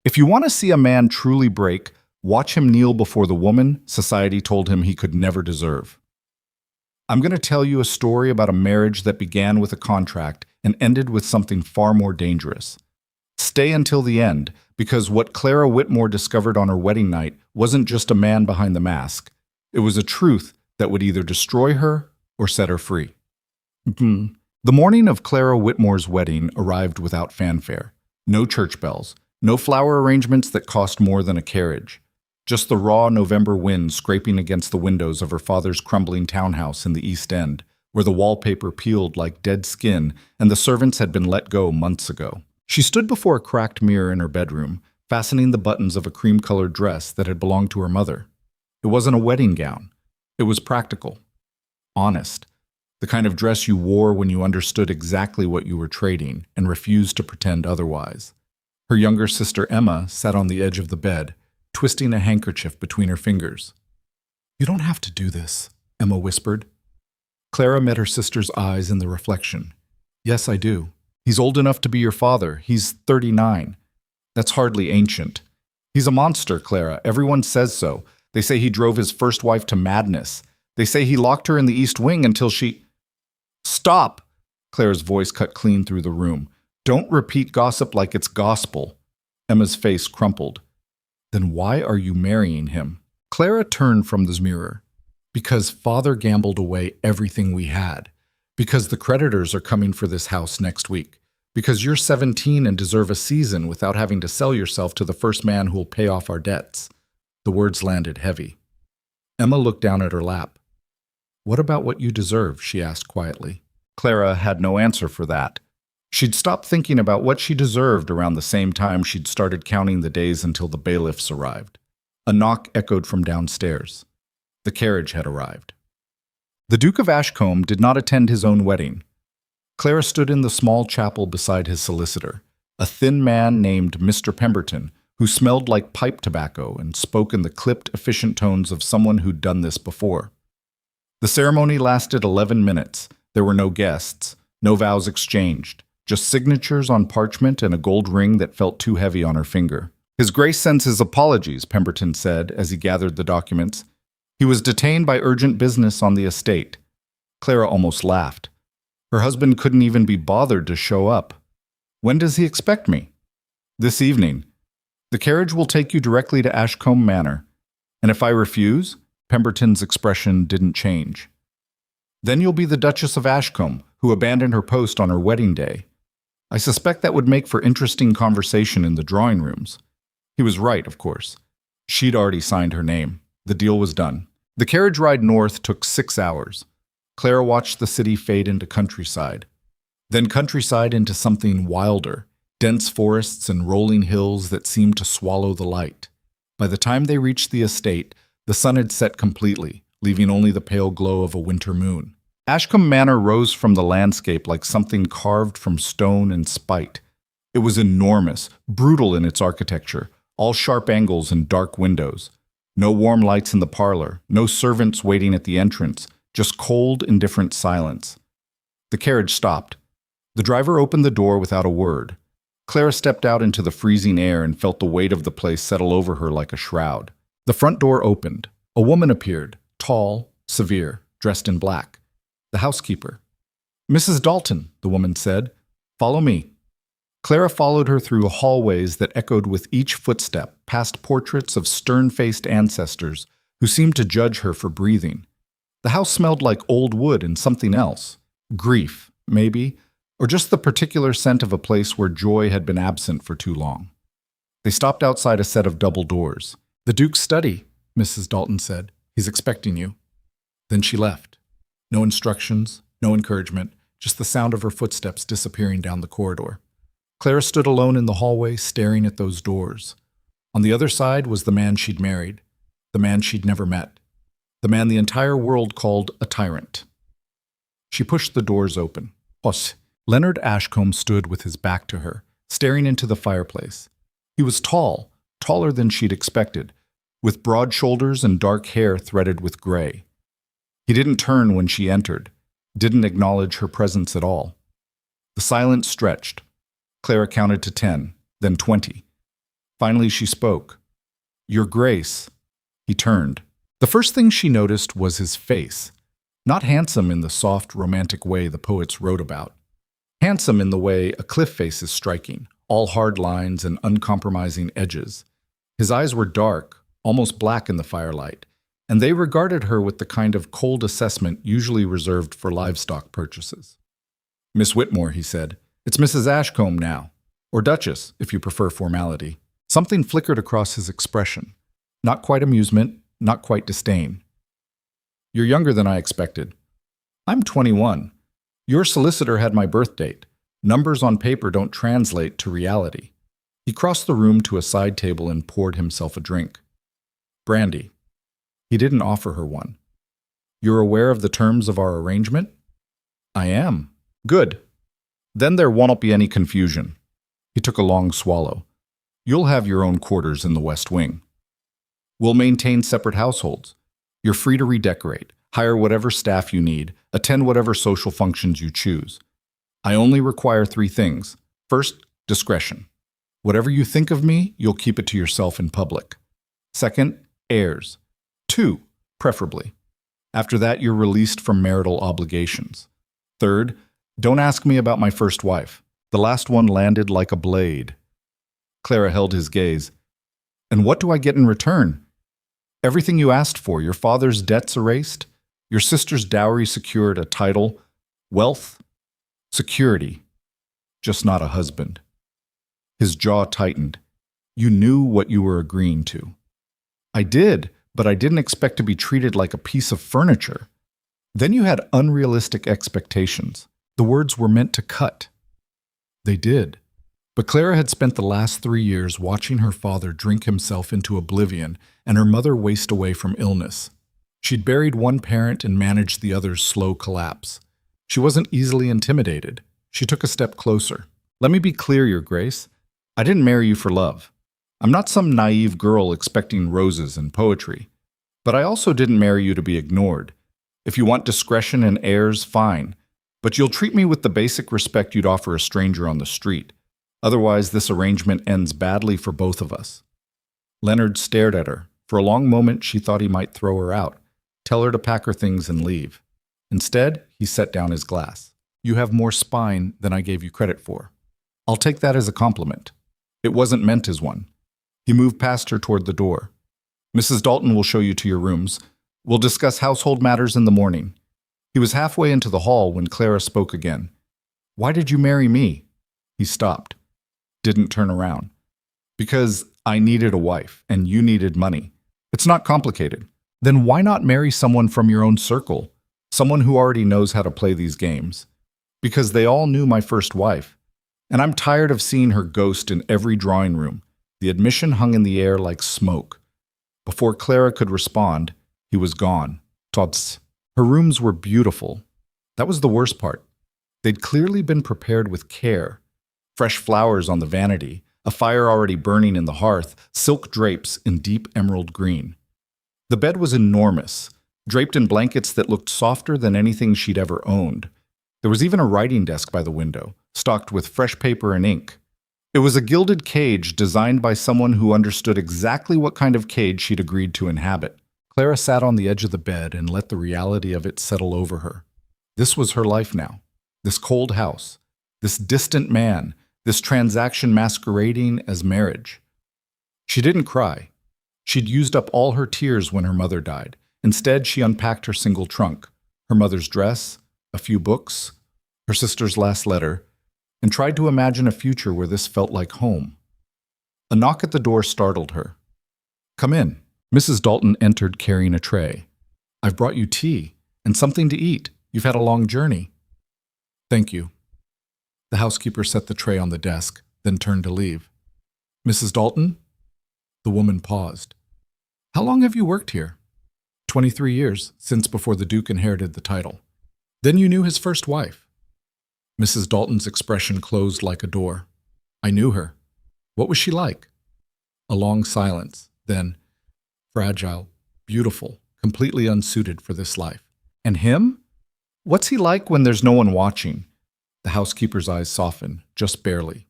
If you want to see a man truly break, watch him kneel before the woman society told him he could never deserve. I'm going to tell you a story about a marriage that began with a contract and ended with something far more dangerous. Stay until the end, because what Clara Whitmore discovered on her wedding night wasn't just a man behind the mask. It was a truth that would either destroy her or set her free. The morning of Clara Whitmore's wedding arrived without fanfare. No church bells, no flower arrangements that cost more than a carriage. Just the raw November wind scraping against the windows of her father's crumbling townhouse in the East End, where the wallpaper peeled like dead skin and the servants had been let go months ago. She stood before a cracked mirror in her bedroom, fastening the buttons of a cream-colored dress that had belonged to her mother. It wasn't a wedding gown. It was practical, honest, the kind of dress you wore when you understood exactly what you were trading and refused to pretend otherwise. Her younger sister Emma sat on the edge of the bed, twisting a handkerchief between her fingers. "You don't have to do this," Emma whispered. Clara met her sister's eyes in the reflection. "Yes, I do. He's old enough to be your father. He's 39. That's hardly ancient. He's a monster, Clara. Everyone says so. They say he drove his first wife to madness. They say he locked her in the East Wing until she—" "Stop!" Clara's voice cut clean through the room. "Don't repeat gossip like it's gospel." Emma's face crumpled. "Then why are you marrying him?" Clara turned from the mirror. "Because father gambled away everything we had. Because the creditors are coming for this house next week. Because you're 17 and deserve a season without having to sell yourself to the first man who'll pay off our debts." The words landed heavy. Emma looked down at her lap. "What about what you deserve?" she asked quietly. Clara had no answer for that. She'd stopped thinking about what she deserved around the same time she'd started counting the days until the bailiffs arrived. A knock echoed from downstairs. The carriage had arrived. The Duke of Ashcombe did not attend his own wedding. Clara stood in the small chapel beside his solicitor, a thin man named Mr. Pemberton, who smelled like pipe tobacco and spoke in the clipped, efficient tones of someone who'd done this before. The ceremony lasted 11 minutes. There were no guests, no vows exchanged, just signatures on parchment and a gold ring that felt too heavy on her finger. "His Grace sends his apologies," Pemberton said as he gathered the documents. "He was detained by urgent business on the estate." Clara almost laughed. Her husband couldn't even be bothered to show up. "When does he expect me?" "This evening. The carriage will take you directly to Ashcombe Manor. And if I refuse?" Pemberton's expression didn't change. "Then you'll be the Duchess of Ashcombe, who abandoned her post on her wedding day. I suspect that would make for interesting conversation in the drawing rooms." He was right, of course. She'd already signed her name. The deal was done. The carriage ride north took 6 hours. Clara watched the city fade into countryside. Then countryside into something wilder, dense forests and rolling hills that seemed to swallow the light. By the time they reached the estate, the sun had set completely, leaving only the pale glow of a winter moon. Ashcombe Manor rose from the landscape like something carved from stone and spite. It was enormous, brutal in its architecture, all sharp angles and dark windows. No warm lights in the parlor, no servants waiting at the entrance, just cold, indifferent silence. The carriage stopped. The driver opened the door without a word. Clara stepped out into the freezing air and felt the weight of the place settle over her like a shroud. The front door opened. A woman appeared, tall, severe, dressed in black. The housekeeper. "Mrs. Dalton," the woman said, "follow me." Clara followed her through hallways that echoed with each footstep, past portraits of stern-faced ancestors who seemed to judge her for breathing. The house smelled like old wood and something else. Grief, maybe, or just the particular scent of a place where joy had been absent for too long. They stopped outside a set of double doors. "The Duke's study," Mrs. Dalton said. "He's expecting you." Then she left. No instructions, no encouragement, just the sound of her footsteps disappearing down the corridor. Clara stood alone in the hallway, staring at those doors. On the other side was the man she'd married, the man she'd never met, the man the entire world called a tyrant. She pushed the doors open. Hush! Leonard Ashcombe stood with his back to her, staring into the fireplace. He was tall, taller than she'd expected, with broad shoulders and dark hair threaded with gray. He didn't turn when she entered, didn't acknowledge her presence at all. The silence stretched. Clara counted to 10, then 20. Finally, she spoke. Your Grace. He turned. The first thing she noticed was his face. Not handsome in the soft, romantic way the poets wrote about. Handsome in the way a cliff face is striking, all hard lines and uncompromising edges. His eyes were dark, almost black in the firelight, and they regarded her with the kind of cold assessment usually reserved for livestock purchases. Miss Whitmore, he said, it's Mrs. Ashcombe now, or Duchess, if you prefer formality. Something flickered across his expression. Not quite amusement, not quite disdain. You're younger than I expected. I'm 21. Your solicitor had my birth date. Numbers on paper don't translate to reality. He crossed the room to a side table and poured himself a drink. Brandy. He didn't offer her one. You're aware of the terms of our arrangement? I am. Good. Then there won't be any confusion. He took a long swallow. You'll have your own quarters in the West Wing. We'll maintain separate households. You're free to redecorate, hire whatever staff you need, attend whatever social functions you choose. I only require 3 things. First, discretion. Whatever you think of me, you'll keep it to yourself in public. Second, heirs. 2, preferably. After that, you're released from marital obligations. Third, don't ask me about my first wife. The last one landed like a blade. Clara held his gaze. And what do I get in return? Everything you asked for, your father's debts erased, your sister's dowry secured, a title, wealth, security, just not a husband. His jaw tightened. You knew what you were agreeing to. I did, but I didn't expect to be treated like a piece of furniture. Then you had unrealistic expectations. The words were meant to cut. They did. But Clara had spent the last 3 years watching her father drink himself into oblivion and her mother waste away from illness. She'd buried one parent and managed the other's slow collapse. She wasn't easily intimidated. She took a step closer. Let me be clear, Your Grace. I didn't marry you for love. I'm not some naive girl expecting roses and poetry. But I also didn't marry you to be ignored. If you want discretion and heirs, fine. But you'll treat me with the basic respect you'd offer a stranger on the street. Otherwise, this arrangement ends badly for both of us. Leonard stared at her. For a long moment, she thought he might throw her out, tell her to pack her things and leave. Instead, he set down his glass. You have more spine than I gave you credit for. I'll take that as a compliment. It wasn't meant as one. He moved past her toward the door. Mrs. Dalton will show you to your rooms. We'll discuss household matters in the morning. He was halfway into the hall when Clara spoke again. Why did you marry me? He stopped. Didn't turn around. Because I needed a wife, and you needed money. It's not complicated. Then why not marry someone from your own circle? Someone who already knows how to play these games. Because they all knew my first wife. And I'm tired of seeing her ghost in every drawing room. The admission hung in the air like smoke. Before Clara could respond, he was gone. Tots. Her rooms were beautiful. That was the worst part. They'd clearly been prepared with care. Fresh flowers on the vanity, a fire already burning in the hearth, silk drapes in deep emerald green. The bed was enormous, draped in blankets that looked softer than anything she'd ever owned. There was even a writing desk by the window, stocked with fresh paper and ink. It was a gilded cage designed by someone who understood exactly what kind of cage she'd agreed to inhabit. Clara sat on the edge of the bed and let the reality of it settle over her. This was her life now. This cold house. This distant man. This transaction masquerading as marriage. She didn't cry. She'd used up all her tears when her mother died. Instead, she unpacked her single trunk, her mother's dress, a few books, her sister's last letter, and tried to imagine a future where this felt like home. A knock at the door startled her. Come in. Mrs. Dalton entered carrying a tray. I've brought you tea and something to eat. You've had a long journey. Thank you. The housekeeper set the tray on the desk, then turned to leave. Mrs. Dalton? The woman paused. How long have you worked here? 23 years, since before the Duke inherited the title. Then you knew his first wife. Mrs. Dalton's expression closed like a door. I knew her. What was she like? A long silence, then, fragile, beautiful, completely unsuited for this life. And him? What's he like when there's no one watching? The housekeeper's eyes softened, just barely.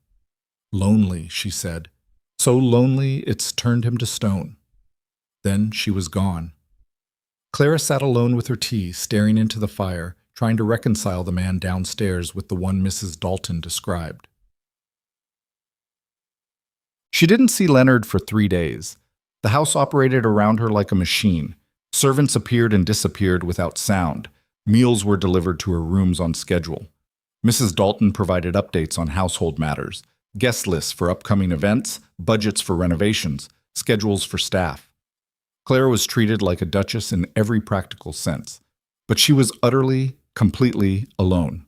Lonely, she said. So lonely it's turned him to stone. Then she was gone. Clara sat alone with her tea, staring into the fire, trying to reconcile the man downstairs with the one Mrs. Dalton described. She didn't see Leonard for 3 days. The house operated around her like a machine. Servants appeared and disappeared without sound. Meals were delivered to her rooms on schedule. Mrs. Dalton provided updates on household matters, guest lists for upcoming events, budgets for renovations, schedules for staff. Clara was treated like a duchess in every practical sense, but she was utterly, completely alone.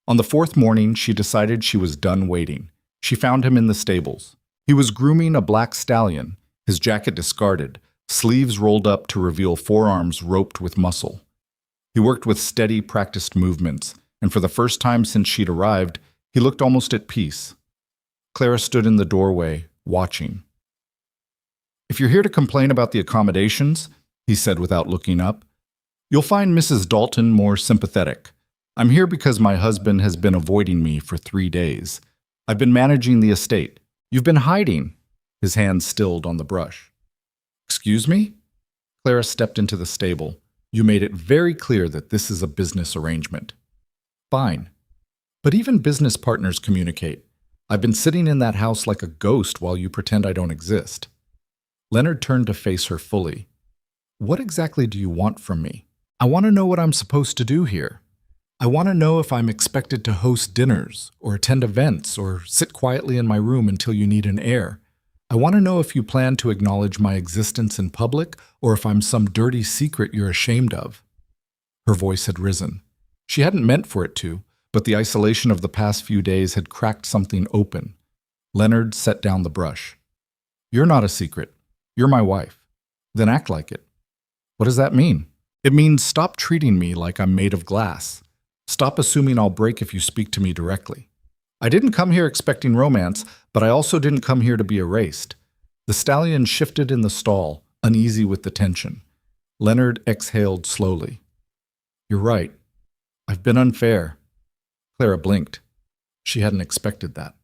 On the 4th morning, she decided she was done waiting. She found him in the stables. He was grooming a black stallion, his jacket discarded, sleeves rolled up to reveal forearms roped with muscle. He worked with steady, practiced movements, and for the first time since she'd arrived, he looked almost at peace. Clara stood in the doorway, watching. "If you're here to complain about the accommodations," he said without looking up, "you'll find Mrs. Dalton more sympathetic. I'm here because my husband has been avoiding me for 3 days. I've been managing the estate. You've been hiding." His hand stilled on the brush. "Excuse me?" Clara stepped into the stable. "You made it very clear that this is a business arrangement." "Fine. But even business partners communicate. I've been sitting in that house like a ghost while you pretend I don't exist." Leonard turned to face her fully. "What exactly do you want from me? I want to know what I'm supposed to do here. I want to know if I'm expected to host dinners, or attend events, or sit quietly in my room until you need an heir. I want to know if you plan to acknowledge my existence in public, or if I'm some dirty secret you're ashamed of." Her voice had risen. She hadn't meant for it to, but the isolation of the past few days had cracked something open. Leonard set down the brush. "You're not a secret. You're my wife. Then act like it." "What does that mean?" "It means stop treating me like I'm made of glass. Stop assuming I'll break if you speak to me directly. I didn't come here expecting romance, but I also didn't come here to be erased." The stallion shifted in the stall, uneasy with the tension. Leonard exhaled slowly. "You're right. I've been unfair." Clara blinked. She hadn't expected that.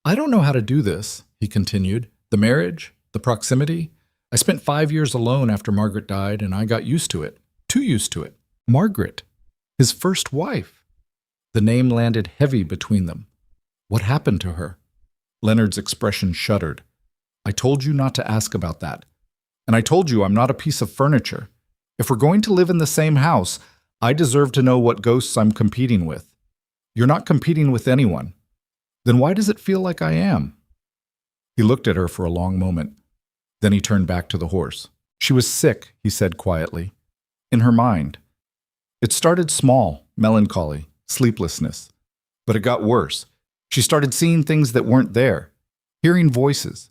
"I don't know how to do this," he continued. "The marriage, the proximity. I spent 5 years alone after Margaret died, and I got used to it. Too used to it. Margaret. His first wife. The name landed heavy between them. What happened to her? Leonard's expression shuddered. "I told you not to ask about that. And I told you I'm not a piece of furniture. If we're going to live in the same house, I deserve to know what ghosts I'm competing with. You're not competing with anyone. Then why does it feel like I am?" He looked at her for a long moment. Then he turned back to the horse. "She was sick," he said quietly. "In her mind. It started small, melancholy, sleeplessness. But it got worse. She started seeing things that weren't there, hearing voices.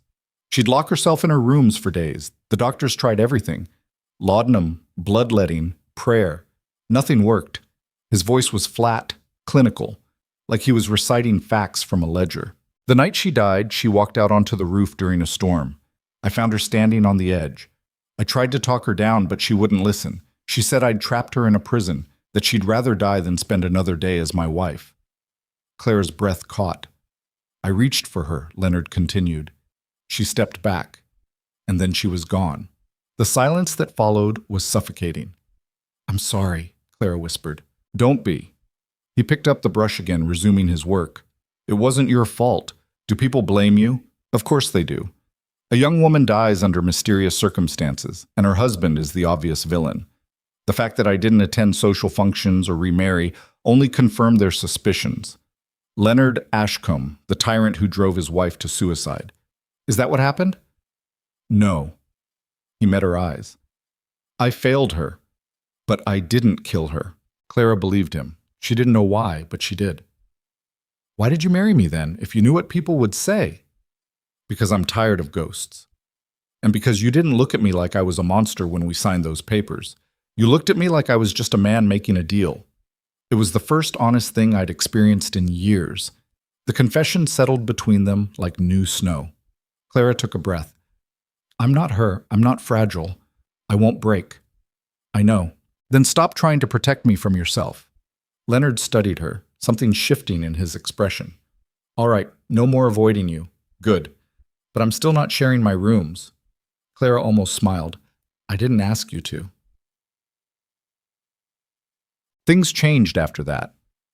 She'd lock herself in her rooms for days. The doctors tried everything. Laudanum, bloodletting, prayer. Nothing worked. His voice was flat, clinical, like he was reciting facts from a ledger. The night she died, she walked out onto the roof during a storm. I found her standing on the edge. I tried to talk her down, but she wouldn't listen. She said I'd trapped her in a prison, that she'd rather die than spend another day as my wife." Clara's breath caught. "I reached for her," Leonard continued. She stepped back, and then she was gone. The silence that followed was suffocating. "I'm sorry," Clara whispered. "Don't be." He picked up the brush again, resuming his work. "It wasn't your fault. Do people blame you? Of course they do. A young woman dies under mysterious circumstances, and her husband is the obvious villain. The fact that I didn't attend social functions or remarry only confirmed their suspicions. Leonard Ashcombe, the tyrant who drove his wife to suicide. Is that what happened?" "No." He met her eyes. "I failed her, but I didn't kill her." Clara believed him. She didn't know why, but she did. "Why did you marry me then, if you knew what people would say?" "Because I'm tired of ghosts. And because you didn't look at me like I was a monster when we signed those papers. You looked at me like I was just a man making a deal. It was the first honest thing I'd experienced in years." The confession settled between them like new snow. Clara took a breath. "I'm not her. I'm not fragile. I won't break." "I know. Then stop trying to protect me from yourself." Leonard studied her, something shifting in his expression. "All right, no more avoiding you. Good. But I'm still not sharing my rooms. Clara almost smiled. I didn't ask you to. Things changed after that.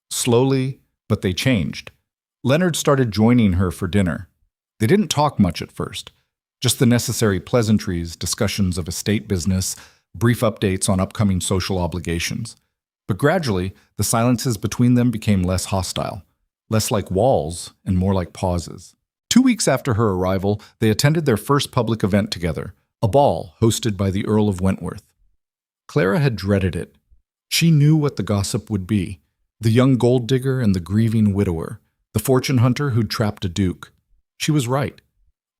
Slowly, but they changed. Leonard started joining her for dinner. They didn't talk much at first, just the necessary pleasantries, discussions of estate business, brief updates on upcoming social obligations. But gradually, the silences between them became less hostile, less like walls and more like pauses. 2 weeks after her arrival, they attended their first public event together, a ball hosted by the Earl of Wentworth. Clara had dreaded it. She knew what the gossip would be: the young gold digger and the grieving widower, the fortune hunter who'd trapped a duke. She was right.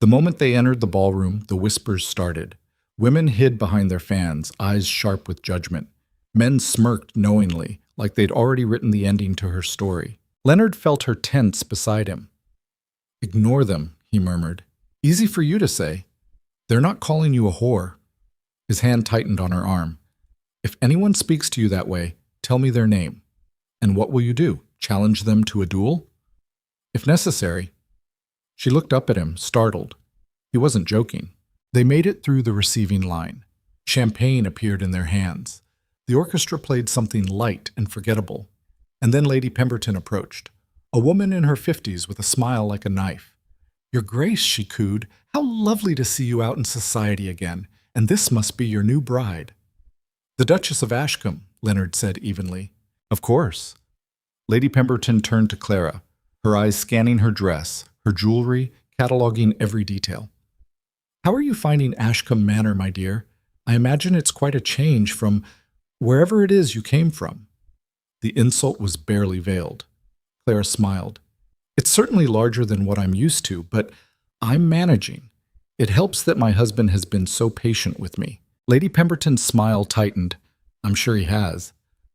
The moment they entered the ballroom, the whispers started. Women hid behind their fans, eyes sharp with judgment. Men smirked knowingly, like they'd already written the ending to her story. Leonard felt her tense beside him. Ignore them, he murmured. Easy for you to say. They're not calling you a whore. His hand tightened on her arm. If anyone speaks to you that way, tell me their name. And what will you do? Challenge them to a duel? If necessary. She looked up at him, startled. He wasn't joking. They made it through the receiving line. Champagne appeared in their hands. The orchestra played something light and forgettable. And then Lady Pemberton approached, a woman in her 50s with a smile like a knife. Your Grace, she cooed, how lovely to see you out in society again, and this must be your new bride. The Duchess of Ashcombe, Leonard said evenly. Of course. Lady Pemberton turned to Clara, her eyes scanning her dress, her jewelry, cataloging every detail. How are you finding Ashcombe Manor, my dear? I imagine it's quite a change from wherever it is you came from. The insult was barely veiled. Clara smiled. It's certainly larger than what I'm used to, but I'm managing. It helps that my husband has been so patient with me. Lady Pemberton's smile tightened. I'm sure he has.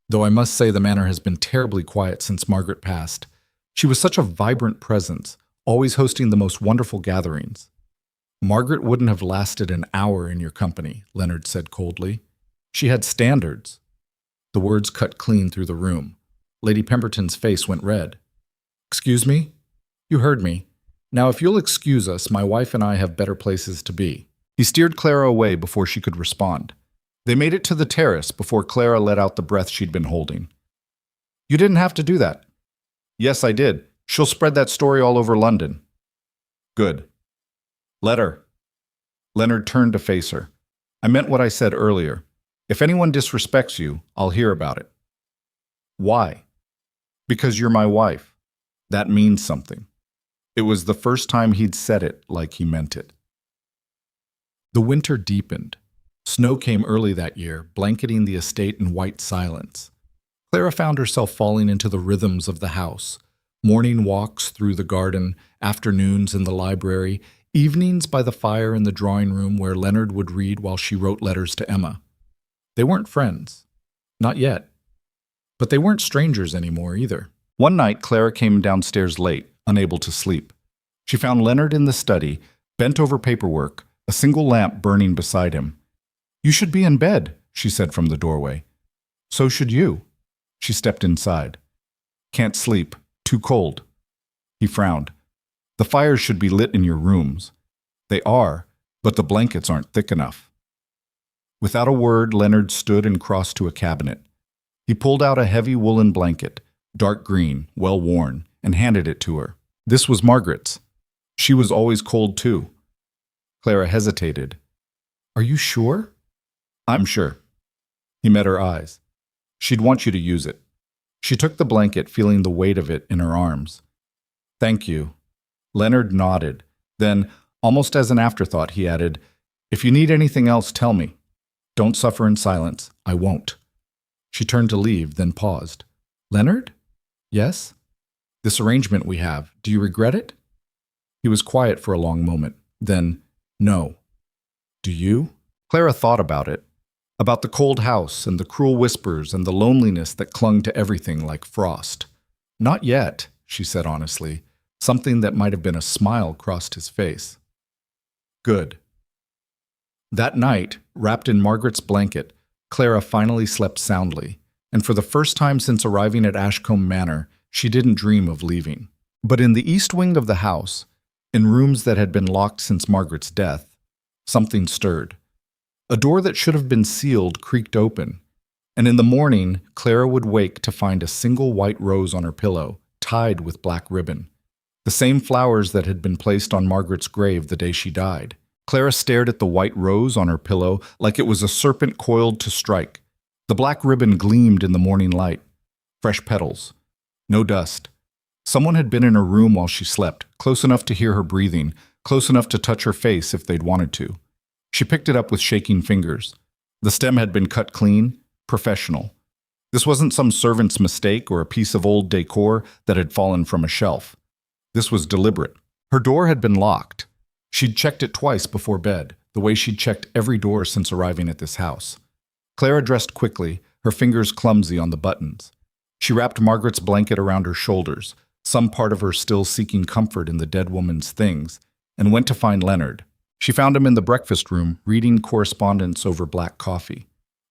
Though I must say the manor has been terribly quiet since Margaret passed. She was such a vibrant presence, always hosting the most wonderful gatherings. Margaret wouldn't have lasted an hour in your company, Leonard said coldly. She had standards. The words cut clean through the room. Lady Pemberton's face went red. Excuse me? You heard me. Now, if you'll excuse us, my wife and I have better places to be. He steered Clara away before she could respond. They made it to the terrace before Clara let out the breath she'd been holding. You didn't have to do that. Yes, I did. She'll spread that story all over London. Good. Let her. Leonard turned to face her. I meant what I said earlier. If anyone disrespects you, I'll hear about it. Why? Because you're my wife. That means something. It was the first time he'd said it like he meant it. The winter deepened. Snow came early that year, blanketing the estate in white silence. Clara found herself falling into the rhythms of the house. Morning walks through the garden, afternoons in the library, evenings by the fire in the drawing room where Leonard would read while she wrote letters to Emma. They weren't friends. Not yet. But they weren't strangers anymore either. One night, Clara came downstairs late, unable to sleep. She found Leonard in the study, bent over paperwork, a single lamp burning beside him. You should be in bed, she said from the doorway. So should you. She stepped inside. Can't sleep. Too cold. He frowned. The fires should be lit in your rooms. They are, but the blankets aren't thick enough. Without a word, Leonard stood and crossed to a cabinet. He pulled out a heavy woolen blanket, dark green, well worn, and handed it to her. This was Margaret's. She was always cold too. Clara hesitated. Are you sure? I'm sure. He met her eyes. She'd want you to use it. She took the blanket, feeling the weight of it in her arms. Thank you. Leonard nodded. Then, almost as an afterthought, he added, If you need anything else, tell me. Don't suffer in silence. I won't. She turned to leave, then paused. Leonard? Yes? This arrangement we have, do you regret it? He was quiet for a long moment. Then, no. Do you? Clara thought about it. About the cold house and the cruel whispers and the loneliness that clung to everything like frost. Not yet, she said honestly. Something that might have been a smile crossed his face. Good. That night, wrapped in Margaret's blanket, Clara finally slept soundly, and for the first time since arriving at Ashcombe Manor, she didn't dream of leaving. But in the east wing of the house, In rooms that had been locked since Margaret's death, something stirred. A door that should have been sealed creaked open, and in the morning, Clara would wake to find a single white rose on her pillow, tied with black ribbon. The same flowers that had been placed on Margaret's grave the day she died. Clara stared at the white rose on her pillow like it was a serpent coiled to strike. The black ribbon gleamed in the morning light. Fresh petals. No dust. Someone had been in her room while she slept, close enough to hear her breathing, close enough to touch her face if they'd wanted to. She picked it up with shaking fingers. The stem had been cut clean, professional. This wasn't some servant's mistake or a piece of old decor that had fallen from a shelf. This was deliberate. Her door had been locked. She'd checked it twice before bed, the way she'd checked every door since arriving at this house. Clara dressed quickly, her fingers clumsy on the buttons. She wrapped Margaret's blanket around her shoulders, some part of her still seeking comfort in the dead woman's things, and went to find Leonard. She found him in the breakfast room, reading correspondence over black coffee.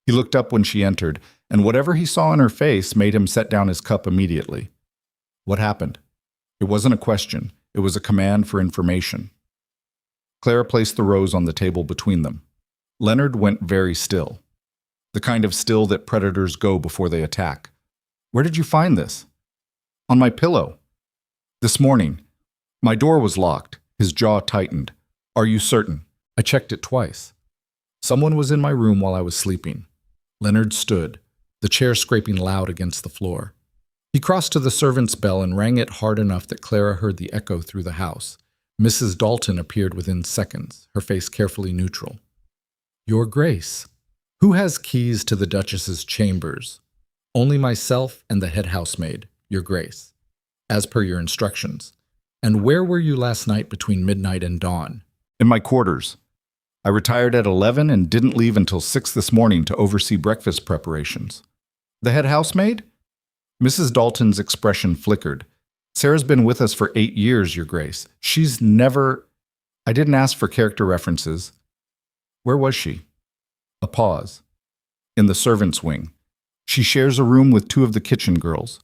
He looked up when she entered, and whatever he saw in her face made him set down his cup immediately. What happened? It wasn't a question. It was a command for information. Clara placed the rose on the table between them. Leonard went very still. The kind of still that predators go before they attack. Where did you find this? On my pillow. This morning. My door was locked. His jaw tightened. Are you certain? I checked it twice. Someone was in my room while I was sleeping. Leonard stood, the chair scraping loud against the floor. He crossed to the servant's bell and rang it hard enough that Clara heard the echo through the house. Mrs. Dalton appeared within seconds, her face carefully neutral. Your Grace. Who has keys to the Duchess's chambers? Only myself and the head housemaid, Your Grace, as per your instructions. And where were you last night between midnight and dawn? In my quarters. I retired at 11 and didn't leave until 6 this morning to oversee breakfast preparations. The head housemaid? Mrs. Dalton's expression flickered. Sarah's been with us for 8 years, Your Grace. She's never... I didn't ask for character references. Where was she? A pause. In the servants' wing. She shares a room with 2 of the kitchen girls.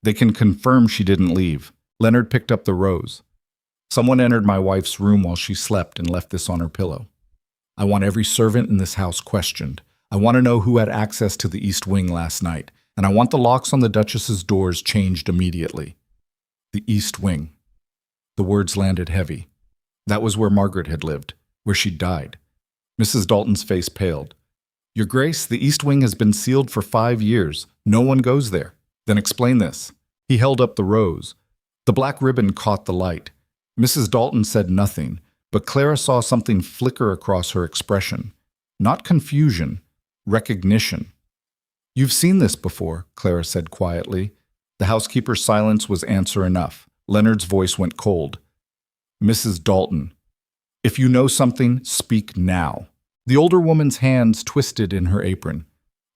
They can confirm she didn't leave. Leonard picked up the rose. Someone entered my wife's room while she slept and left this on her pillow. I want every servant in this house questioned. I want to know who had access to the East Wing last night, and I want the locks on the Duchess's doors changed immediately. The East Wing. The words landed heavy. That was where Margaret had lived, where she'd died. Mrs. Dalton's face paled. Your Grace, the East Wing has been sealed for 5 years. No one goes there. Then explain this. He held up the rose. The black ribbon caught the light. Mrs. Dalton said nothing, but Clara saw something flicker across her expression. Not confusion, recognition. You've seen this before, Clara said quietly. The housekeeper's silence was answer enough. Leonard's voice went cold. Mrs. Dalton, if you know something, speak now. The older woman's hands twisted in her apron.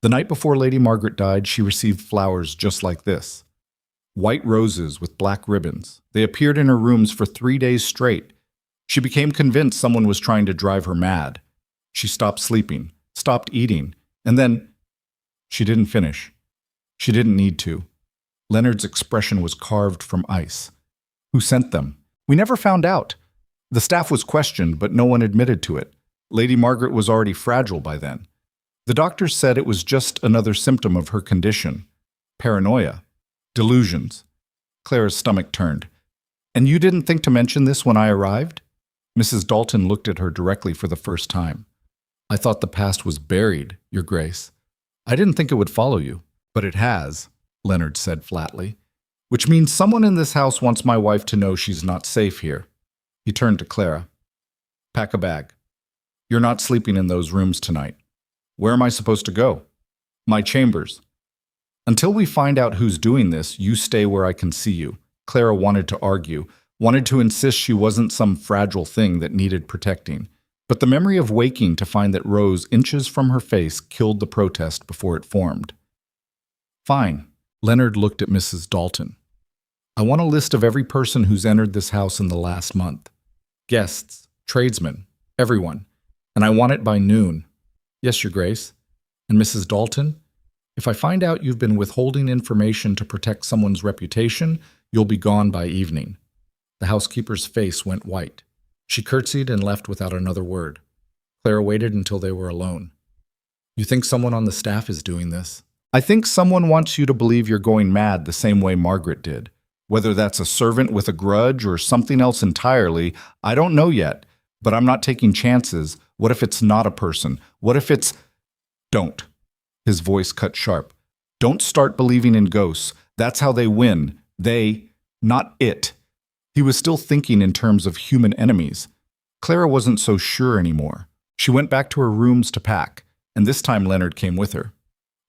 The night before Lady Margaret died, she received flowers just like this. White roses with black ribbons. They appeared in her rooms for 3 days straight. She became convinced someone was trying to drive her mad. She stopped sleeping, stopped eating, and then... She didn't finish. She didn't need to. Leonard's expression was carved from ice. Who sent them? We never found out. The staff was questioned, but no one admitted to it. Lady Margaret was already fragile by then. The doctors said it was just another symptom of her condition. Paranoia. Delusions. Clara's stomach turned. And you didn't think to mention this when I arrived? Mrs. Dalton looked at her directly for the first time. I thought the past was buried, Your Grace. I didn't think it would follow you, but it has, Leonard said flatly. Which means someone in this house wants my wife to know she's not safe here. He turned to Clara. Pack a bag. You're not sleeping in those rooms tonight. Where am I supposed to go? My chambers. Until we find out who's doing this, you stay where I can see you. Clara wanted to argue, wanted to insist she wasn't some fragile thing that needed protecting. But the memory of waking to find that rose inches from her face killed the protest before it formed. Fine. Leonard looked at Mrs. Dalton. I want a list of every person who's entered this house in the last month. Guests, tradesmen, everyone. And I want it by noon. Yes, Your Grace. And Mrs. Dalton, if I find out you've been withholding information to protect someone's reputation, you'll be gone by evening. The housekeeper's face went white. She curtsied and left without another word. Clara waited until they were alone. You think someone on the staff is doing this? I think someone wants you to believe you're going mad the same way Margaret did. Whether that's a servant with a grudge or something else entirely, I don't know yet, but I'm not taking chances. What if it's not a person? What if it's... Don't. His voice cut sharp. Don't start believing in ghosts. That's how they win. They, not it. He was still thinking in terms of human enemies. Clara wasn't so sure anymore. She went back to her rooms to pack, and this time Leonard came with her.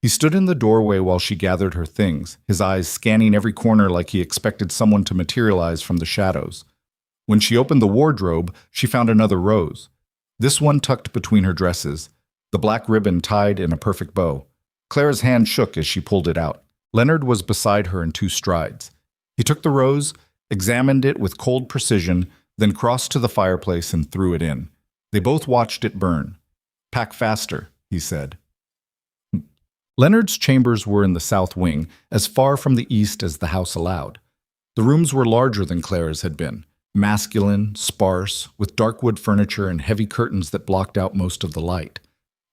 He stood in the doorway while she gathered her things, his eyes scanning every corner like he expected someone to materialize from the shadows. When she opened the wardrobe, she found another rose. This one tucked between her dresses, the black ribbon tied in a perfect bow. Clara's hand shook as she pulled it out. Leonard was beside her in 2 strides. He took the rose, examined it with cold precision, then crossed to the fireplace and threw it in. They both watched it burn. Pack faster, he said. Leonard's chambers were in the south wing, as far from the east as the house allowed. The rooms were larger than Clara's had been, masculine, sparse, with dark wood furniture and heavy curtains that blocked out most of the light.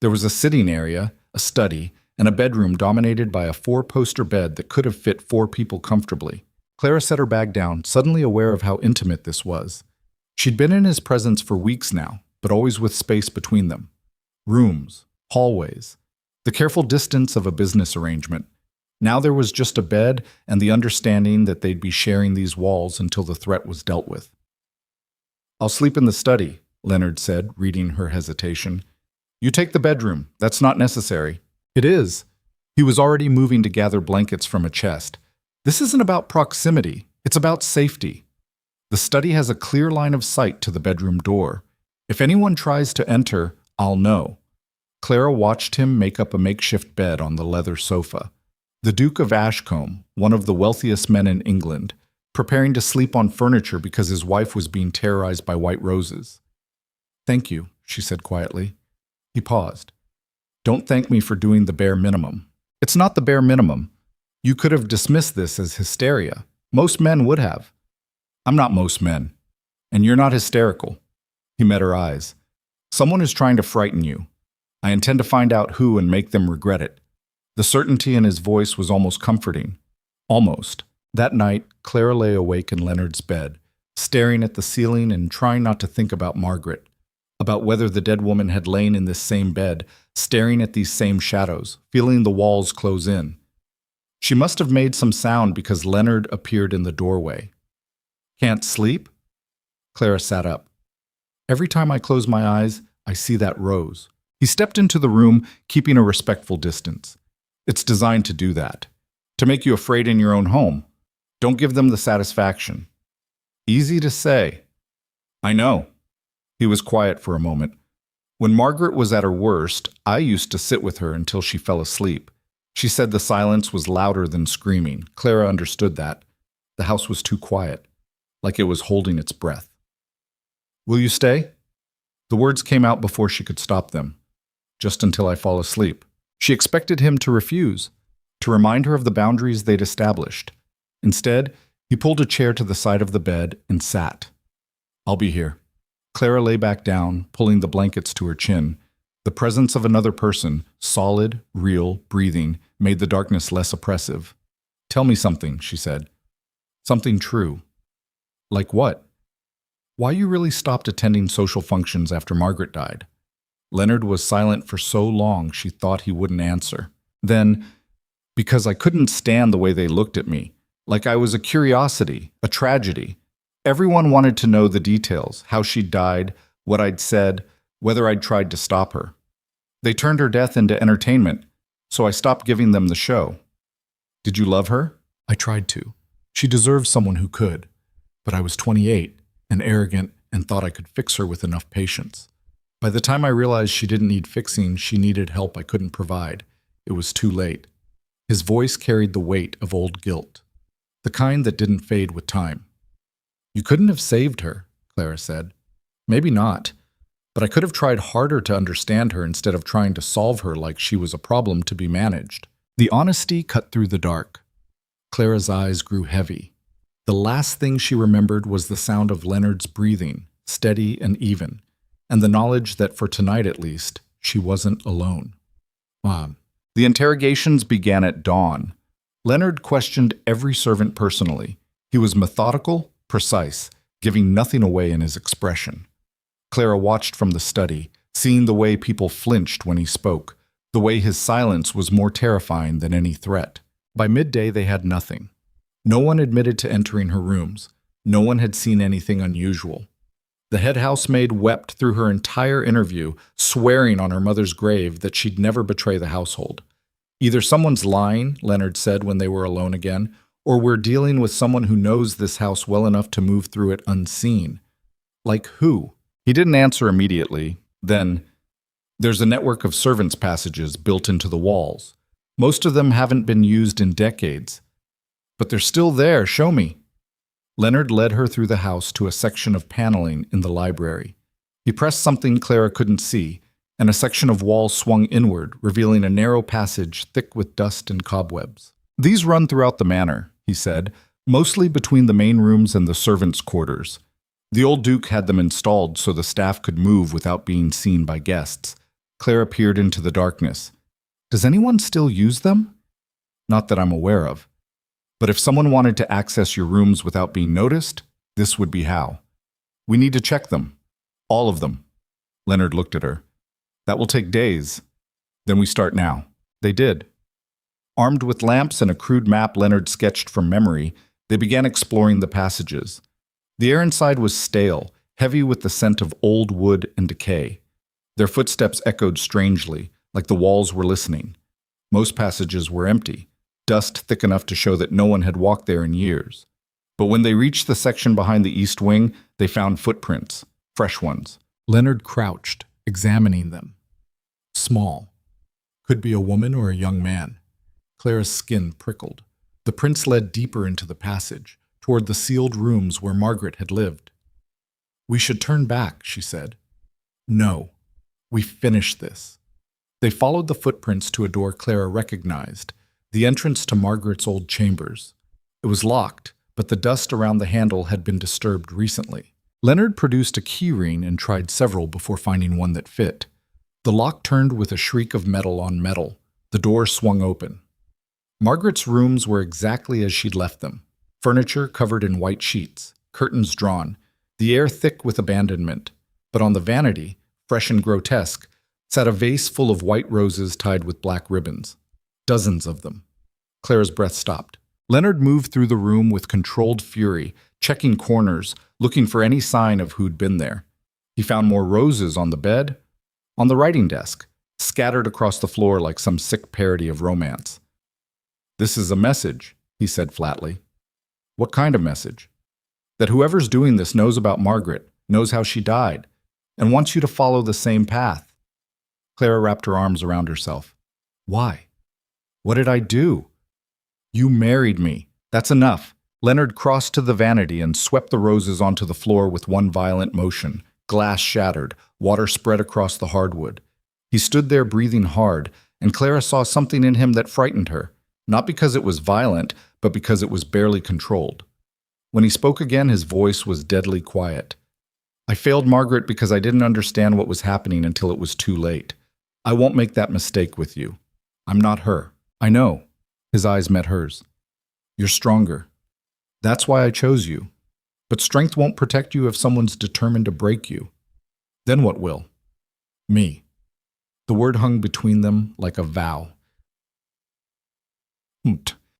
There was a sitting area, a study, and a bedroom dominated by a 4-poster bed that could have fit 4 people comfortably. Clara set her bag down, suddenly aware of how intimate this was. She'd been in his presence for weeks now, but always with space between them. Rooms, hallways, the careful distance of a business arrangement. Now there was just a bed and the understanding that they'd be sharing these walls until the threat was dealt with. I'll sleep in the study, Leonard said, reading her hesitation. You take the bedroom. That's not necessary. It is. He was already moving to gather blankets from a chest. This isn't about proximity. It's about safety. The study has a clear line of sight to the bedroom door. If anyone tries to enter, I'll know. Clara watched him make up a makeshift bed on the leather sofa. The Duke of Ashcombe, one of the wealthiest men in England, preparing to sleep on furniture because his wife was being terrorized by white roses. Thank you, she said quietly. He paused. Don't thank me for doing the bare minimum. It's not the bare minimum. You could have dismissed this as hysteria. Most men would have. I'm not most men. And you're not hysterical. He met her eyes. Someone is trying to frighten you. I intend to find out who and make them regret it. The certainty in his voice was almost comforting. Almost. That night, Clara lay awake in Leonard's bed, staring at the ceiling and trying not to think about Margaret, about whether the dead woman had lain in this same bed, staring at these same shadows, feeling the walls close in. She must have made some sound because Leonard appeared in the doorway. Can't sleep? Clara sat up. Every time I close my eyes, I see that rose. He stepped into the room, keeping a respectful distance. It's designed to do that, to make you afraid in your own home. Don't give them the satisfaction. Easy to say. I know. He was quiet for a moment. When Margaret was at her worst, I used to sit with her until she fell asleep. She said the silence was louder than screaming. Clara understood that. The house was too quiet, like it was holding its breath. Will you stay? The words came out before she could stop them. Just until I fall asleep. She expected him to refuse, to remind her of the boundaries they'd established. Instead, he pulled a chair to the side of the bed and sat. I'll be here. Clara lay back down, pulling the blankets to her chin. The presence of another person, solid, real, breathing, made the darkness less oppressive. Tell me something, she said. Something true. Like what? Why you really stopped attending social functions after Margaret died? Leonard was silent for so long she thought he wouldn't answer. Then, because I couldn't stand the way they looked at me, like I was a curiosity, a tragedy. Everyone wanted to know the details, how she'd died, what I'd said, whether I'd tried to stop her. They turned her death into entertainment, so I stopped giving them the show. Did you love her? I tried to. She deserved someone who could. But I was 28 and arrogant and thought I could fix her with enough patience. By the time I realized she didn't need fixing, she needed help I couldn't provide. It was too late. His voice carried the weight of old guilt, the kind that didn't fade with time. You couldn't have saved her, Clara said. Maybe not, but I could have tried harder to understand her instead of trying to solve her like she was a problem to be managed. The honesty cut through the dark. Clara's eyes grew heavy. The last thing she remembered was the sound of Leonard's breathing, steady and even, and the knowledge that for tonight at least, she wasn't alone. Mom. The interrogations began at dawn. Leonard questioned every servant personally. He was methodical, precise, giving nothing away in his expression. Clara watched from the study, seeing the way people flinched when he spoke, the way his silence was more terrifying than any threat. By midday, they had nothing. No one admitted to entering her rooms. No one had seen anything unusual. The head housemaid wept through her entire interview, swearing on her mother's grave that she'd never betray the household. Either someone's lying, Leonard said when they were alone again, or we're dealing with someone who knows this house well enough to move through it unseen. Like who? He didn't answer immediately. Then, there's a network of servants' passages built into the walls. Most of them haven't been used in decades. But they're still there, show me. Leonard led her through the house to a section of paneling in the library. He pressed something Clara couldn't see, and a section of wall swung inward, revealing a narrow passage thick with dust and cobwebs. These run throughout the manor, he said, mostly between the main rooms and the servants' quarters. The old Duke had them installed so the staff could move without being seen by guests. Clara peered into the darkness. Does anyone still use them? Not that I'm aware of. But if someone wanted to access your rooms without being noticed, this would be how. We need to check them. All of them. Leonard looked at her. That will take days. Then we start now. They did. Armed with lamps and a crude map Leonard sketched from memory, they began exploring the passages. The air inside was stale, heavy with the scent of old wood and decay. Their footsteps echoed strangely, like the walls were listening. Most passages were empty, dust thick enough to show that no one had walked there in years. But when they reached the section behind the east wing, they found footprints, fresh ones. Leonard crouched, examining them. Small. Could be a woman or a young man. Clara's skin prickled. The prints led deeper into the passage, toward the sealed rooms where Margaret had lived. We should turn back, she said. No. We finished this. They followed the footprints to a door Clara recognized, the entrance to Margaret's old chambers. It was locked, but the dust around the handle had been disturbed recently. Leonard produced a key ring and tried several before finding one that fit. The lock turned with a shriek of metal on metal. The door swung open. Margaret's rooms were exactly as she'd left them. Furniture covered in white sheets, curtains drawn, the air thick with abandonment. But on the vanity, fresh and grotesque, sat a vase full of white roses tied with black ribbons. Dozens of them. Clara's breath stopped. Leonard moved through the room with controlled fury, checking corners, looking for any sign of who'd been there. He found more roses on the bed, on the writing desk, scattered across the floor like some sick parody of romance. This is a message, he said flatly. What kind of message? That whoever's doing this knows about Margaret, knows how she died, and wants you to follow the same path. Clara wrapped her arms around herself. Why? What did I do? You married me. That's enough. Leonard crossed to the vanity and swept the roses onto the floor with one violent motion. Glass shattered, water spread across the hardwood. He stood there breathing hard, and Clara saw something in him that frightened her, not because it was violent, but because it was barely controlled. When he spoke again, his voice was deadly quiet. I failed Margaret because I didn't understand what was happening until it was too late. I won't make that mistake with you. I'm not her. I know. His eyes met hers. You're stronger. That's why I chose you. But strength won't protect you if someone's determined to break you. Then what will? Me. The word hung between them like a vow.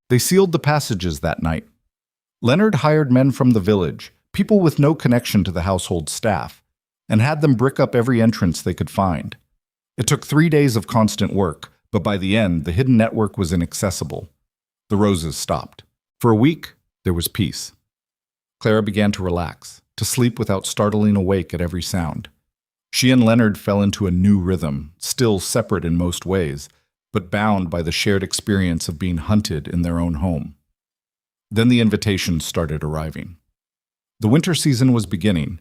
They sealed the passages that night. Leonard hired men from the village, people with no connection to the household staff, and had them brick up every entrance they could find. It took 3 days of constant work, but by the end, the hidden network was inaccessible. The roses stopped. For a week, there was peace. Clara began to relax, to sleep without startling awake at every sound. She and Leonard fell into a new rhythm, still separate in most ways, but bound by the shared experience of being hunted in their own home. Then the invitations started arriving. The winter season was beginning.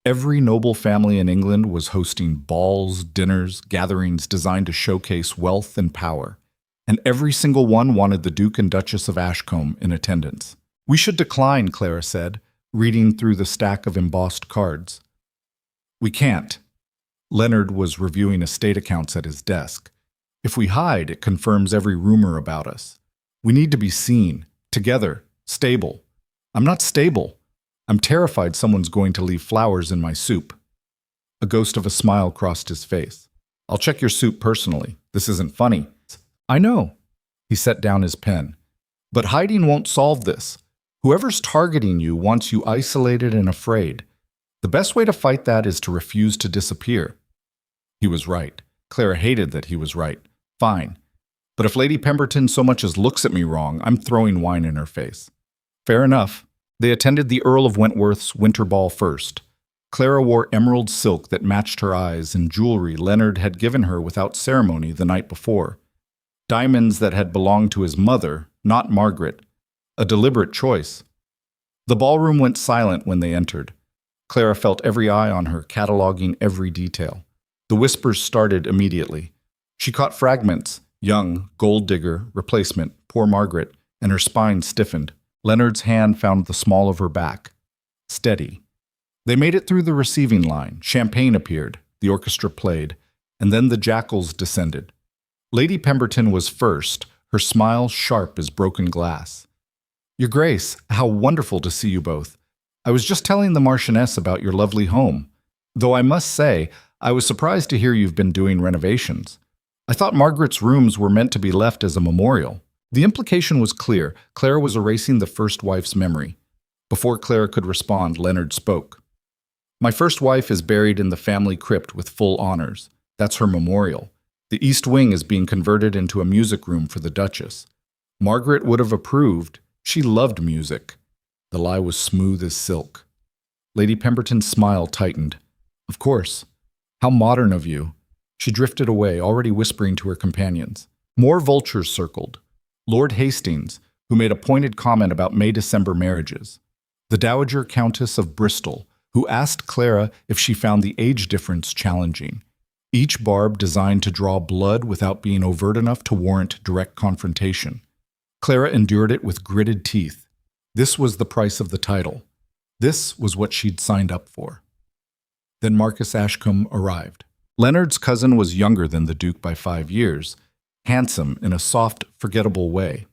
Every noble family in England was hosting balls, dinners, gatherings designed to showcase wealth and power, and every single one wanted the Duke and Duchess of Ashcombe in attendance. We should decline, Clara said, reading through the stack of embossed cards. We can't. Leonard was reviewing estate accounts at his desk. If we hide, it confirms every rumor about us. We need to be seen, together, stable. I'm not stable. I'm terrified someone's going to leave flowers in my soup. A ghost of a smile crossed his face. I'll check your soup personally. This isn't funny. I know. He set down his pen. But hiding won't solve this. Whoever's targeting you wants you isolated and afraid. The best way to fight that is to refuse to disappear. He was right. Clara hated that he was right. Fine. But if Lady Pemberton so much as looks at me wrong, I'm throwing wine in her face. Fair enough. They attended the Earl of Wentworth's winter ball first. Clara wore emerald silk that matched her eyes and jewelry Leonard had given her without ceremony the night before. Diamonds that had belonged to his mother, not Margaret. A deliberate choice. The ballroom went silent when they entered. Clara felt every eye on her, cataloging every detail. The whispers started immediately. She caught fragments: young, gold digger, replacement, poor Margaret, and her spine stiffened. Leonard's hand found the small of her back. Steady. They made it through the receiving line. Champagne appeared. The orchestra played. And then the jackals descended. Lady Pemberton was first, her smile sharp as broken glass. Your Grace, how wonderful to see you both. I was just telling the Marchioness about your lovely home. Though I must say, I was surprised to hear you've been doing renovations. I thought Margaret's rooms were meant to be left as a memorial. The implication was clear. Clara was erasing the first wife's memory. Before Clara could respond, Leonard spoke. My first wife is buried in the family crypt with full honors. That's her memorial. The East Wing is being converted into a music room for the Duchess. Margaret would have approved. She loved music. The lie was smooth as silk. Lady Pemberton's smile tightened. Of course. How modern of you. She drifted away, already whispering to her companions. More vultures circled. Lord Hastings, who made a pointed comment about May-December marriages. The Dowager Countess of Bristol, who asked Clara if she found the age difference challenging. Each barb designed to draw blood without being overt enough to warrant direct confrontation. Clara endured it with gritted teeth. This was the price of the title. This was what she'd signed up for. Then Marcus Ashcombe arrived. Leonard's cousin was younger than the Duke by 5 years, handsome in a soft, forgettable way.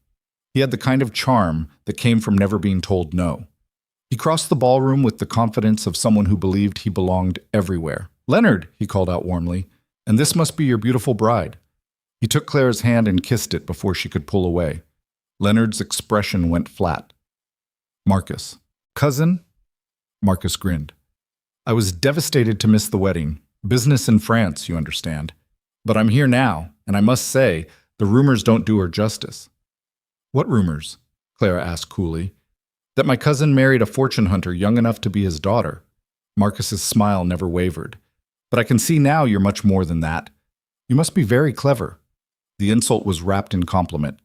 He had the kind of charm that came from never being told no. He crossed the ballroom with the confidence of someone who believed he belonged everywhere. Leonard, he called out warmly, and this must be your beautiful bride. He took Clara's hand and kissed it before she could pull away. Leonard's expression went flat. Marcus. Cousin? Marcus grinned. I was devastated to miss the wedding. Business in France, you understand. But I'm here now, and I must say, the rumors don't do her justice. What rumors? Clara asked coolly. That my cousin married a fortune hunter young enough to be his daughter. Marcus's smile never wavered. But I can see now you're much more than that. You must be very clever. The insult was wrapped in compliment.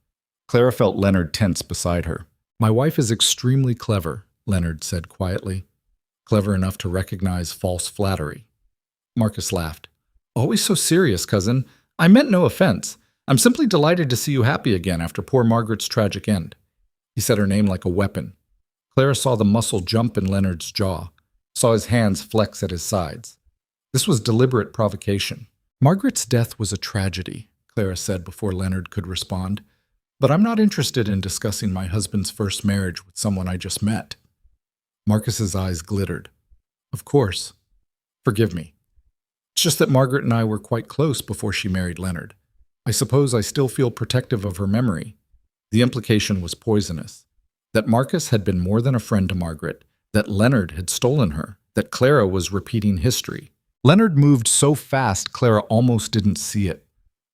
Clara felt Leonard tense beside her. My wife is extremely clever, Leonard said quietly. Clever enough to recognize false flattery. Marcus laughed. Always so serious, cousin. I meant no offense. I'm simply delighted to see you happy again after poor Margaret's tragic end. He said her name like a weapon. Clara saw the muscle jump in Leonard's jaw, saw his hands flex at his sides. This was deliberate provocation. Margaret's death was a tragedy, Clara said before Leonard could respond. But I'm not interested in discussing my husband's first marriage with someone I just met. Marcus's eyes glittered. Of course. Forgive me. It's just that Margaret and I were quite close before she married Leonard. I suppose I still feel protective of her memory. The implication was poisonous. That Marcus had been more than a friend to Margaret, that Leonard had stolen her, that Clara was repeating history. Leonard moved so fast Clara almost didn't see it.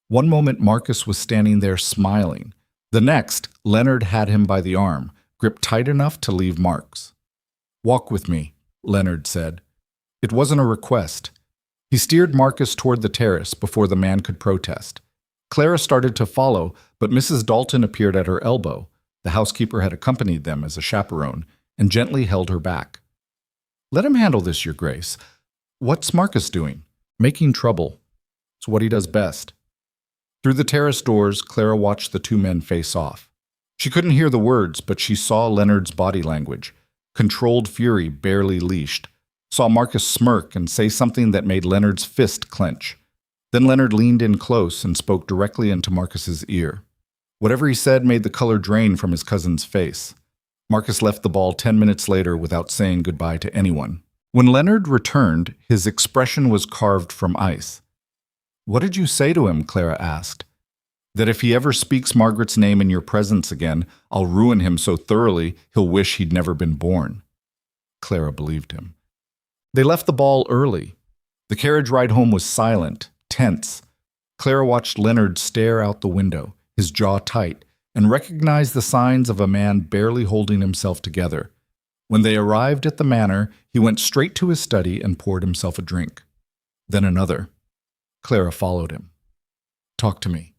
One moment Marcus was standing there smiling. The next, Leonard had him by the arm, gripped tight enough to leave marks. Walk with me, Leonard said. It wasn't a request. He steered Marcus toward the terrace before the man could protest. Clara started to follow, but Mrs. Dalton appeared at her elbow. The housekeeper had accompanied them as a chaperone and gently held her back. Let him handle this, Your Grace. What's Marcus doing? Making trouble. It's what he does best. Through the terrace doors, Clara watched the two men face off. She couldn't hear the words, but she saw Leonard's body language. Controlled fury barely leashed. Saw Marcus smirk and say something that made Leonard's fist clench. Then Leonard leaned in close and spoke directly into Marcus's ear. Whatever he said made the color drain from his cousin's face. Marcus left the ball 10 minutes later without saying goodbye to anyone. When Leonard returned, his expression was carved from ice. "What did you say to him?" Clara asked. "That if he ever speaks Margaret's name in your presence again, I'll ruin him so thoroughly he'll wish he'd never been born." Clara believed him. They left the ball early. The carriage ride home was silent, tense. Clara watched Leonard stare out the window, his jaw tight, and recognized the signs of a man barely holding himself together. When they arrived at the manor, he went straight to his study and poured himself a drink. Then another. Clara followed him. "Talk to me."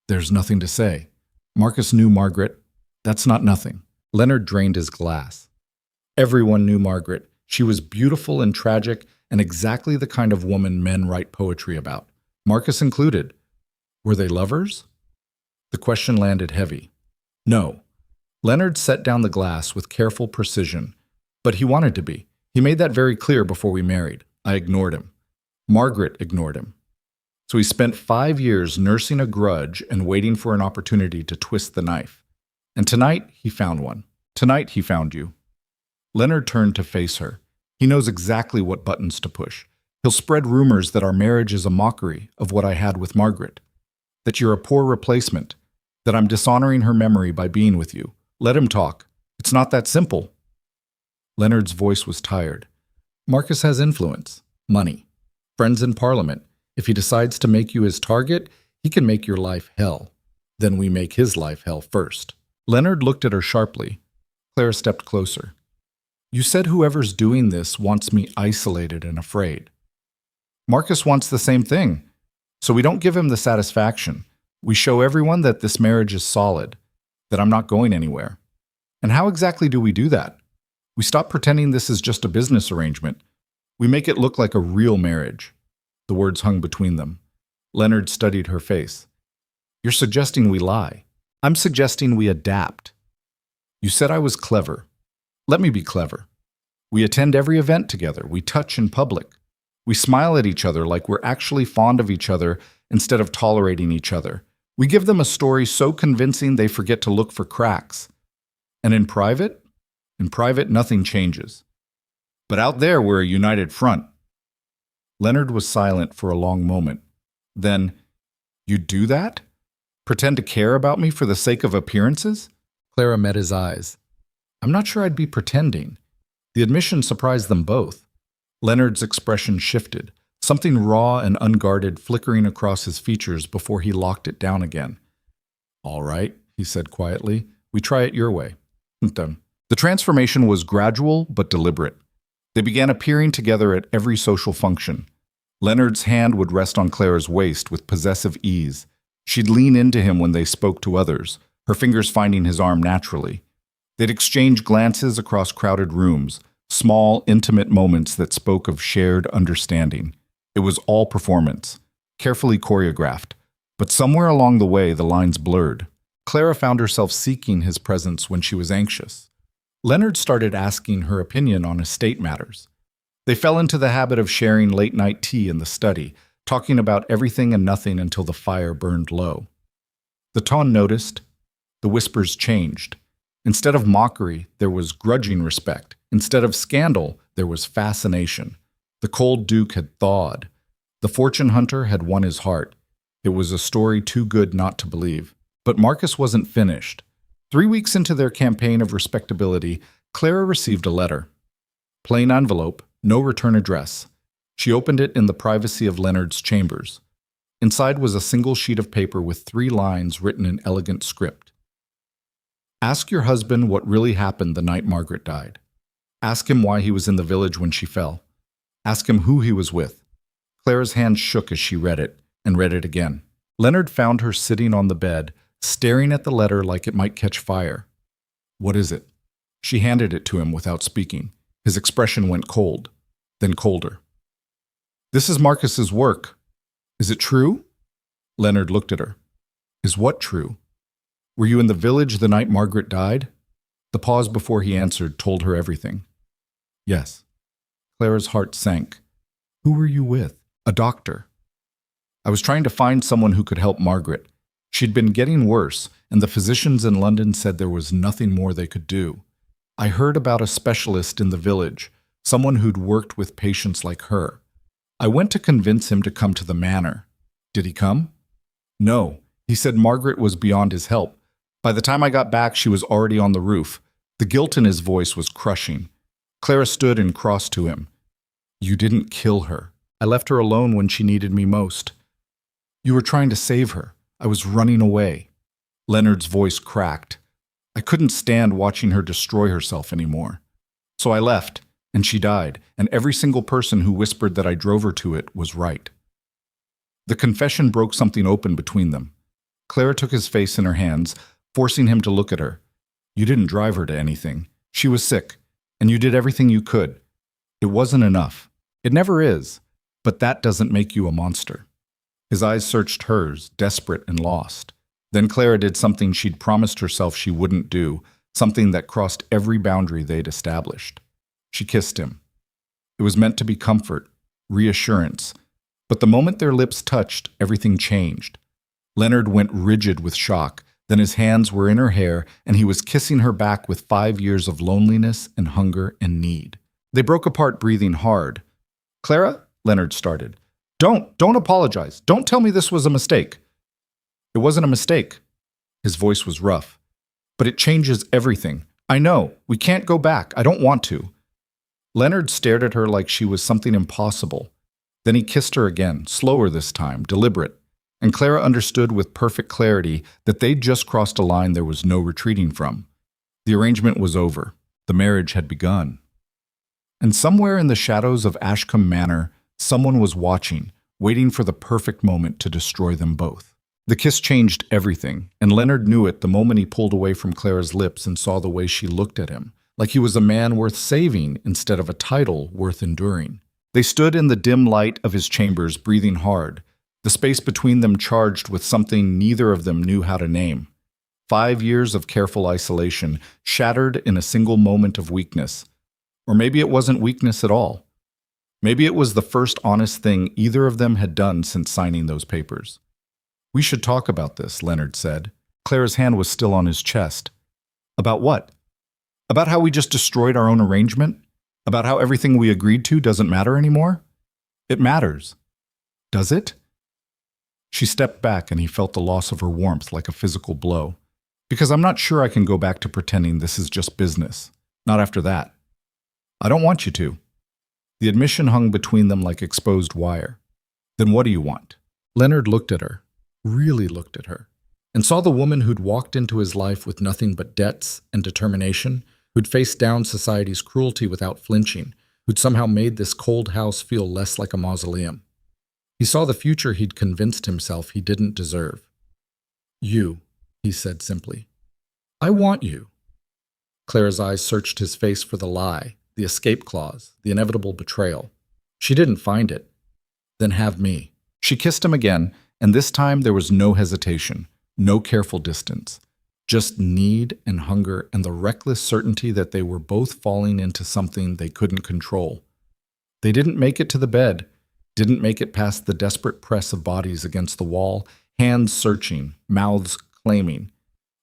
"There's nothing to say." Marcus knew Margaret. "That's not nothing." Leonard drained his glass. Everyone knew Margaret. She was beautiful and tragic and exactly the kind of woman men write poetry about, Marcus included. Were they lovers? The question landed heavy. No. Leonard set down the glass with careful precision. But he wanted to be. He made that very clear before we married. I ignored him. Margaret ignored him. So he spent 5 years nursing a grudge and waiting for an opportunity to twist the knife. And tonight, he found one. Tonight, he found you. Leonard turned to face her. He knows exactly what buttons to push. He'll spread rumors that our marriage is a mockery of what I had with Margaret, that you're a poor replacement, that I'm dishonoring her memory by being with you. Let him talk. It's not that simple. Leonard's voice was tired. Marcus has influence, money, friends in Parliament. If he decides to make you his target, he can make your life hell. Then we make his life hell first. Leonard looked at her sharply. Clara stepped closer. You said whoever's doing this wants me isolated and afraid. Marcus wants the same thing. So we don't give him the satisfaction. We show everyone that this marriage is solid, that I'm not going anywhere. And how exactly do we do that? We stop pretending this is just a business arrangement. We make it look like a real marriage. The words hung between them. Leonard studied her face. You're suggesting we lie. I'm suggesting we adapt. You said I was clever. Let me be clever. We attend every event together. We touch in public. We smile at each other like we're actually fond of each other instead of tolerating each other. We give them a story so convincing they forget to look for cracks. And in private, nothing changes. But out there, we're a united front. Leonard was silent for a long moment. Then, you do that? Pretend to care about me for the sake of appearances? Clara met his eyes. I'm not sure I'd be pretending. The admission surprised them both. Leonard's expression shifted, something raw and unguarded flickering across his features before he locked it down again. All right, he said quietly. We try it your way. The transformation was gradual but deliberate. They began appearing together at every social function. Leonard's hand would rest on Clara's waist with possessive ease. She'd lean into him when they spoke to others, her fingers finding his arm naturally. They'd exchange glances across crowded rooms, small, intimate moments that spoke of shared understanding. It was all performance, carefully choreographed, but somewhere along the way the lines blurred. Clara found herself seeking his presence when she was anxious. Leonard started asking her opinion on estate matters. They fell into the habit of sharing late-night tea in the study, talking about everything and nothing until the fire burned low. The tone noticed. The whispers changed. Instead of mockery, there was grudging respect. Instead of scandal, there was fascination. The cold duke had thawed. The fortune hunter had won his heart. It was a story too good not to believe. But Marcus wasn't finished. 3 weeks into their campaign of respectability, Clara received a letter. Plain envelope, no return address. She opened it in the privacy of Leonard's chambers. Inside was a single sheet of paper with 3 lines written in elegant script. Ask your husband what really happened the night Margaret died. Ask him why he was in the village when she fell. Ask him who he was with. Clara's hand shook as she read it, and read it again. Leonard found her sitting on the bed, staring at the letter like it might catch fire. What is it? She handed it to him without speaking. His expression went cold, then colder. This is Marcus's work. Is it true? Leonard looked at her. Is what true? Were you in the village the night Margaret died? The pause before he answered told her everything. Yes. Clara's heart sank. Who were you with? A doctor. I was trying to find someone who could help Margaret. She'd been getting worse, and the physicians in London said there was nothing more they could do. I heard about a specialist in the village, someone who'd worked with patients like her. I went to convince him to come to the manor. Did he come? No. He said Margaret was beyond his help. By the time I got back, she was already on the roof. The guilt in his voice was crushing. Clara stood and crossed to him. You didn't kill her. I left her alone when she needed me most. You were trying to save her. I was running away. Leonard's voice cracked. I couldn't stand watching her destroy herself anymore. So I left, and she died, and every single person who whispered that I drove her to it was right. The confession broke something open between them. Clara took his face in her hands, forcing him to look at her. You didn't drive her to anything. She was sick, and you did everything you could. It wasn't enough. It never is, but that doesn't make you a monster. His eyes searched hers, desperate and lost. Then Clara did something she'd promised herself she wouldn't do, something that crossed every boundary they'd established. She kissed him. It was meant to be comfort, reassurance, but the moment their lips touched, everything changed. Leonard went rigid with shock. Then his hands were in her hair, and he was kissing her back with 5 years of loneliness and hunger and need. They broke apart, breathing hard. Clara, Leonard started. Don't apologize. Don't tell me this was a mistake. It wasn't a mistake. His voice was rough. But it changes everything. I know. We can't go back. I don't want to. Leonard stared at her like she was something impossible. Then he kissed her again, slower this time, deliberate. And Clara understood with perfect clarity that they'd just crossed a line there was no retreating from. The arrangement was over. The marriage had begun. And somewhere in the shadows of Ashcombe Manor, someone was watching, waiting for the perfect moment to destroy them both. The kiss changed everything, and Leonard knew it the moment he pulled away from Clara's lips and saw the way she looked at him, like he was a man worth saving instead of a title worth enduring. They stood in the dim light of his chambers, breathing hard, the space between them charged with something neither of them knew how to name. 5 years of careful isolation, shattered in a single moment of weakness. Or maybe it wasn't weakness at all. Maybe it was the first honest thing either of them had done since signing those papers. We should talk about this, Leonard said. Clara's hand was still on his chest. About what? About how we just destroyed our own arrangement? About how everything we agreed to doesn't matter anymore? It matters. Does it? She stepped back and he felt the loss of her warmth like a physical blow. Because I'm not sure I can go back to pretending this is just business. Not after that. I don't want you to. The admission hung between them like exposed wire. Then what do you want? Leonard looked at her, really looked at her, and saw the woman who'd walked into his life with nothing but debts and determination, who'd faced down society's cruelty without flinching, who'd somehow made this cold house feel less like a mausoleum. He saw the future he'd convinced himself he didn't deserve. You, he said simply. I want you. Clara's eyes searched his face for the lie, the escape clause, the inevitable betrayal. She didn't find it. Then have me. She kissed him again, and this time there was no hesitation, no careful distance. Just need and hunger and the reckless certainty that they were both falling into something they couldn't control. They didn't make it to the bed, didn't make it past the desperate press of bodies against the wall, hands searching, mouths claiming.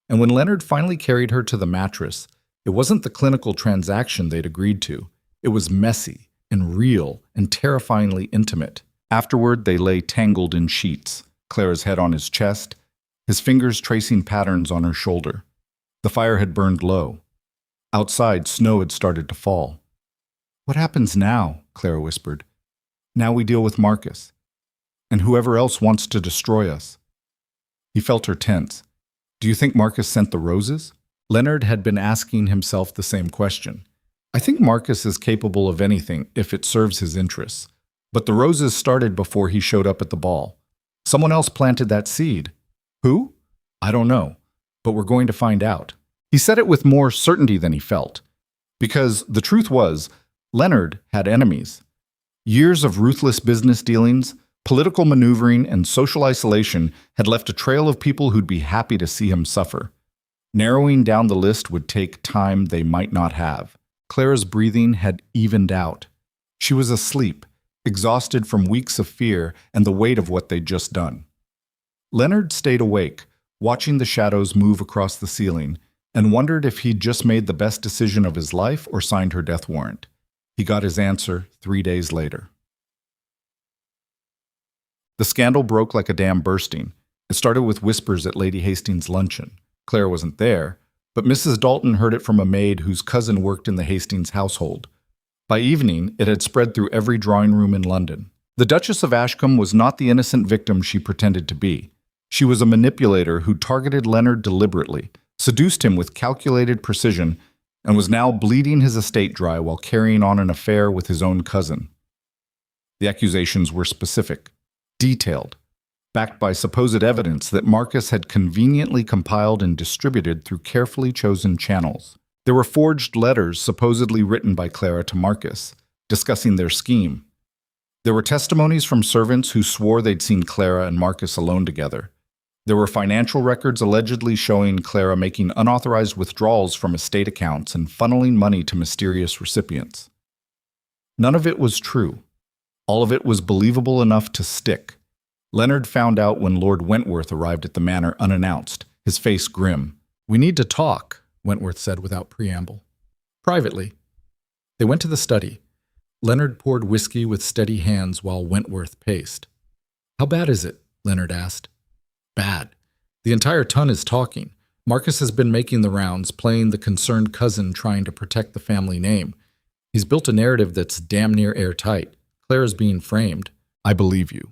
And when Leonard finally carried her to the mattress, it wasn't the clinical transaction they'd agreed to. It was messy and real and terrifyingly intimate. Afterward, they lay tangled in sheets, Clara's head on his chest, his fingers tracing patterns on her shoulder. The fire had burned low. Outside, snow had started to fall. What happens now? Clara whispered. Now we deal with Marcus. And whoever else wants to destroy us. He felt her tense. Do you think Marcus sent the roses? Leonard had been asking himself the same question. I think Marcus is capable of anything if it serves his interests. But the roses started before he showed up at the ball. Someone else planted that seed. Who? I don't know. But we're going to find out. He said it with more certainty than he felt. Because the truth was, Leonard had enemies. Years of ruthless business dealings, political maneuvering, and social isolation had left a trail of people who'd be happy to see him suffer. Narrowing down the list would take time they might not have. Clara's breathing had evened out. She was asleep, exhausted from weeks of fear and the weight of what they'd just done. Leonard stayed awake, watching the shadows move across the ceiling, and wondered if he'd just made the best decision of his life or signed her death warrant. He got his answer 3 days later. The scandal broke like a dam bursting. It started with whispers at Lady Hastings' luncheon. Clara wasn't there, but Mrs. Dalton heard it from a maid whose cousin worked in the Hastings household. By evening, it had spread through every drawing room in London. The Duchess of Ashcombe was not the innocent victim she pretended to be. She was a manipulator who targeted Leonard deliberately, seduced him with calculated precision, and was now bleeding his estate dry while carrying on an affair with his own cousin. The accusations were specific, detailed, backed by supposed evidence that Marcus had conveniently compiled and distributed through carefully chosen channels. There were forged letters supposedly written by Clara to Marcus, discussing their scheme. There were testimonies from servants who swore they'd seen Clara and Marcus alone together. There were financial records allegedly showing Clara making unauthorized withdrawals from estate accounts and funneling money to mysterious recipients. None of it was true. All of it was believable enough to stick. Leonard found out when Lord Wentworth arrived at the manor unannounced, his face grim. "We need to talk," Wentworth said without preamble. "Privately." They went to the study. Leonard poured whiskey with steady hands while Wentworth paced. "How bad is it?" Leonard asked. "Bad. The entire ton is talking. Marcus has been making the rounds, playing the concerned cousin trying to protect the family name. He's built a narrative that's damn near airtight. Clara's being framed." "I believe you.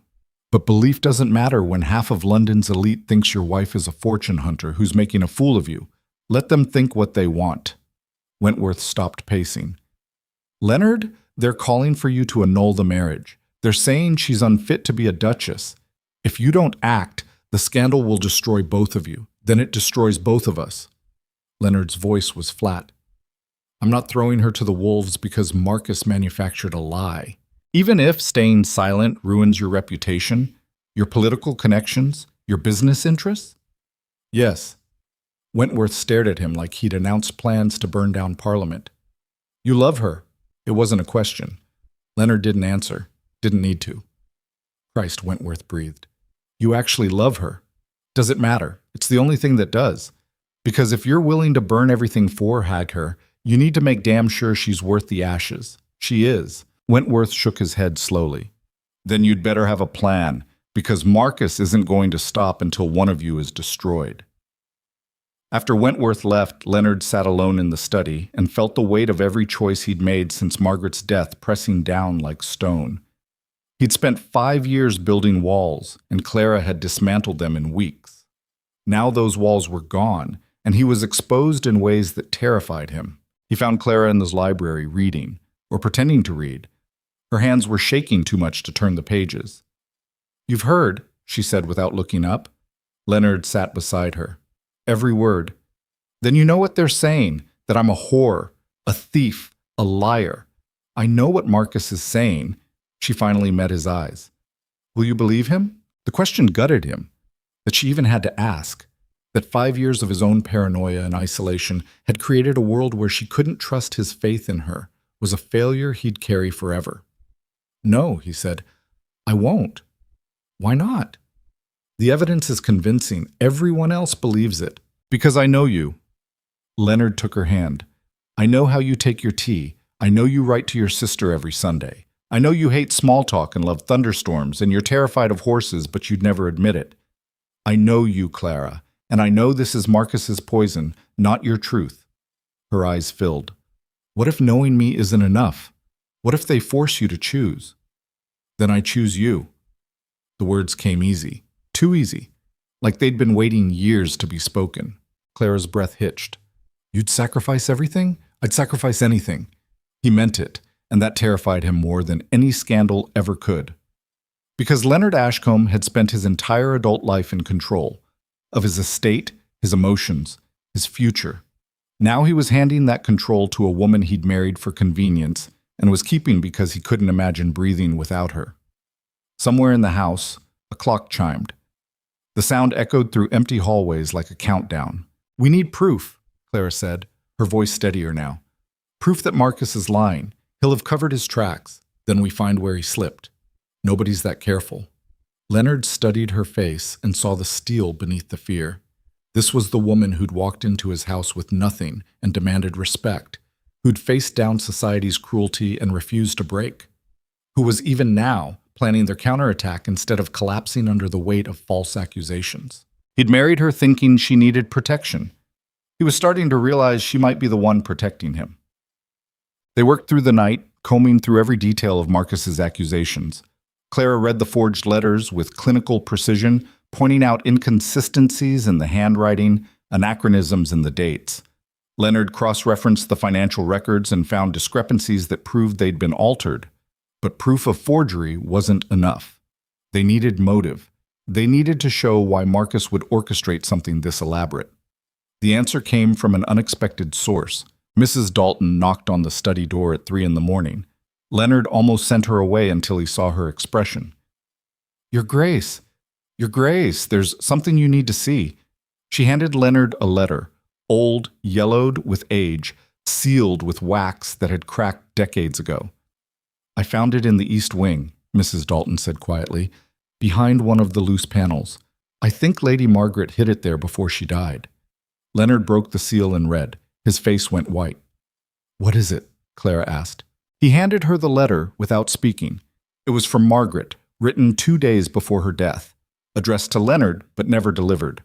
But belief doesn't matter when half of London's elite thinks your wife is a fortune hunter who's making a fool of you. Let them think what they want." Wentworth stopped pacing. "Leonard, they're calling for you to annul the marriage. They're saying she's unfit to be a duchess. If you don't act, the scandal will destroy both of you. Then it destroys both of us." Leonard's voice was flat. "I'm not throwing her to the wolves because Marcus manufactured a lie. Even if staying silent ruins your reputation, your political connections, your business interests?" "Yes." Wentworth stared at him like he'd announced plans to burn down Parliament. "You love her." It wasn't a question. Leonard didn't answer. Didn't need to. "Christ," Wentworth breathed. "You actually love her. Does it matter? It's the only thing that does. Because if you're willing to burn everything for Hagher, you need to make damn sure she's worth the ashes. She is." Wentworth shook his head slowly. "Then you'd better have a plan, because Marcus isn't going to stop until one of you is destroyed." After Wentworth left, Leonard sat alone in the study and felt the weight of every choice he'd made since Margaret's death pressing down like stone. He'd spent 5 years building walls, and Clara had dismantled them in weeks. Now those walls were gone, and he was exposed in ways that terrified him. He found Clara in his library reading, or pretending to read. Her hands were shaking too much to turn the pages. "You've heard," she said without looking up. Leonard sat beside her. "Every word." "Then you know what they're saying, that I'm a whore, a thief, a liar. I know what Marcus is saying." She finally met his eyes. "Will you believe him?" The question gutted him, that she even had to ask, that 5 years of his own paranoia and isolation had created a world where she couldn't trust his faith in her, was a failure he'd carry forever. "No," he said, "I won't." "Why not?" "The evidence is convincing. Everyone else believes it." "Because I know you." Leonard took her hand. "I know how you take your tea. I know you write to your sister every Sunday. I know you hate small talk and love thunderstorms, and you're terrified of horses, but you'd never admit it. I know you, Clara, and I know this is Marcus's poison, not your truth." Her eyes filled. "What if knowing me isn't enough? What if they force you to choose?" "Then I choose you." The words came easy, too easy, like they'd been waiting years to be spoken. Clara's breath hitched. "You'd sacrifice everything?" "I'd sacrifice anything." He meant it, and that terrified him more than any scandal ever could. Because Leonard Ashcombe had spent his entire adult life in control of his estate, his emotions, his future. Now he was handing that control to a woman he'd married for convenience and was keeping because he couldn't imagine breathing without her. Somewhere in the house, a clock chimed. The sound echoed through empty hallways like a countdown. "We need proof," Clara said, her voice steadier now. "Proof that Marcus is lying. He'll have covered his tracks. Then we find where he slipped. Nobody's that careful." Leonard studied her face and saw the steel beneath the fear. This was the woman who'd walked into his house with nothing and demanded respect, who'd faced down society's cruelty and refused to break, who was even now planning their counterattack instead of collapsing under the weight of false accusations. He'd married her thinking she needed protection. He was starting to realize she might be the one protecting him. They worked through the night, combing through every detail of Marcus's accusations. Clara read the forged letters with clinical precision, pointing out inconsistencies in the handwriting, anachronisms in the dates. Leonard cross-referenced the financial records and found discrepancies that proved they'd been altered. But proof of forgery wasn't enough. They needed motive. They needed to show why Marcus would orchestrate something this elaborate. The answer came from an unexpected source. Mrs. Dalton knocked on the study door at 3 a.m. Leonard almost sent her away until he saw her expression. Your Grace, there's something you need to see." She handed Leonard a letter, old, yellowed with age, sealed with wax that had cracked decades ago. "I found it in the East Wing," Mrs. Dalton said quietly, "behind one of the loose panels. I think Lady Margaret hid it there before she died." Leonard broke the seal and read. His face went white. "What is it?" Clara asked. He handed her the letter without speaking. It was from Margaret, written 2 days before her death, addressed to Leonard but never delivered.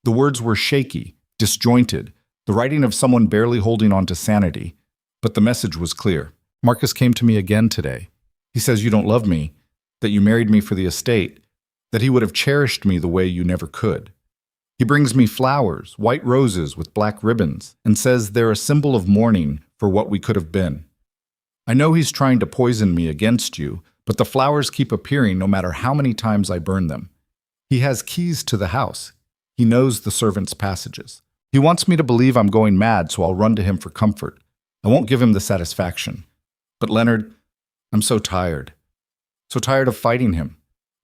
The words were shaky, disjointed, the writing of someone barely holding on to sanity, but the message was clear. "Marcus came to me again today. He says you don't love me, that you married me for the estate, that he would have cherished me the way you never could. He brings me flowers, white roses with black ribbons, and says they're a symbol of mourning for what we could have been. I know he's trying to poison me against you, but the flowers keep appearing no matter how many times I burn them. He has keys to the house. He knows the servants' passages. He wants me to believe I'm going mad, so I'll run to him for comfort. I won't give him the satisfaction. But Leonard, I'm so tired. So tired of fighting him,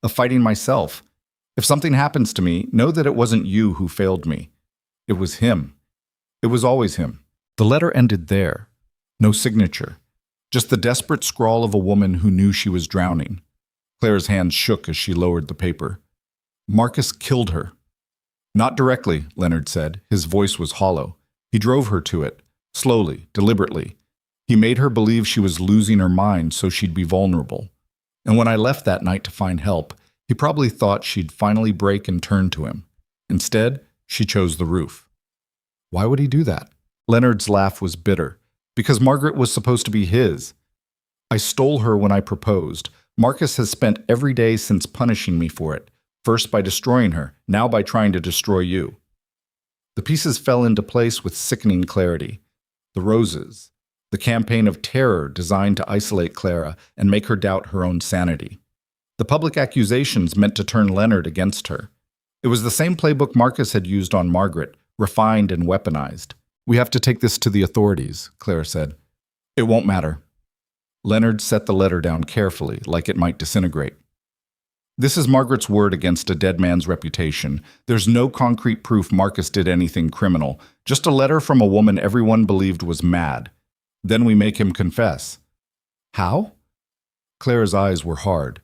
of fighting myself. If something happens to me, know that it wasn't you who failed me. It was him. It was always him." The letter ended there. No signature. Just the desperate scrawl of a woman who knew she was drowning. Clara's hands shook as she lowered the paper. "Marcus killed her." "Not directly," Leonard said. His voice was hollow. "He drove her to it, slowly, deliberately. He made her believe she was losing her mind so she'd be vulnerable. And when I left that night to find help, he probably thought she'd finally break and turn to him. Instead, she chose the roof." "Why would he do that?" Leonard's laugh was bitter. "Because Margaret was supposed to be his. I stole her when I proposed. Marcus has spent every day since punishing me for it, first by destroying her, now by trying to destroy you." The pieces fell into place with sickening clarity. The roses, the campaign of terror designed to isolate Clara and make her doubt her own sanity. The public accusations meant to turn Leonard against her. It was the same playbook Marcus had used on Margaret, refined and weaponized. "We have to take this to the authorities," Clara said. "It won't matter." Leonard set the letter down carefully, like it might disintegrate. "This is Margaret's word against a dead man's reputation. There's no concrete proof Marcus did anything criminal, just a letter from a woman everyone believed was mad. Then we make him confess." "How?" Clara's eyes were hard.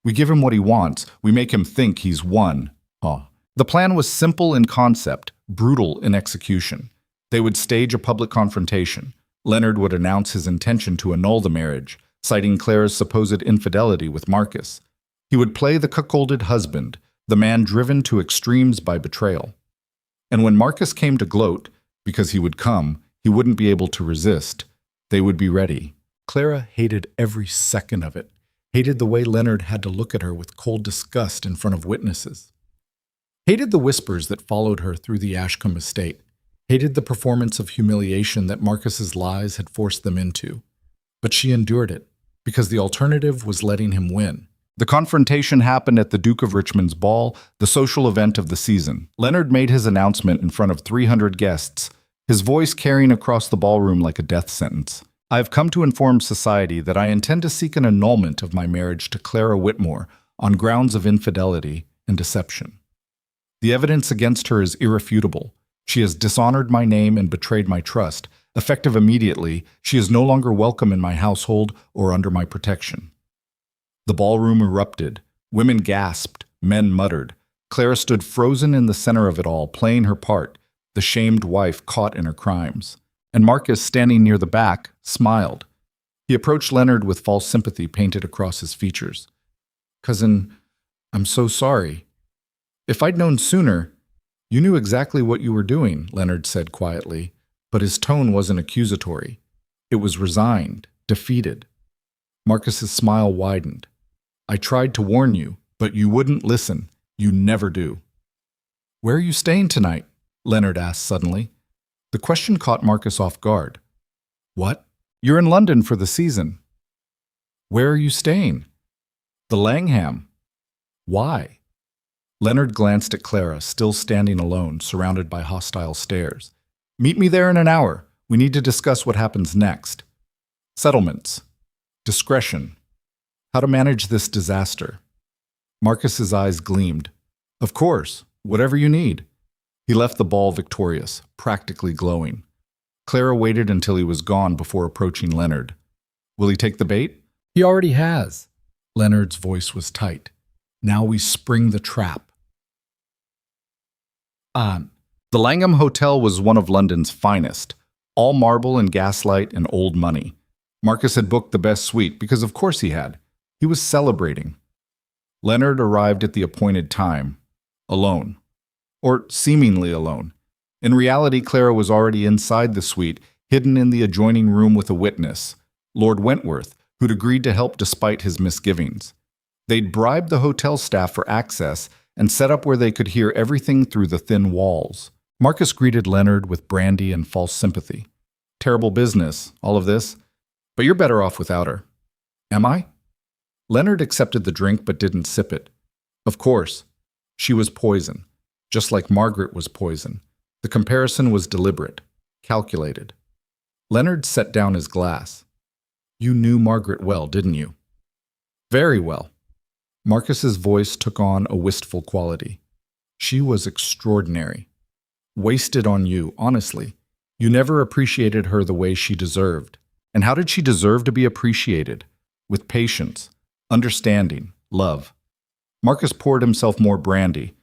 "We give him what he wants. We make him think he's won." The plan was simple in concept, brutal in execution. They would stage a public confrontation. Leonard would announce his intention to annul the marriage, citing Clara's supposed infidelity with Marcus. He would play the cuckolded husband, the man driven to extremes by betrayal. And when Marcus came to gloat, because he would come, he wouldn't be able to resist. They would be ready. Clara hated every second of it, hated the way Leonard had to look at her with cold disgust in front of witnesses. Hated the whispers that followed her through the Ashcombe estate. Hated the performance of humiliation that Marcus's lies had forced them into. But she endured it, because the alternative was letting him win. The confrontation happened at the Duke of Richmond's ball, the social event of the season. Leonard made his announcement in front of 300 guests, his voice carrying across the ballroom like a death sentence. "I have come to inform society that I intend to seek an annulment of my marriage to Clara Whitmore on grounds of infidelity and deception. The evidence against her is irrefutable. She has dishonored my name and betrayed my trust. Effective immediately, she is no longer welcome in my household or under my protection." The ballroom erupted. Women gasped. Men muttered. Clara stood frozen in the center of it all, playing her part, the shamed wife caught in her crimes. And Marcus, standing near the back, smiled. He approached Leonard with false sympathy painted across his features. "Cousin, I'm so sorry. If I'd known sooner—" "You knew exactly what you were doing," Leonard said quietly, but his tone wasn't accusatory. It was resigned, defeated. Marcus's smile widened. "I tried to warn you, but you wouldn't listen. You never do." "Where are you staying tonight?" Leonard asked suddenly. The question caught Marcus off guard. "What? You're in London for the season." "Where are you staying?" "The Langham." "Why?" Leonard glanced at Clara, still standing alone, surrounded by hostile stares. "Meet me there in an hour. We need to discuss what happens next. Settlements. Discretion. How to manage this disaster." Marcus's eyes gleamed. "Of course, whatever you need." He left the ball victorious, practically glowing. Clara waited until he was gone before approaching Leonard. "Will he take the bait?" "He already has." Leonard's voice was tight. "Now we spring the trap." The Langham Hotel was one of London's finest, all marble and gaslight and old money. Marcus had booked the best suite because of course he had. He was celebrating. Leonard arrived at the appointed time, alone. Or seemingly alone. In reality, Clara was already inside the suite, hidden in the adjoining room with a witness, Lord Wentworth, who'd agreed to help despite his misgivings. They'd bribed the hotel staff for access and set up where they could hear everything through the thin walls. Marcus greeted Leonard with brandy and false sympathy. "Terrible business, all of this, but you're better off without her." "Am I?" Leonard accepted the drink but didn't sip it. Of course, she was poison, just like Margaret was poison. The comparison was deliberate, calculated. Leonard set down his glass. "You knew Margaret well, didn't you?" "Very well." Marcus's voice took on a wistful quality. "She was extraordinary. Wasted on you, honestly. You never appreciated her the way she deserved. And how did she deserve to be appreciated? With patience, understanding, love." Marcus poured himself more brandy.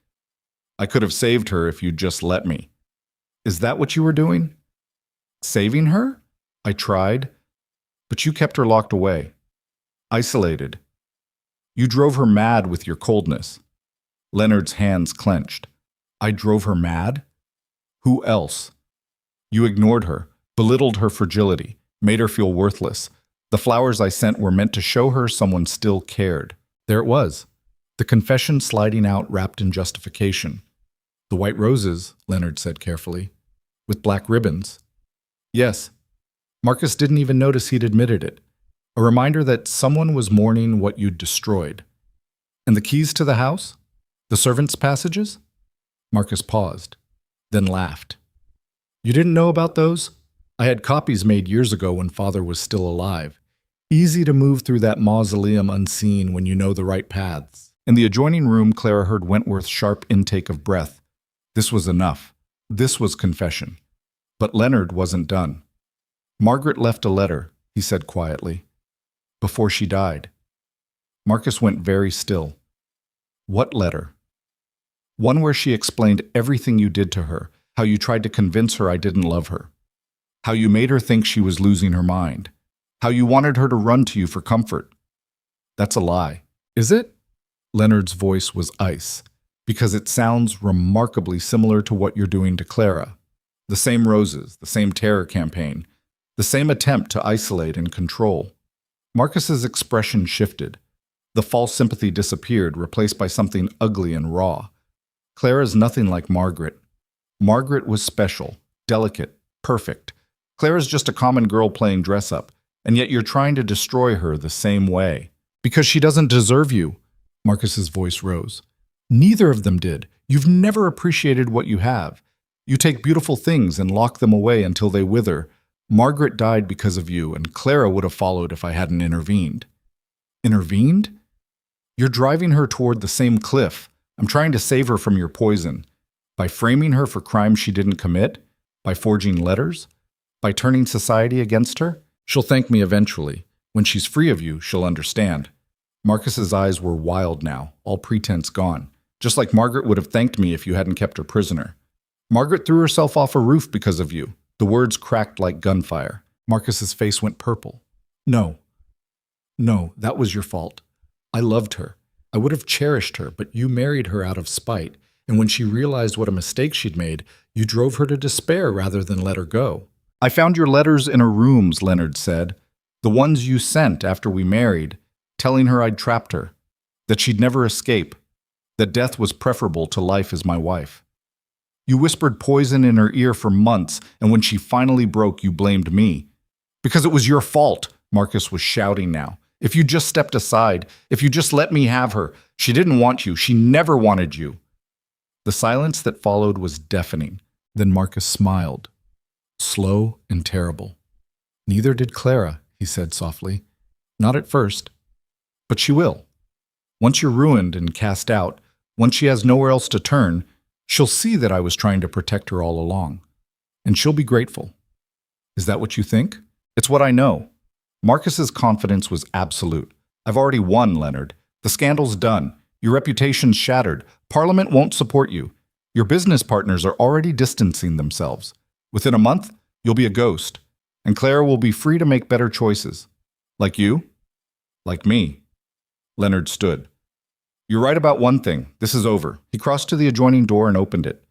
"I could have saved her if you'd just let me." "Is that what you were doing?" "Saving her? I tried. But you kept her locked away. Isolated. You drove her mad with your coldness." Leonard's hands clenched. "I drove her mad? Who else?" "You ignored her, belittled her fragility, made her feel worthless. The flowers I sent were meant to show her someone still cared." There it was. The confession sliding out wrapped in justification. "The white roses," Leonard said carefully. "With black ribbons." "Yes." Marcus didn't even notice he'd admitted it. A reminder that someone was mourning what you'd destroyed. "And the keys to the house? The servants' passages?" Marcus paused, then laughed. "You didn't know about those? I had copies made years ago when Father was still alive. Easy to move through that mausoleum unseen when you know the right paths." In the adjoining room, Clara heard Wentworth's sharp intake of breath. This was enough. This was confession. But Leonard wasn't done. "Margaret left a letter," he said quietly, "before she died." Marcus went very still. "What letter?" "One where she explained everything you did to her, how you tried to convince her I didn't love her, how you made her think she was losing her mind, how you wanted her to run to you for comfort." "That's a lie." "Is it?" Leonard's voice was ice, "because it sounds remarkably similar to what you're doing to Clara. The same roses, the same terror campaign, the same attempt to isolate and control." Marcus's expression shifted. The false sympathy disappeared, replaced by something ugly and raw. "Clara's nothing like Margaret. Margaret was special, delicate, perfect. Clara's just a common girl playing dress-up, and yet you're trying to destroy her the same way. Because she doesn't deserve you." Marcus's voice rose. "Neither of them did. You've never appreciated what you have. You take beautiful things and lock them away until they wither. Margaret died because of you, and Clara would have followed if I hadn't intervened." "Intervened?" "You're driving her toward the same cliff. I'm trying to save her from your poison. By framing her for crimes she didn't commit? By forging letters? By turning society against her? She'll thank me eventually. When she's free of you, she'll understand. Marcus's eyes were wild now, all pretense gone. Just like Margaret would have thanked me if you hadn't kept her prisoner. Margaret threw herself off a roof because of you. The words cracked like gunfire. Marcus's face went purple. No, that was your fault. I loved her. I would have cherished her, but you married her out of spite. And when she realized what a mistake she'd made, you drove her to despair rather than let her go. I found your letters in her rooms, Leonard said. The ones you sent after we married, telling her I'd trapped her, that she'd never escape, that death was preferable to life as my wife. You whispered poison in her ear for months, and when she finally broke, you blamed me. Because it was your fault, Marcus was shouting now. If you just stepped aside, if you just let me have her, she didn't want you, she never wanted you. The silence that followed was deafening. Then Marcus smiled, slow and terrible. Neither did Clara, he said softly. Not at first, but she will. Once you're ruined and cast out, once she has nowhere else to turn, she'll see that I was trying to protect her all along. And she'll be grateful. Is that what you think? It's what I know. Marcus's confidence was absolute. I've already won, Leonard. The scandal's done. Your reputation's shattered. Parliament won't support you. Your business partners are already distancing themselves. Within a month, you'll be a ghost. And Clara will be free to make better choices. Like you? Like me. Leonard stood. You're right about one thing. This is over. He crossed to the adjoining door and opened it.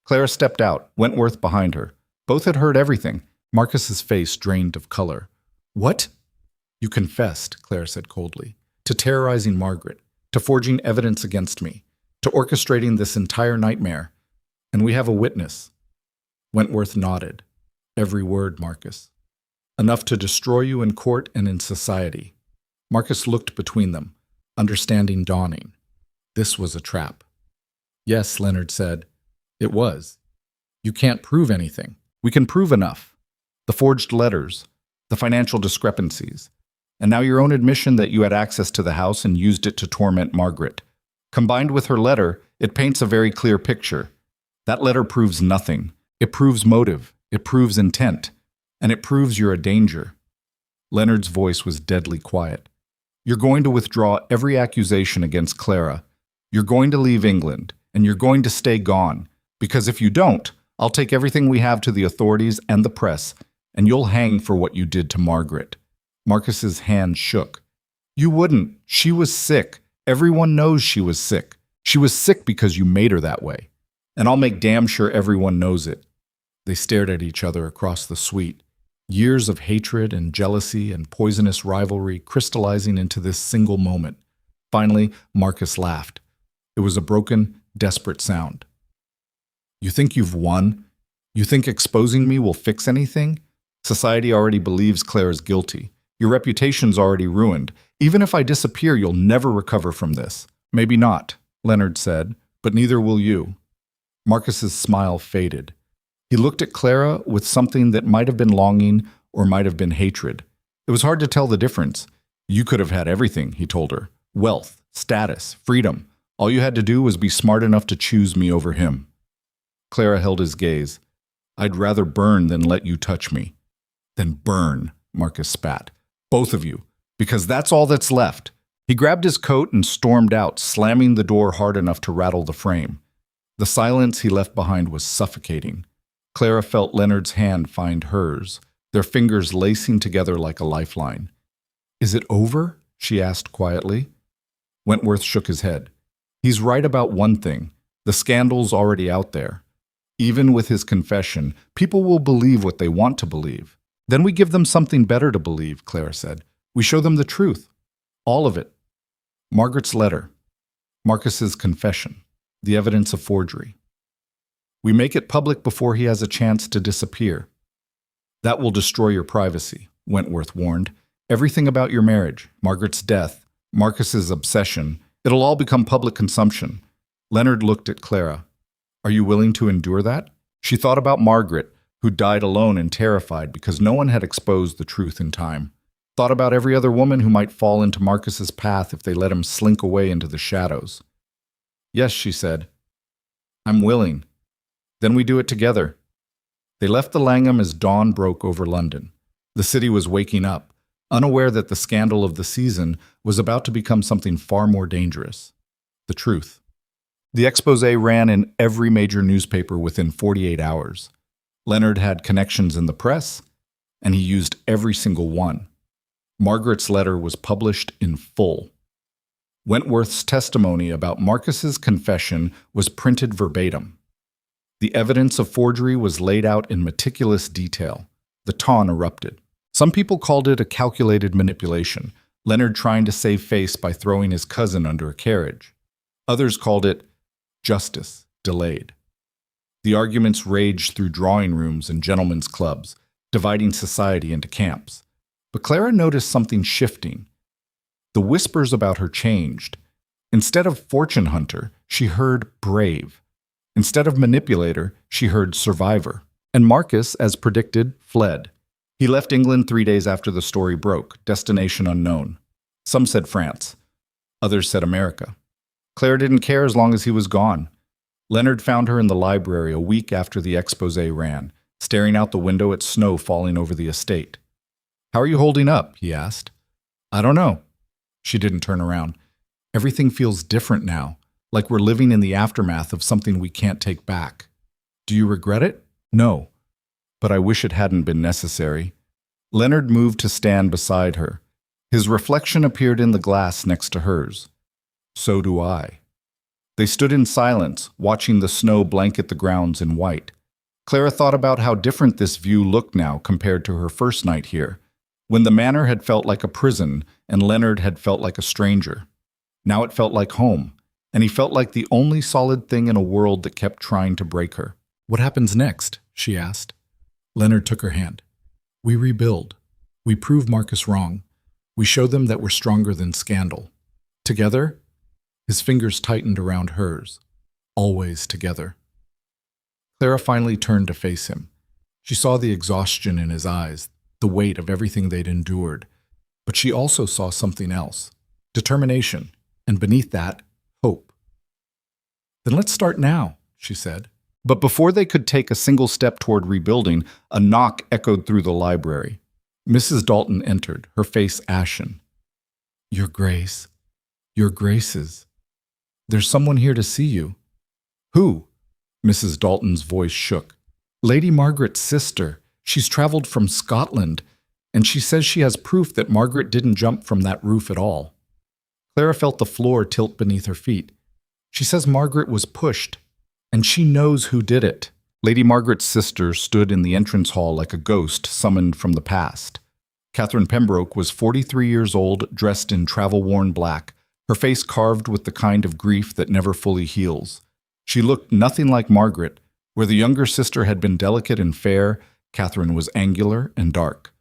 Clara stepped out, Wentworth behind her. Both had heard everything. Marcus's face drained of color. What? You confessed, Clara said coldly, to terrorizing Margaret, to forging evidence against me, to orchestrating this entire nightmare. And we have a witness. Wentworth nodded. Every word, Marcus. Enough to destroy you in court and in society. Marcus looked between them, understanding dawning. This was a trap. Yes, Leonard said. It was. You can't prove anything. We can prove enough. The forged letters, the financial discrepancies, and now your own admission that you had access to the house and used it to torment Margaret. Combined with her letter, it paints a very clear picture. That letter proves nothing. It proves motive. It proves intent. And it proves you're a danger. Leonard's voice was deadly quiet. You're going to withdraw every accusation against Clara. You're going to leave England, and you're going to stay gone. Because if you don't, I'll take everything we have to the authorities and the press, and you'll hang for what you did to Margaret. Marcus's hand shook. You wouldn't. She was sick. Everyone knows she was sick. She was sick because you made her that way. And I'll make damn sure everyone knows it. They stared at each other across the suite. Years of hatred and jealousy and poisonous rivalry crystallizing into this single moment. Finally, Marcus laughed. It was a broken, desperate sound. You think you've won? You think exposing me will fix anything? Society already believes Claire's guilty. Your reputation's already ruined. Even if I disappear, you'll never recover from this. Maybe not, Leonard said, but neither will you. Marcus's smile faded. He looked at Clara with something that might have been longing or might have been hatred. It was hard to tell the difference. You could have had everything, he told her. Wealth, status, freedom. All you had to do was be smart enough to choose me over him. Clara held his gaze. I'd rather burn than let you touch me. Then burn, Marcus spat. Both of you, because that's all that's left. He grabbed his coat and stormed out, slamming the door hard enough to rattle the frame. The silence he left behind was suffocating. Clara felt Leonard's hand find hers, their fingers lacing together like a lifeline. Is it over? She asked quietly. Wentworth shook his head. He's right about one thing. The scandal's already out there. Even with his confession, people will believe what they want to believe. Then we give them something better to believe, Clara said. We show them the truth. All of it. Margaret's letter. Marcus's confession. The evidence of forgery. We make it public before he has a chance to disappear. That will destroy your privacy, Wentworth warned. Everything about your marriage, Margaret's death, Marcus's obsession, it'll all become public consumption. Leonard looked at Clara. Are you willing to endure that? She thought about Margaret, who died alone and terrified because no one had exposed the truth in time. Thought about every other woman who might fall into Marcus's path if they let him slink away into the shadows. Yes, she said. I'm willing. Then we do it together. They left the Langham as dawn broke over London. The city was waking up, unaware that the scandal of the season was about to become something far more dangerous. The truth. The exposé ran in every major newspaper within 48 hours. Leonard had connections in the press, and he used every single one. Margaret's letter was published in full. Wentworth's testimony about Marcus's confession was printed verbatim. The evidence of forgery was laid out in meticulous detail. The ton erupted. Some people called it a calculated manipulation, Leonard trying to save face by throwing his cousin under a carriage. Others called it justice delayed. The arguments raged through drawing rooms and gentlemen's clubs, dividing society into camps. But Clara noticed something shifting. The whispers about her changed. Instead of fortune hunter, she heard brave. Instead of manipulator, she heard survivor. And Marcus, as predicted, fled. He left England 3 days after the story broke, destination unknown. Some said France. Others said America. Claire didn't care as long as he was gone. Leonard found her in the library a week after the exposé ran, staring out the window at snow falling over the estate. "How are you holding up?" he asked. "I don't know." She didn't turn around. "Everything feels different now, like we're living in the aftermath of something we can't take back." "Do you regret it?" "No, but I wish it hadn't been necessary." Leonard moved to stand beside her. His reflection appeared in the glass next to hers. "So do I." They stood in silence, watching the snow blanket the grounds in white. Clara thought about how different this view looked now compared to her first night here, when the manor had felt like a prison and Leonard had felt like a stranger. Now it felt like home, and he felt like the only solid thing in a world that kept trying to break her. "What happens next?" she asked. Leonard took her hand. "We rebuild. We prove Marcus wrong. We show them that we're stronger than scandal. Together?" His fingers tightened around hers. "Always together." Clara finally turned to face him. She saw the exhaustion in his eyes, the weight of everything they'd endured. But she also saw something else. Determination. And beneath that, hope. "Then let's start now," she said. But before they could take a single step toward rebuilding, a knock echoed through the library. Mrs. Dalton entered, her face ashen. "Your Grace. Your Graces. There's someone here to see you." "Who?" Mrs. Dalton's voice shook. "Lady Margaret's sister. She's traveled from Scotland, and she says she has proof that Margaret didn't jump from that roof at all." Clara felt the floor tilt beneath her feet. "She says Margaret was pushed, and she knows who did it." Lady Margaret's sister stood in the entrance hall like a ghost summoned from the past. Catherine Pembroke was 43 years old, dressed in travel-worn black, her face carved with the kind of grief that never fully heals. She looked nothing like Margaret. Where the younger sister had been delicate and fair, Catherine was angular and dark.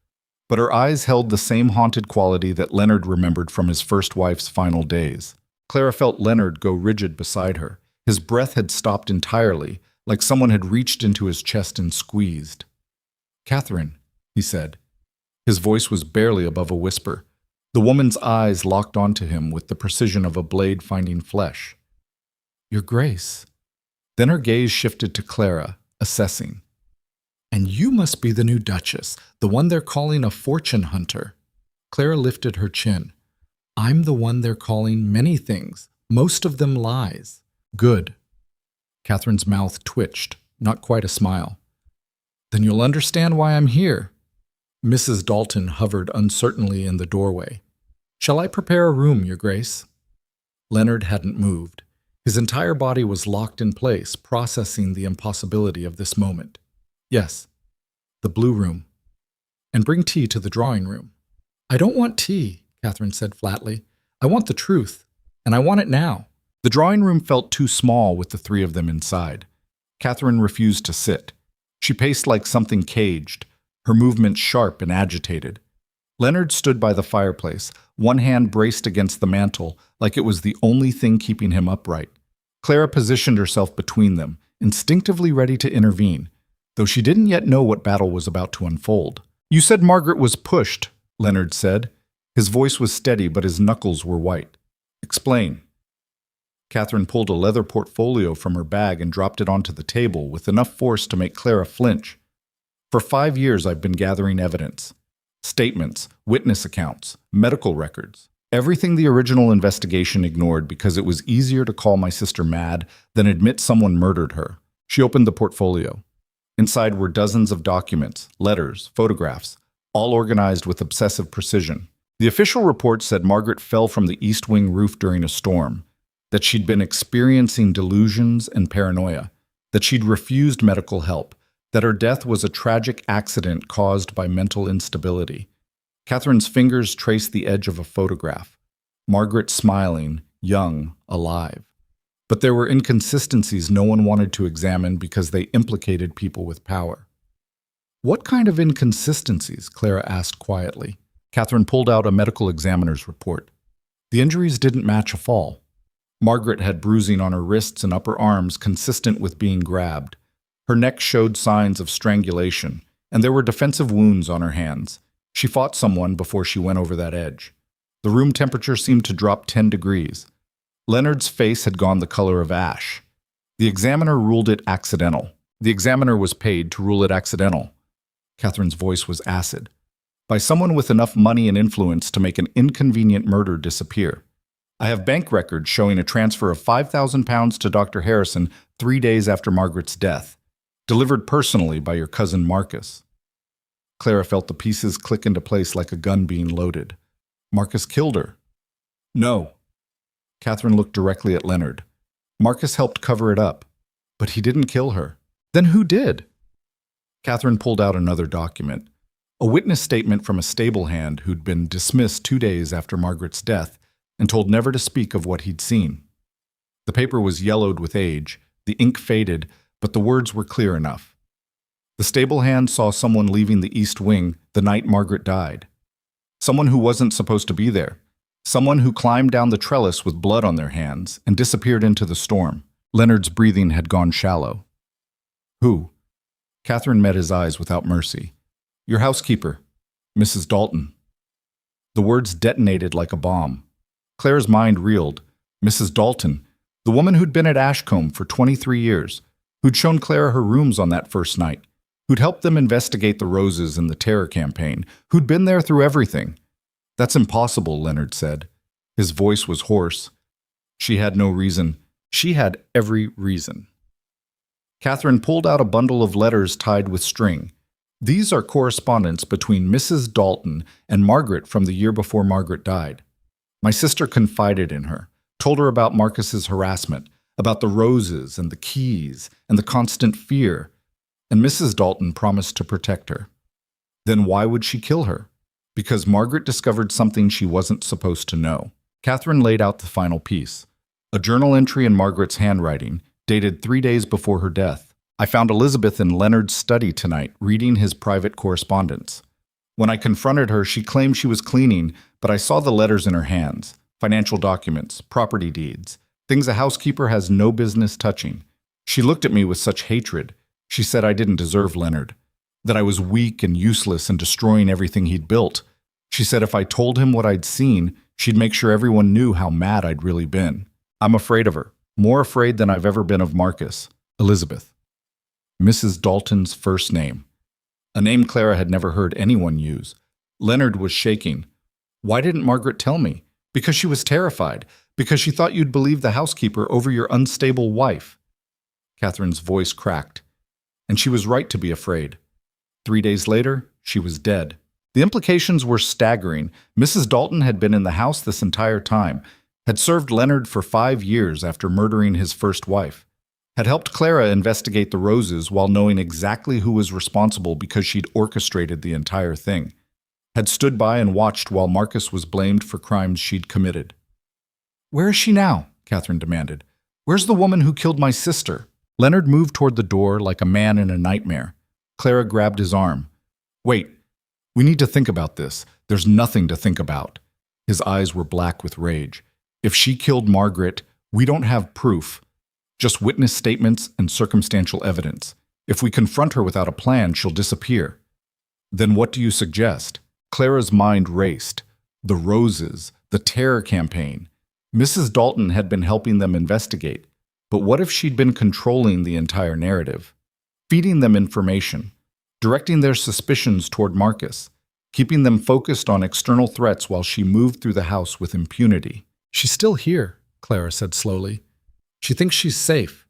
But her eyes held the same haunted quality that Leonard remembered from his first wife's final days. Clara felt Leonard go rigid beside her. His breath had stopped entirely, like someone had reached into his chest and squeezed. "Catherine," he said. His voice was barely above a whisper. The woman's eyes locked onto him with the precision of a blade finding flesh. "Your Grace." Then her gaze shifted to Clara, assessing. "And you must be the new Duchess, the one they're calling a fortune hunter." Clara lifted her chin. "I'm the one they're calling many things, most of them lies." "Good." Catherine's mouth twitched, not quite a smile. "Then you'll understand why I'm here." Mrs. Dalton hovered uncertainly in the doorway. "Shall I prepare a room, Your Grace?" Leonard hadn't moved. His entire body was locked in place, processing the impossibility of this moment. "Yes, the blue room. And bring tea to the drawing room." "I don't want tea," Catherine said flatly. "I want the truth, and I want it now." The drawing room felt too small with the three of them inside. Catherine refused to sit. She paced like something caged, her movements sharp and agitated. Leonard stood by the fireplace, one hand braced against the mantel, like it was the only thing keeping him upright. Clara positioned herself between them, instinctively ready to intervene, though she didn't yet know what battle was about to unfold. "You said Margaret was pushed," Leonard said. His voice was steady, but his knuckles were white. "Explain." Catherine pulled a leather portfolio from her bag and dropped it onto the table with enough force to make Clara flinch. For 5 years, I've been gathering evidence. Statements, witness accounts, medical records. Everything the original investigation ignored because it was easier to call my sister mad than admit someone murdered her. She opened the portfolio. Inside were dozens of documents, letters, photographs, all organized with obsessive precision. The official report said Margaret fell from the East Wing roof during a storm, that she'd been experiencing delusions and paranoia, that she'd refused medical help, that her death was a tragic accident caused by mental instability. Catherine's fingers traced the edge of a photograph. Margaret smiling, young, alive. But there were inconsistencies no one wanted to examine because they implicated people with power. What kind of inconsistencies? Clara asked quietly. Catherine pulled out a medical examiner's report. The injuries didn't match a fall. Margaret had bruising on her wrists and upper arms consistent with being grabbed. Her neck showed signs of strangulation, and there were defensive wounds on her hands. She fought someone before she went over that edge. The room temperature seemed to drop 10 degrees. Leonard's face had gone the color of ash. The examiner ruled it accidental. The examiner was paid to rule it accidental. Catherine's voice was acid. By someone with enough money and influence to make an inconvenient murder disappear. I have bank records showing a transfer of £5,000 to Dr. Harrison 3 days after Margaret's death, delivered personally by your cousin Marcus. Clara felt the pieces click into place like a gun being loaded. Marcus killed her. No. Catherine looked directly at Leonard. Marcus helped cover it up, but he didn't kill her. Then who did? Catherine pulled out another document. A witness statement from a stable hand who'd been dismissed 2 days after Margaret's death and told never to speak of what he'd seen. The paper was yellowed with age, the ink faded, but the words were clear enough. The stable hand saw someone leaving the East Wing the night Margaret died. Someone who wasn't supposed to be there. Someone who climbed down the trellis with blood on their hands and disappeared into the storm. Leonard's breathing had gone shallow. Who? Catherine met his eyes without mercy. Your housekeeper, Mrs. Dalton. The words detonated like a bomb. Clara's mind reeled. Mrs. Dalton, the woman who'd been at Ashcombe for 23 years, who'd shown Clara her rooms on that first night, who'd helped them investigate the roses in the terror campaign, who'd been there through everything. That's impossible, Leonard said. His voice was hoarse. She had no reason. She had every reason. Catherine pulled out a bundle of letters tied with string. These are correspondence between Mrs. Dalton and Margaret from the year before Margaret died. My sister confided in her, told her about Marcus's harassment, about the roses and the keys and the constant fear, and Mrs. Dalton promised to protect her. Then why would she kill her? Because Margaret discovered something she wasn't supposed to know. Catherine laid out the final piece. A journal entry in Margaret's handwriting, dated 3 days before her death. I found Elizabeth in Leonard's study tonight, reading his private correspondence. When I confronted her, she claimed she was cleaning, but I saw the letters in her hands. Financial documents, property deeds, things a housekeeper has no business touching. She looked at me with such hatred. She said I didn't deserve Leonard, that I was weak and useless and destroying everything he'd built. She said if I told him what I'd seen, she'd make sure everyone knew how mad I'd really been. I'm afraid of her, more afraid than I've ever been of Marcus. Elizabeth. Mrs. Dalton's first name. A name Clara had never heard anyone use. Leonard was shaking. Why didn't Margaret tell me? Because she was terrified. Because she thought you'd believe the housekeeper over your unstable wife. Catherine's voice cracked. And she was right to be afraid. 3 days later, she was dead. The implications were staggering. Mrs. Dalton had been in the house this entire time, had served Leonard for 5 years after murdering his first wife, had helped Clara investigate the roses while knowing exactly who was responsible because she'd orchestrated the entire thing, had stood by and watched while Marcus was blamed for crimes she'd committed. Where is she now? Catherine demanded. Where's the woman who killed my sister? Leonard moved toward the door like a man in a nightmare. Clara grabbed his arm. Wait, we need to think about this. There's nothing to think about. His eyes were black with rage. If she killed Margaret, we don't have proof. Just witness statements and circumstantial evidence. If we confront her without a plan, she'll disappear. Then what do you suggest? Clara's mind raced. The roses, the terror campaign. Mrs. Dalton had been helping them investigate, but what if she'd been controlling the entire narrative? Feeding them information, directing their suspicions toward Marcus, keeping them focused on external threats while she moved through the house with impunity. "She's still here," Clara said slowly. "She thinks she's safe.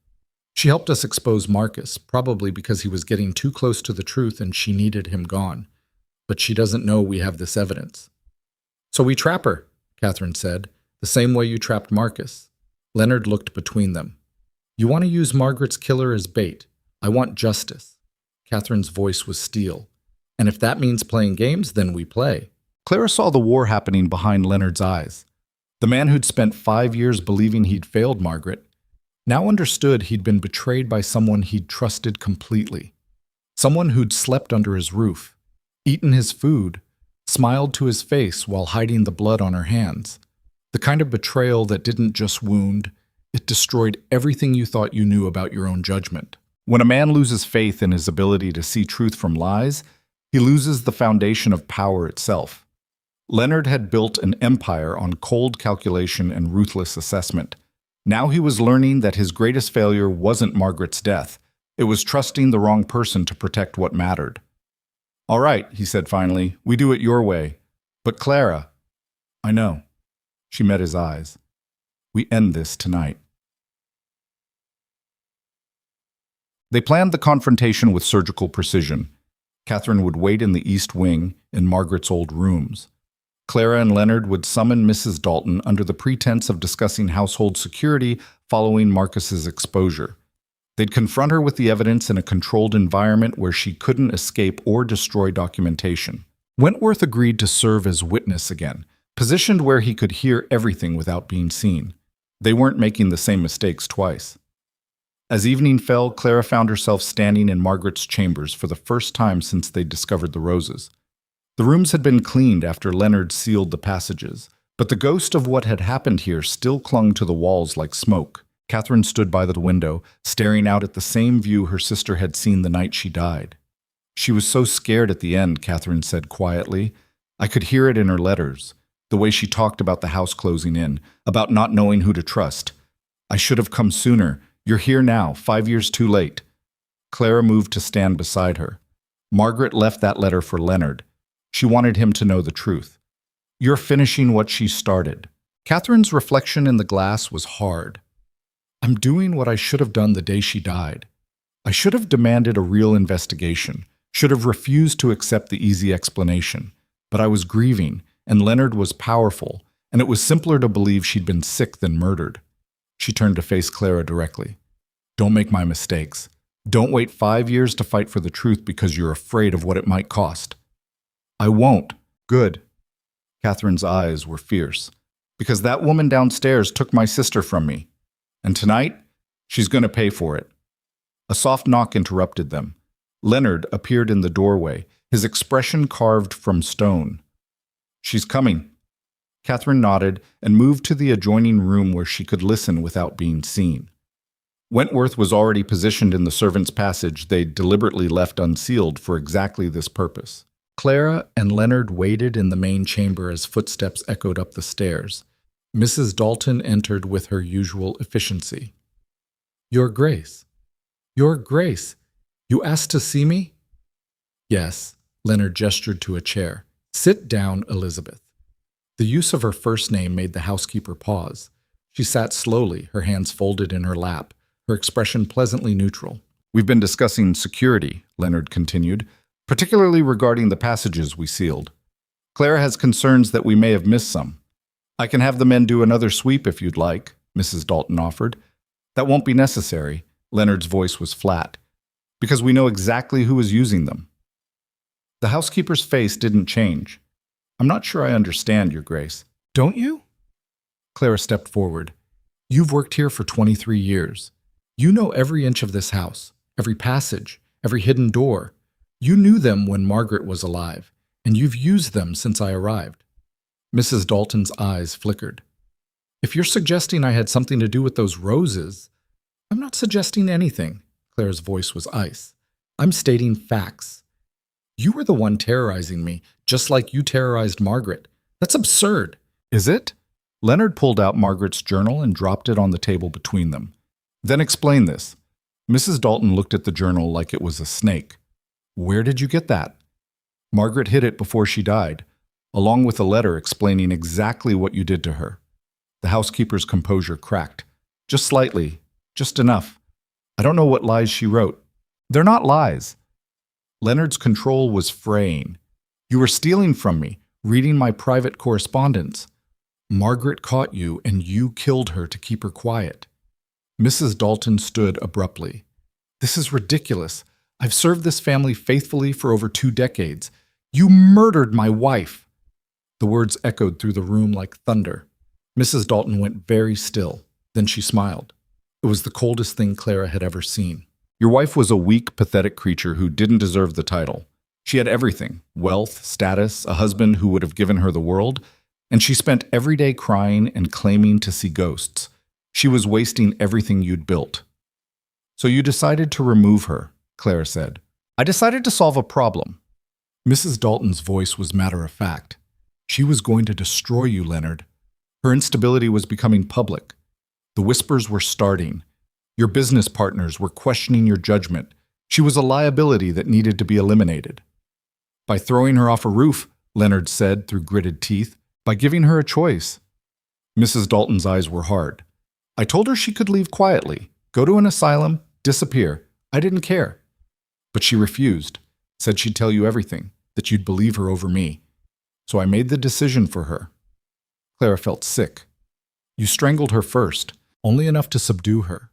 She helped us expose Marcus, probably because he was getting too close to the truth and she needed him gone. But she doesn't know we have this evidence." "So we trap her," Catherine said, "the same way you trapped Marcus." Leonard looked between them. "You want to use Margaret's killer as bait. I want justice." Catherine's voice was steel. "And if that means playing games, then we play." Clara saw the war happening behind Leonard's eyes. The man who'd spent 5 years believing he'd failed Margaret now understood he'd been betrayed by someone he'd trusted completely. Someone who'd slept under his roof, eaten his food, smiled to his face while hiding the blood on her hands. The kind of betrayal that didn't just wound, it destroyed everything you thought you knew about your own judgment. When a man loses faith in his ability to see truth from lies, he loses the foundation of power itself. Leonard had built an empire on cold calculation and ruthless assessment. Now he was learning that his greatest failure wasn't Margaret's death. It was trusting the wrong person to protect what mattered. "All right," he said finally, "we do it your way. But Clara—" "I know." She met his eyes. "We end this tonight." They planned the confrontation with surgical precision. Catherine would wait in the East Wing, in Margaret's old rooms. Clara and Leonard would summon Mrs. Dalton under the pretense of discussing household security following Marcus's exposure. They'd confront her with the evidence in a controlled environment where she couldn't escape or destroy documentation. Wentworth agreed to serve as witness again, positioned where he could hear everything without being seen. They weren't making the same mistakes twice. As evening fell, Clara found herself standing in Margaret's chambers for the first time since they'd discovered the roses. The rooms had been cleaned after Leonard sealed the passages, but the ghost of what had happened here still clung to the walls like smoke. Catherine stood by the window, staring out at the same view her sister had seen the night she died. "She was so scared at the end," Catherine said quietly. "I could hear it in her letters, the way she talked about the house closing in, about not knowing who to trust. I should have come sooner. You're here now, 5 years too late." Clara moved to stand beside her. Margaret left that letter for Leonard. She wanted him to know the truth. "You're finishing what she started." Catherine's reflection in the glass was hard. "I'm doing what I should have done the day she died. I should have demanded a real investigation, should have refused to accept the easy explanation. But I was grieving, and Leonard was powerful, and it was simpler to believe she'd been sick than murdered." She turned to face Clara directly. "Don't make my mistakes. Don't wait 5 years to fight for the truth because you're afraid of what it might cost." "I won't." "Good." Catherine's eyes were fierce. "Because that woman downstairs took my sister from me. And tonight, she's going to pay for it." A soft knock interrupted them. Leonard appeared in the doorway, his expression carved from stone. "She's coming." Catherine nodded and moved to the adjoining room where she could listen without being seen. Wentworth was already positioned in the servants' passage they'd deliberately left unsealed for exactly this purpose. Clara and Leonard waited in the main chamber as footsteps echoed up the stairs. Mrs. Dalton entered with her usual efficiency. "Your Grace. Your Grace. You asked to see me?" "Yes." Leonard gestured to a chair. "Sit down, Elizabeth." The use of her first name made the housekeeper pause. She sat slowly, her hands folded in her lap, her expression pleasantly neutral. "We've been discussing security," Leonard continued, "particularly regarding the passages we sealed. Clara has concerns that we may have missed some. I can have the men do another sweep if you'd like," Mrs. Dalton offered. "That won't be necessary," Leonard's voice was flat, "because we know exactly who is using them." The housekeeper's face didn't change. "I'm not sure I understand, Your Grace." "Don't you?" Clara stepped forward. "You've worked here for 23 years. You know every inch of this house, every passage, every hidden door. You knew them when Margaret was alive, and you've used them since I arrived." Mrs. Dalton's eyes flickered. "If you're suggesting I had something to do with those roses—" "I'm not suggesting anything." Clara's voice was ice. "I'm stating facts. You were the one terrorizing me, just like you terrorized Margaret. That's absurd." "Is it?" Leonard pulled out Margaret's journal and dropped it on the table between them. Then explain this. Mrs. Dalton looked at the journal like it was a snake. Where did you get that? Margaret hid it before she died, along with a letter explaining exactly what you did to her. The housekeeper's composure cracked. Just slightly, just enough. I don't know what lies she wrote. They're not lies. Leonard's control was fraying. You were stealing from me, reading my private correspondence. Margaret caught you, and you killed her to keep her quiet. Mrs. Dalton stood abruptly. This is ridiculous. I've served this family faithfully for over 2 decades. You murdered my wife. The words echoed through the room like thunder. Mrs. Dalton went very still. Then she smiled. It was the coldest thing Clara had ever seen. Your wife was a weak, pathetic creature who didn't deserve the title. She had everything: wealth, status, a husband who would have given her the world, and she spent every day crying and claiming to see ghosts. She was wasting everything you'd built. So you decided to remove her, Clara said. I decided to solve a problem. Mrs. Dalton's voice was matter-of-fact. She was going to destroy you, Leonard. Her instability was becoming public. The whispers were starting. Your business partners were questioning your judgment. She was a liability that needed to be eliminated. By throwing her off a roof, Leonard said through gritted teeth, by giving her a choice. Mrs. Dalton's eyes were hard. I told her she could leave quietly, go to an asylum, disappear. I didn't care. But she refused, said she'd tell you everything, that you'd believe her over me. So I made the decision for her. Clara felt sick. You strangled her first, only enough to subdue her.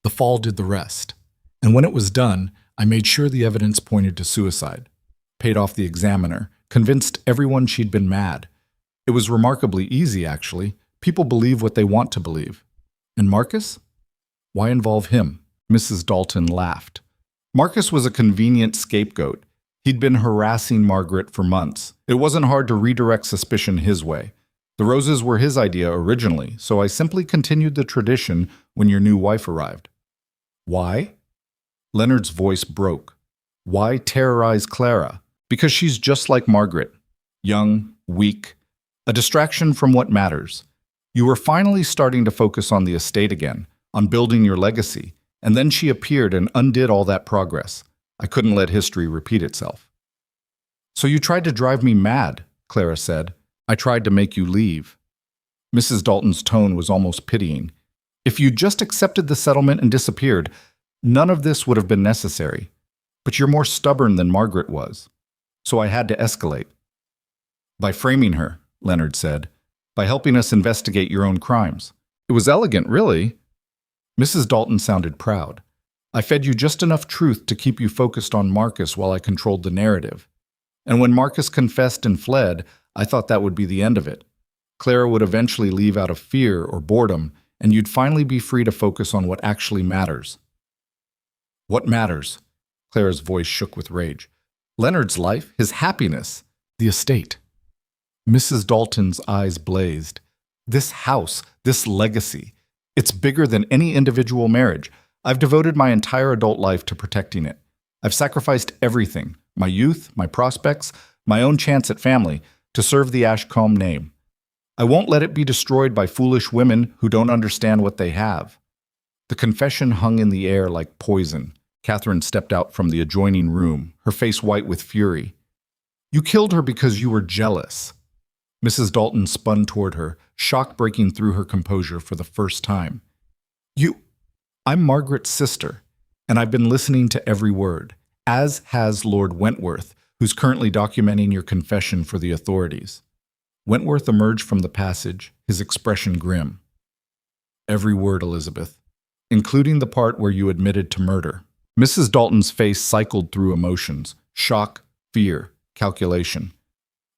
The fall did the rest. And when it was done, I made sure the evidence pointed to suicide. Paid off the examiner, convinced everyone she'd been mad. It was remarkably easy, actually. People believe what they want to believe. And Marcus? Why involve him? Mrs. Dalton laughed. Marcus was a convenient scapegoat. He'd been harassing Margaret for months. It wasn't hard to redirect suspicion his way. The roses were his idea originally, so I simply continued the tradition when your new wife arrived. Why? Leonard's voice broke. Why terrorize Clara? Because she's just like Margaret. Young, weak, a distraction from what matters. You were finally starting to focus on the estate again, on building your legacy, and then she appeared and undid all that progress. I couldn't let history repeat itself. So you tried to drive me mad, Clara said. I tried to make you leave. Mrs. Dalton's tone was almost pitying. If you just accepted the settlement and disappeared, none of this would have been necessary. But you're more stubborn than Margaret was. So I had to escalate. By framing her, Leonard said. By helping us investigate your own crimes. It was elegant, really. Mrs. Dalton sounded proud. I fed you just enough truth to keep you focused on Marcus while I controlled the narrative. And when Marcus confessed and fled, I thought that would be the end of it. Clara would eventually leave out of fear or boredom, and you'd finally be free to focus on what actually matters. What matters? Clara's voice shook with rage. Leonard's life, his happiness, the estate. Mrs. Dalton's eyes blazed. This house, this legacy, it's bigger than any individual marriage. I've devoted my entire adult life to protecting it. I've sacrificed everything, my youth, my prospects, my own chance at family, to serve the Ashcombe name. I won't let it be destroyed by foolish women who don't understand what they have. The confession hung in the air like poison. Catherine stepped out from the adjoining room, her face white with fury. You killed her because you were jealous. Mrs. Dalton spun toward her, shock breaking through her composure for the first time. I'm Margaret's sister, and I've been listening to every word, as has Lord Wentworth, who's currently documenting your confession for the authorities. Wentworth emerged from the passage, his expression grim. Every word, Elizabeth, including the part where you admitted to murder. Mrs. Dalton's face cycled through emotions, shock, fear, calculation,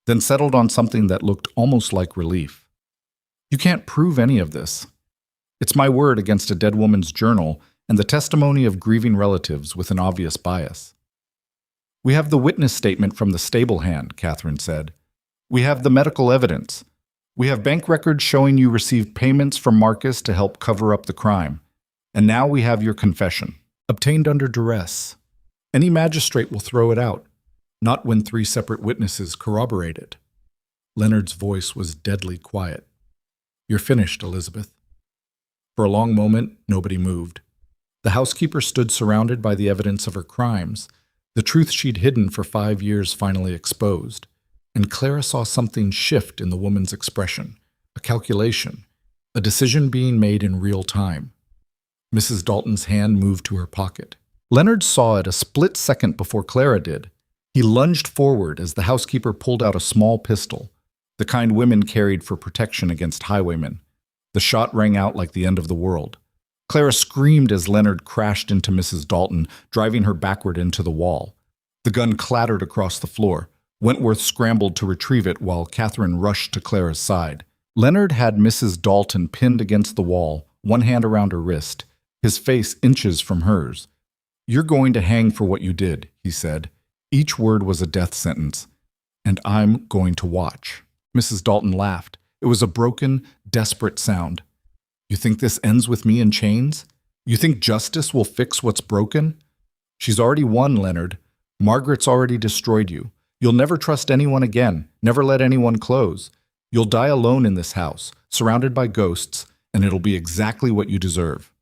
then settled on something that looked almost like relief. You can't prove any of this. It's my word against a dead woman's journal and the testimony of grieving relatives with an obvious bias. We have the witness statement from the stable hand, Catherine said. We have the medical evidence. We have bank records showing you received payments from Marcus to help cover up the crime. And now we have your confession, obtained under duress. Any magistrate will throw it out, not when 3 separate witnesses corroborate it. Leonard's voice was deadly quiet. "You're finished, Elizabeth." For a long moment, nobody moved. The housekeeper stood surrounded by the evidence of her crimes, the truth she'd hidden for 5 years finally exposed. And Clara saw something shift in the woman's expression, a calculation, a decision being made in real time. Mrs. Dalton's hand moved to her pocket. Leonard saw it a split second before Clara did. He lunged forward as the housekeeper pulled out a small pistol, the kind women carried for protection against highwaymen. The shot rang out like the end of the world. Clara screamed as Leonard crashed into Mrs. Dalton, driving her backward into the wall. The gun clattered across the floor. Wentworth scrambled to retrieve it while Catherine rushed to Clara's side. Leonard had Mrs. Dalton pinned against the wall, one hand around her wrist, his face inches from hers. "You're going to hang for what you did," he said. Each word was a death sentence. "And I'm going to watch." Mrs. Dalton laughed. It was a broken, desperate sound. "You think this ends with me in chains? You think justice will fix what's broken? She's already won, Leonard. Margaret's already destroyed you. You'll never trust anyone again, never let anyone close. You'll die alone in this house, surrounded by ghosts, and it'll be exactly what you deserve."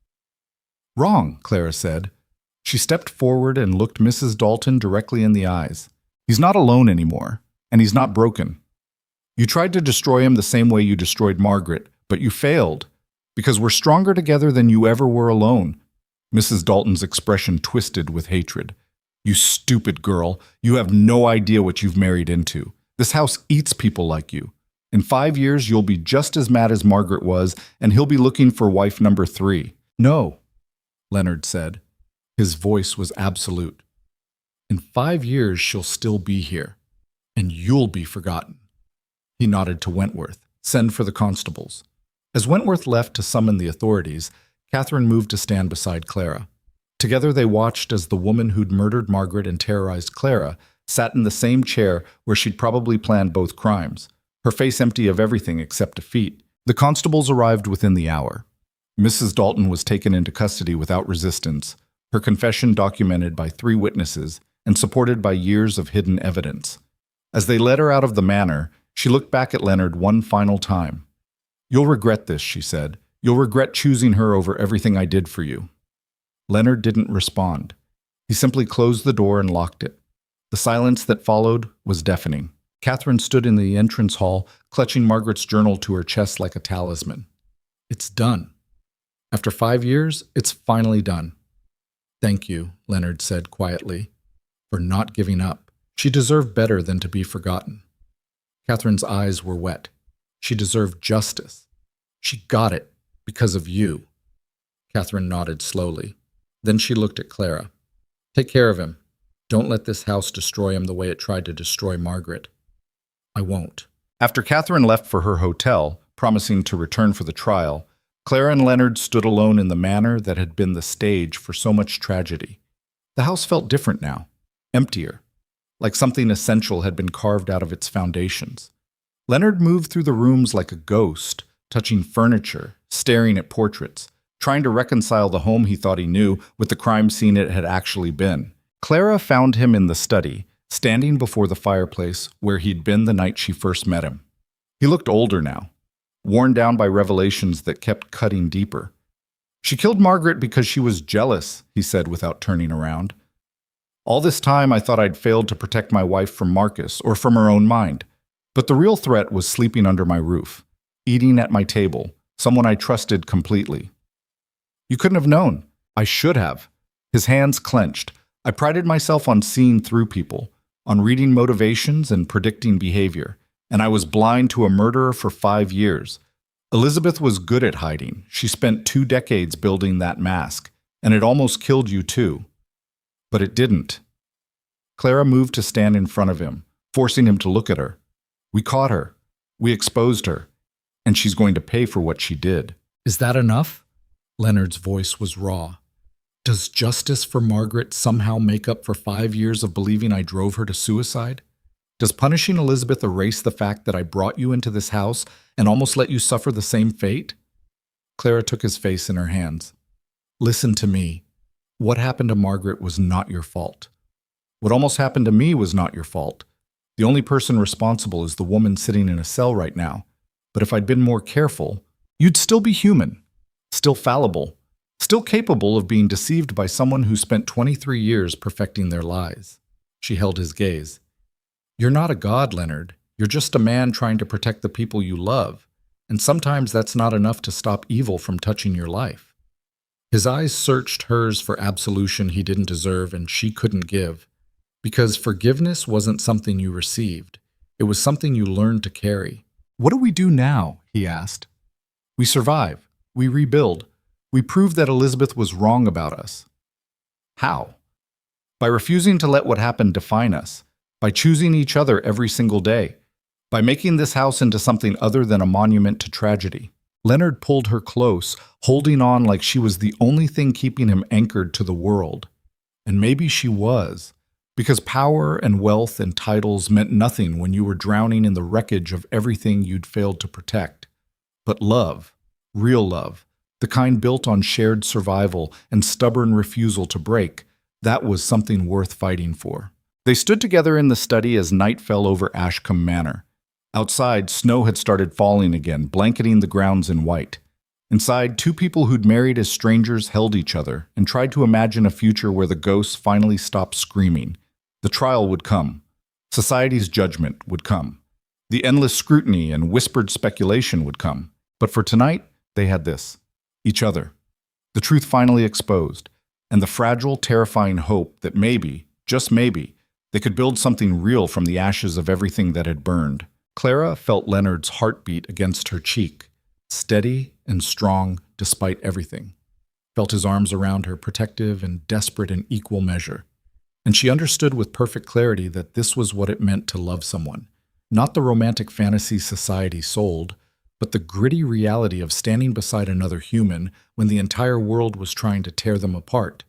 "Wrong," Clara said. She stepped forward and looked Mrs. Dalton directly in the eyes. "He's not alone anymore, and he's not broken. You tried to destroy him the same way you destroyed Margaret, but you failed, because we're stronger together than you ever were alone." Mrs. Dalton's expression twisted with hatred. "You stupid girl, you have no idea what you've married into. This house eats people like you. In 5 years, you'll be just as mad as Margaret was, and he'll be looking for wife number 3. "No," Leonard said. His voice was absolute. "In 5 years, she'll still be here, and you'll be forgotten." He nodded to Wentworth. "Send for the constables." As Wentworth left to summon the authorities, Catherine moved to stand beside Clara. Together they watched as the woman who'd murdered Margaret and terrorized Clara sat in the same chair where she'd probably planned both crimes, her face empty of everything except defeat. The constables arrived within the hour. Mrs. Dalton was taken into custody without resistance, her confession documented by 3 witnesses and supported by years of hidden evidence. As they led her out of the manor, she looked back at Leonard one final time. "You'll regret this," she said. "You'll regret choosing her over everything I did for you." Leonard didn't respond. He simply closed the door and locked it. The silence that followed was deafening. Catherine stood in the entrance hall, clutching Margaret's journal to her chest like a talisman. "It's done. After 5 years, it's finally done." "Thank you," Leonard said quietly, "for not giving up. She deserved better than to be forgotten." Catherine's eyes were wet. She deserved justice. She got it because of you. Catherine nodded slowly. Then she looked at Clara. "Take care of him. Don't let this house destroy him the way it tried to destroy Margaret." "I won't." After Catherine left for her hotel, promising to return for the trial, Clara and Leonard stood alone in the manor that had been the stage for so much tragedy. The house felt different now, emptier, like something essential had been carved out of its foundations. Leonard moved through the rooms like a ghost, touching furniture, staring at portraits, trying to reconcile the home he thought he knew with the crime scene it had actually been. Clara found him in the study, standing before the fireplace where he'd been the night she first met him. He looked older now, worn down by revelations that kept cutting deeper. "She killed Margaret because she was jealous," he said without turning around. "All this time I thought I'd failed to protect my wife from Marcus or from her own mind. But the real threat was sleeping under my roof, eating at my table, someone I trusted completely. You couldn't have known. I should have." His hands clenched. "I prided myself on seeing through people, on reading motivations and predicting behavior, and I was blind to a murderer for 5 years. Elizabeth was good at hiding. She spent 2 decades building that mask, and it almost killed you too. But it didn't." Clara moved to stand in front of him, forcing him to look at her. "We caught her. We exposed her. And she's going to pay for what she did." "Is that enough?" Leonard's voice was raw. "Does justice for Margaret somehow make up for 5 years of believing I drove her to suicide? Does punishing Elizabeth erase the fact that I brought you into this house and almost let you suffer the same fate?" Clara took his face in her hands. "Listen to me. What happened to Margaret was not your fault. What almost happened to me was not your fault. The only person responsible is the woman sitting in a cell right now. But if I'd been more careful, You'd still be human, still fallible, still capable of being deceived by someone who spent 23 years perfecting their lies. She held his gaze. You're not a god, Leonard. You're just a man trying to protect the people you love, and sometimes that's not enough to stop evil from touching your life. His eyes searched hers for absolution he didn't deserve and she couldn't give, because forgiveness wasn't something you received. It was something you learned to carry. What do we do now? He asked. We survive. We rebuild. We prove that Elizabeth was wrong about us. How? By refusing to let what happened define us, by choosing each other every single day, by making this house into something other than a monument to tragedy. Leonard pulled her close, holding on like she was the only thing keeping him anchored to the world. And maybe she was, because power and wealth and titles meant nothing when you were drowning in the wreckage of everything you'd failed to protect. But love, real love, the kind built on shared survival and stubborn refusal to break, that was something worth fighting for. They stood together in the study as night fell over Ashcombe Manor. Outside, snow had started falling again, blanketing the grounds in white. Inside, two people who'd married as strangers held each other and tried to imagine a future where the ghosts finally stopped screaming. The trial would come. Society's judgment would come. The endless scrutiny and whispered speculation would come. But for tonight, they had this. Each other. The truth finally exposed. And the fragile, terrifying hope that maybe, just maybe, they could build something real from the ashes of everything that had burned. Clara felt Leonard's heartbeat against her cheek, steady and strong despite everything. Felt his arms around her, protective and desperate in equal measure. And she understood with perfect clarity that this was what it meant to love someone. Not the romantic fantasy society sold, but the gritty reality of standing beside another human when the entire world was trying to tear them apart.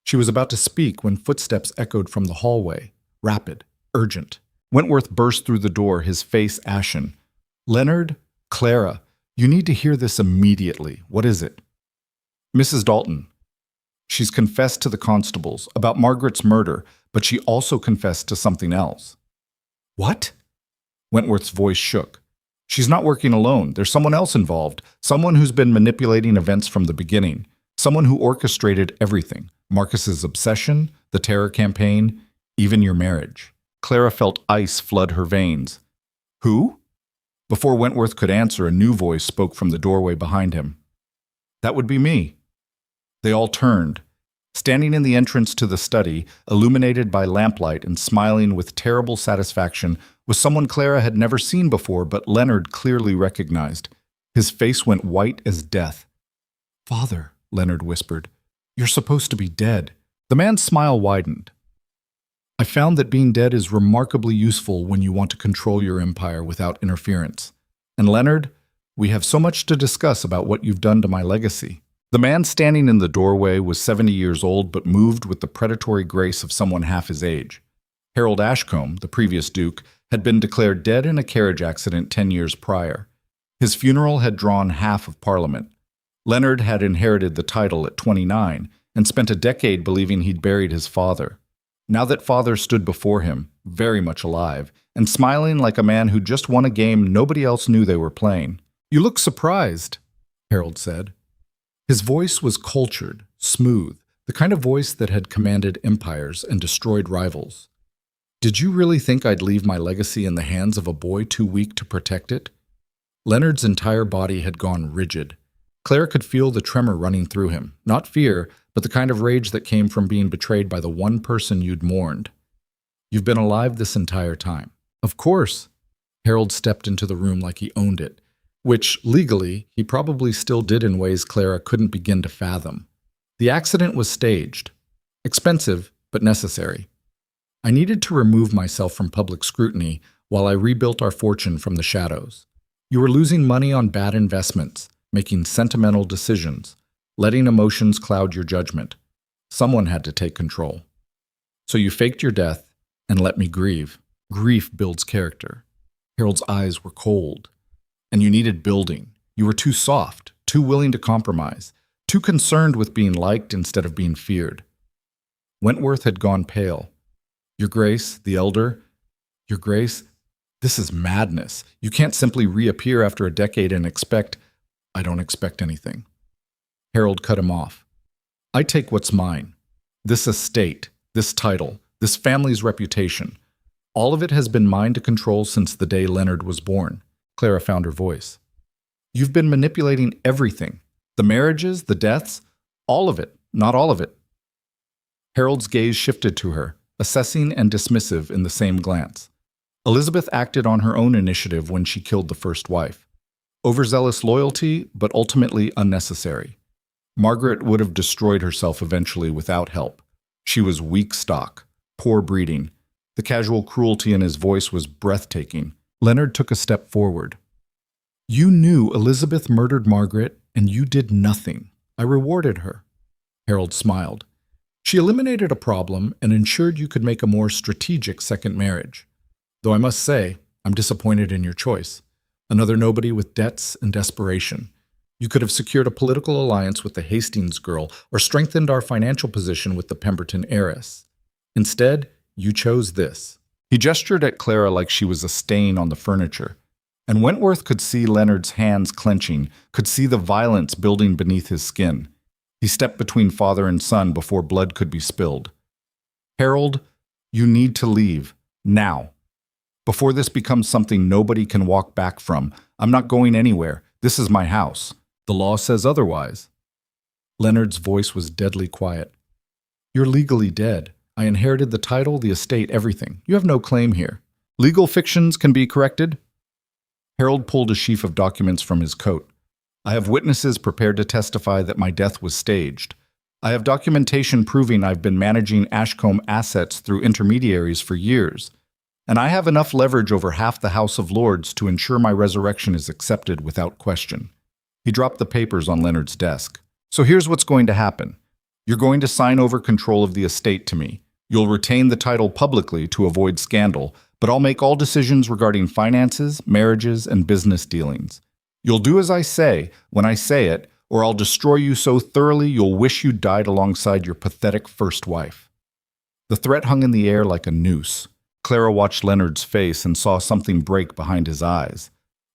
She was about to speak when footsteps echoed from the hallway, rapid, urgent. Wentworth burst through the door, his face ashen. Leonard, Clara, you need to hear this immediately. What is it? Mrs. Dalton. She's confessed to the constables about Margaret's murder, but she also confessed to something else. What? Wentworth's voice shook. She's not working alone. There's someone else involved, someone who's been manipulating events from the beginning, someone who orchestrated everything. Marcus's obsession, the terror campaign, even your marriage. Clara felt ice flood her veins. Who? Before Wentworth could answer, a new voice spoke from the doorway behind him. That would be me. They all turned. Standing in the entrance to the study, illuminated by lamplight and smiling with terrible satisfaction, was someone Clara had never seen before, but Leonard clearly recognized. His face went white as death. Father, Leonard whispered, you're supposed to be dead. The man's smile widened. I found that being dead is remarkably useful when you want to control your empire without interference. And Leonard, we have so much to discuss about what you've done to my legacy. The man standing in the doorway was 70 years old but moved with the predatory grace of someone half his age. Harold Ashcombe, the previous duke, had been declared dead in a carriage accident 10 years prior. His funeral had drawn half of Parliament. Leonard had inherited the title at 29 and spent a decade believing he'd buried his father. Now that father stood before him, very much alive, and smiling like a man who just won a game nobody else knew they were playing. You look surprised, Harold said. His voice was cultured, smooth, the kind of voice that had commanded empires and destroyed rivals. Did you really think I'd leave my legacy in the hands of a boy too weak to protect it? Leonard's entire body had gone rigid. Claire could feel the tremor running through him, not fear, but the kind of rage that came from being betrayed by the one person you'd mourned. You've been alive this entire time. Of course. Harold stepped into the room like he owned it, which, legally, he probably still did in ways Clara couldn't begin to fathom. The accident was staged. Expensive, but necessary. I needed to remove myself from public scrutiny while I rebuilt our fortune from the shadows. You were losing money on bad investments, making sentimental decisions, letting emotions cloud your judgment. Someone had to take control. So you faked your death and let me grieve. Grief builds character. Harold's eyes were cold. And you needed building. You were too soft, too willing to compromise, too concerned with being liked instead of being feared. Wentworth had gone pale. Your Grace, the elder, Your Grace, this is madness. You can't simply reappear after a decade and expect... I don't expect anything. Harold cut him off. I take what's mine. This estate, this title, this family's reputation. All of it has been mine to control since the day Leonard was born. Clara found her voice. You've been manipulating everything. The marriages, the deaths, all of it, not all of it. Harold's gaze shifted to her, assessing and dismissive in the same glance. Elizabeth acted on her own initiative when she killed the first wife. Overzealous loyalty, but ultimately unnecessary. Margaret would have destroyed herself eventually without help. She was weak stock, poor breeding. The casual cruelty in his voice was breathtaking. Leonard took a step forward. You knew Elizabeth murdered Margaret, and you did nothing. I rewarded her. Harold smiled. She eliminated a problem and ensured you could make a more strategic second marriage. Though I must say, I'm disappointed in your choice. Another nobody with debts and desperation. You could have secured a political alliance with the Hastings girl or strengthened our financial position with the Pemberton heiress. Instead, you chose this. He gestured at Clara like she was a stain on the furniture. And Wentworth could see Leonard's hands clenching, could see the violence building beneath his skin. He stepped between father and son before blood could be spilled. Harold, you need to leave. Now. Before this becomes something nobody can walk back from. I'm not going anywhere. This is my house. The law says otherwise. Leonard's voice was deadly quiet. You're legally dead. I inherited the title, the estate, everything. You have no claim here. Legal fictions can be corrected. Harold pulled a sheaf of documents from his coat. I have witnesses prepared to testify that my death was staged. I have documentation proving I've been managing Ashcombe assets through intermediaries for years. And I have enough leverage over half the House of Lords to ensure my resurrection is accepted without question. He dropped the papers on Leonard's desk. So here's what's going to happen. You're going to sign over control of the estate to me. You'll retain the title publicly to avoid scandal, but I'll make all decisions regarding finances, marriages, and business dealings. You'll do as I say when I say it, or I'll destroy you so thoroughly you'll wish you died alongside your pathetic first wife. The threat hung in the air like a noose. Clara watched Leonard's face and saw something break behind his eyes.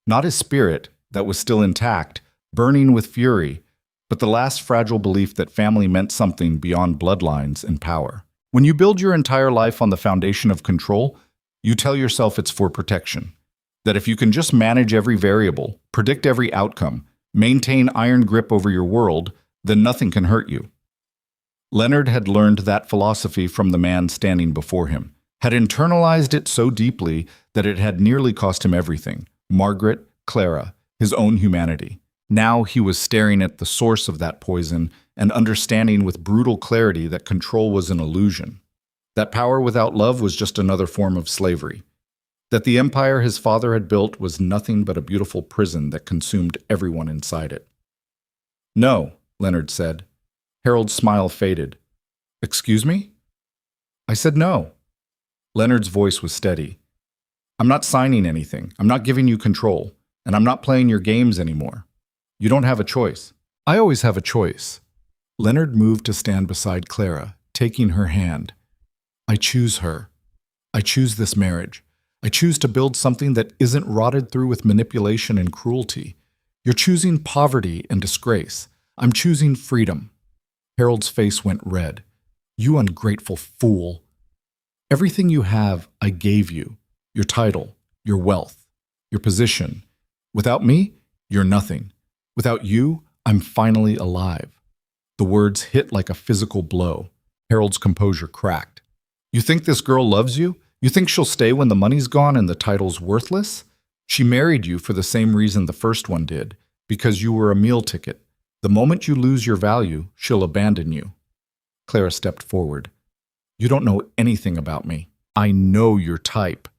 Not his spirit, that was still intact, burning with fury, but the last fragile belief that family meant something beyond bloodlines and power. When you build your entire life on the foundation of control, you tell yourself it's for protection. That if you can just manage every variable, predict every outcome, maintain iron grip over your world, then nothing can hurt you. Leonard had learned that philosophy from the man standing before him, had internalized it so deeply that it had nearly cost him everything: Margaret, Clara, his own humanity. Now he was staring at the source of that poison and understanding with brutal clarity that control was an illusion. That power without love was just another form of slavery. That the empire his father had built was nothing but a beautiful prison that consumed everyone inside it. No, Leonard said. Harold's smile faded. Excuse me? I said no. Leonard's voice was steady. I'm not signing anything. I'm not giving you control. And I'm not playing your games anymore. You don't have a choice. I always have a choice. Leonard moved to stand beside Clara, taking her hand. I choose her. I choose this marriage. I choose to build something that isn't rotted through with manipulation and cruelty. You're choosing poverty and disgrace. I'm choosing freedom. Harold's face went red. You ungrateful fool. Everything you have, I gave you. Your title, your wealth, your position. Without me, you're nothing. Without you, I'm finally alive. The words hit like a physical blow. Harold's composure cracked. You think this girl loves you? You think she'll stay when the money's gone and the title's worthless? She married you for the same reason the first one did, because you were a meal ticket. The moment you lose your value, she'll abandon you. Clara stepped forward. You don't know anything about me. I know your type.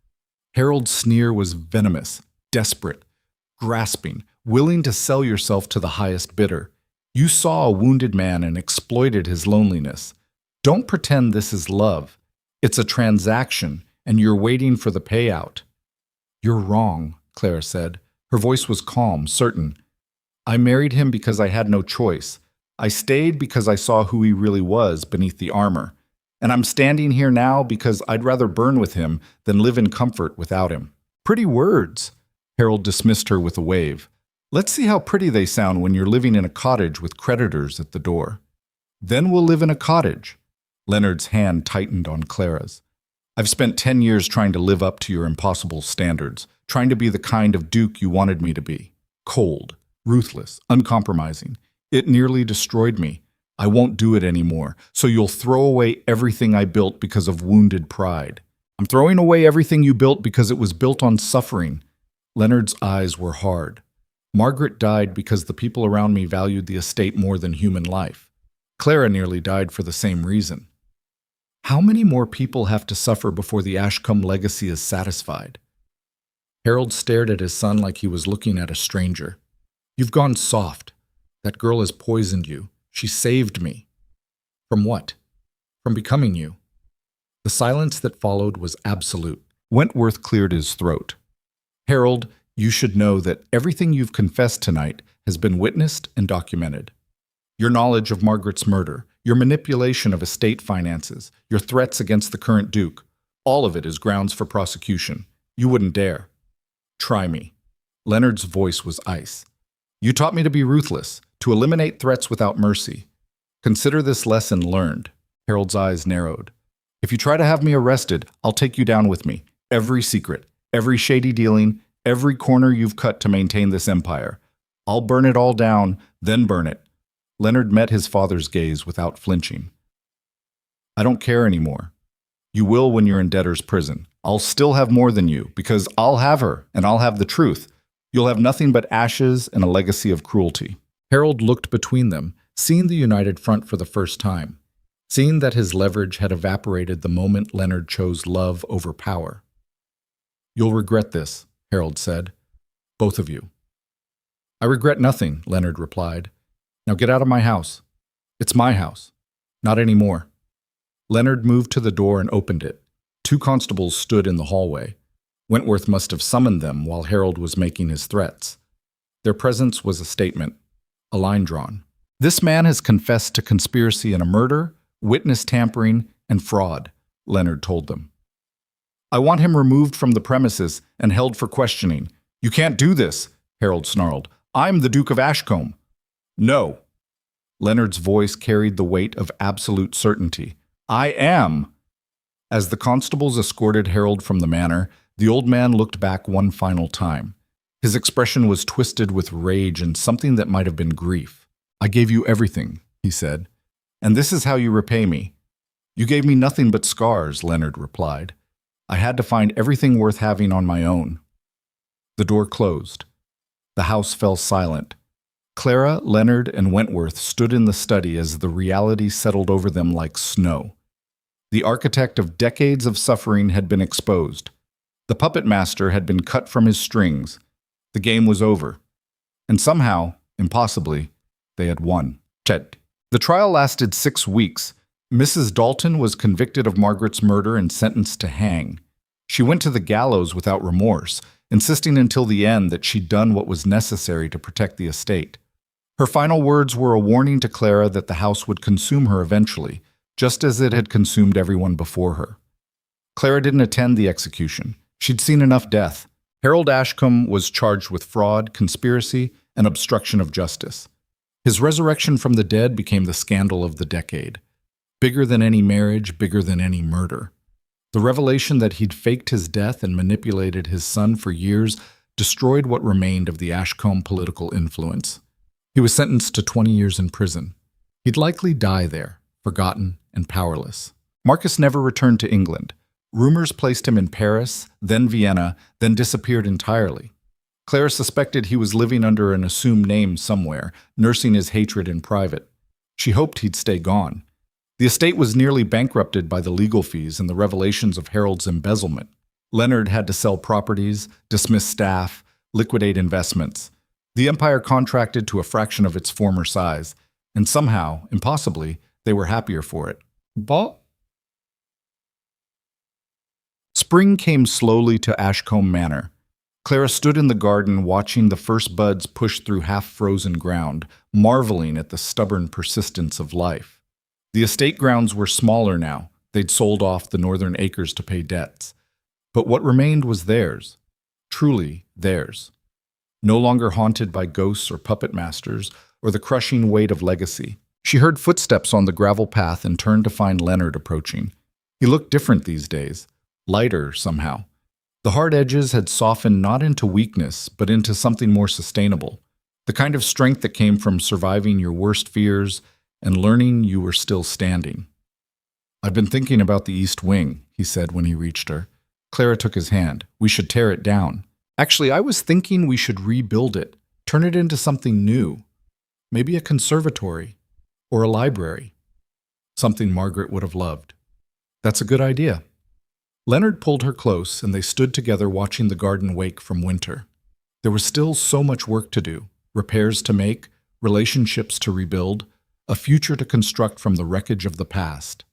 Harold's sneer was venomous, desperate, grasping, willing to sell yourself to the highest bidder. You saw a wounded man and exploited his loneliness. Don't pretend this is love. It's a transaction, and you're waiting for the payout. You're wrong, Clara said. Her voice was calm, certain. I married him because I had no choice. I stayed because I saw who he really was beneath the armor. And I'm standing here now because I'd rather burn with him than live in comfort without him. Pretty words. Harold dismissed her with a wave. Let's see how pretty they sound when you're living in a cottage with creditors at the door. Then we'll live in a cottage. Leonard's hand tightened on Clara's. I've spent 10 years trying to live up to your impossible standards, trying to be the kind of duke you wanted me to be. Cold, ruthless, uncompromising. It nearly destroyed me. I won't do it anymore, so you'll throw away everything I built because of wounded pride. I'm throwing away everything you built because it was built on suffering. Leonard's eyes were hard. Margaret died because the people around me valued the estate more than human life. Clara nearly died for the same reason. How many more people have to suffer before the Ashcombe legacy is satisfied? Harold stared at his son like he was looking at a stranger. You've gone soft. That girl has poisoned you. She saved me. From what? From becoming you. The silence that followed was absolute. Wentworth cleared his throat. Harold, you should know that everything you've confessed tonight has been witnessed and documented. Your knowledge of Margaret's murder, your manipulation of estate finances, your threats against the current duke, all of it is grounds for prosecution. You wouldn't dare. Try me. Leonard's voice was ice. You taught me to be ruthless, to eliminate threats without mercy. Consider this lesson learned. Harold's eyes narrowed. If you try to have me arrested, I'll take you down with me. Every secret, every shady dealing, every corner you've cut to maintain this empire. I'll burn it all down, then burn it. Leonard met his father's gaze without flinching. I don't care anymore. You will when you're in debtor's prison. I'll still have more than you, because I'll have her, and I'll have the truth. You'll have nothing but ashes and a legacy of cruelty. Harold looked between them, seeing the united front for the first time, seeing that his leverage had evaporated the moment Leonard chose love over power. You'll regret this, Harold said. Both of you. I regret nothing, Leonard replied. Now get out of my house. It's my house. Not anymore. Leonard moved to the door and opened it. 2 constables stood in the hallway. Wentworth must have summoned them while Harold was making his threats. Their presence was a statement, a line drawn. This man has confessed to conspiracy in a murder, witness tampering, and fraud, Leonard told them. I want him removed from the premises and held for questioning. You can't do this, Harold snarled. I'm the Duke of Ashcombe. No. Leonard's voice carried the weight of absolute certainty. I am. As the constables escorted Harold from the manor, the old man looked back one final time. His expression was twisted with rage and something that might have been grief. I gave you everything, he said, and this is how you repay me. You gave me nothing but scars, Leonard replied. I had to find everything worth having on my own. The door closed. The house fell silent. Clara, Leonard, and Wentworth stood in the study as the reality settled over them like snow. The architect of decades of suffering had been exposed. The puppet master had been cut from his strings. The game was over. And somehow, impossibly, they had won. The trial lasted 6 weeks. Mrs. Dalton was convicted of Margaret's murder and sentenced to hang. She went to the gallows without remorse, insisting until the end that she'd done what was necessary to protect the estate. Her final words were a warning to Clara that the house would consume her eventually, just as it had consumed everyone before her. Clara didn't attend the execution. She'd seen enough death. Harold Ashcombe was charged with fraud, conspiracy, and obstruction of justice. His resurrection from the dead became the scandal of the decade. Bigger than any marriage, bigger than any murder. The revelation that he'd faked his death and manipulated his son for years destroyed what remained of the Ashcombe political influence. He was sentenced to 20 years in prison. He'd likely die there, forgotten and powerless. Marcus never returned to England. Rumors placed him in Paris, then Vienna, then disappeared entirely. Clara suspected he was living under an assumed name somewhere, nursing his hatred in private. She hoped he'd stay gone. The estate was nearly bankrupted by the legal fees and the revelations of Harold's embezzlement. Leonard had to sell properties, dismiss staff, liquidate investments. The empire contracted to a fraction of its former size, and somehow, impossibly, they were happier for it. Spring came slowly to Ashcombe Manor. Clara stood in the garden watching the first buds push through half-frozen ground, marveling at the stubborn persistence of life. The estate grounds were smaller now. They'd sold off the northern acres to pay debts. But what remained was theirs, truly theirs. no longer haunted by ghosts or puppet masters or the crushing weight of legacy. She heard footsteps on the gravel path and turned to find Leonard approaching. He looked different these days, lighter somehow. The hard edges had softened not into weakness, but into something more sustainable. The kind of strength that came from surviving your worst fears and learning you were still standing. "I've been thinking about the East Wing," he said when he reached her. Clara took his hand. "We should tear it down." "Actually, I was thinking we should rebuild it, turn it into something new. Maybe a conservatory or a library. Something Margaret would have loved." "That's a good idea." Leonard pulled her close, and they stood together watching the garden wake from winter. There was still so much work to do, repairs to make, relationships to rebuild, a future to construct from the wreckage of the past.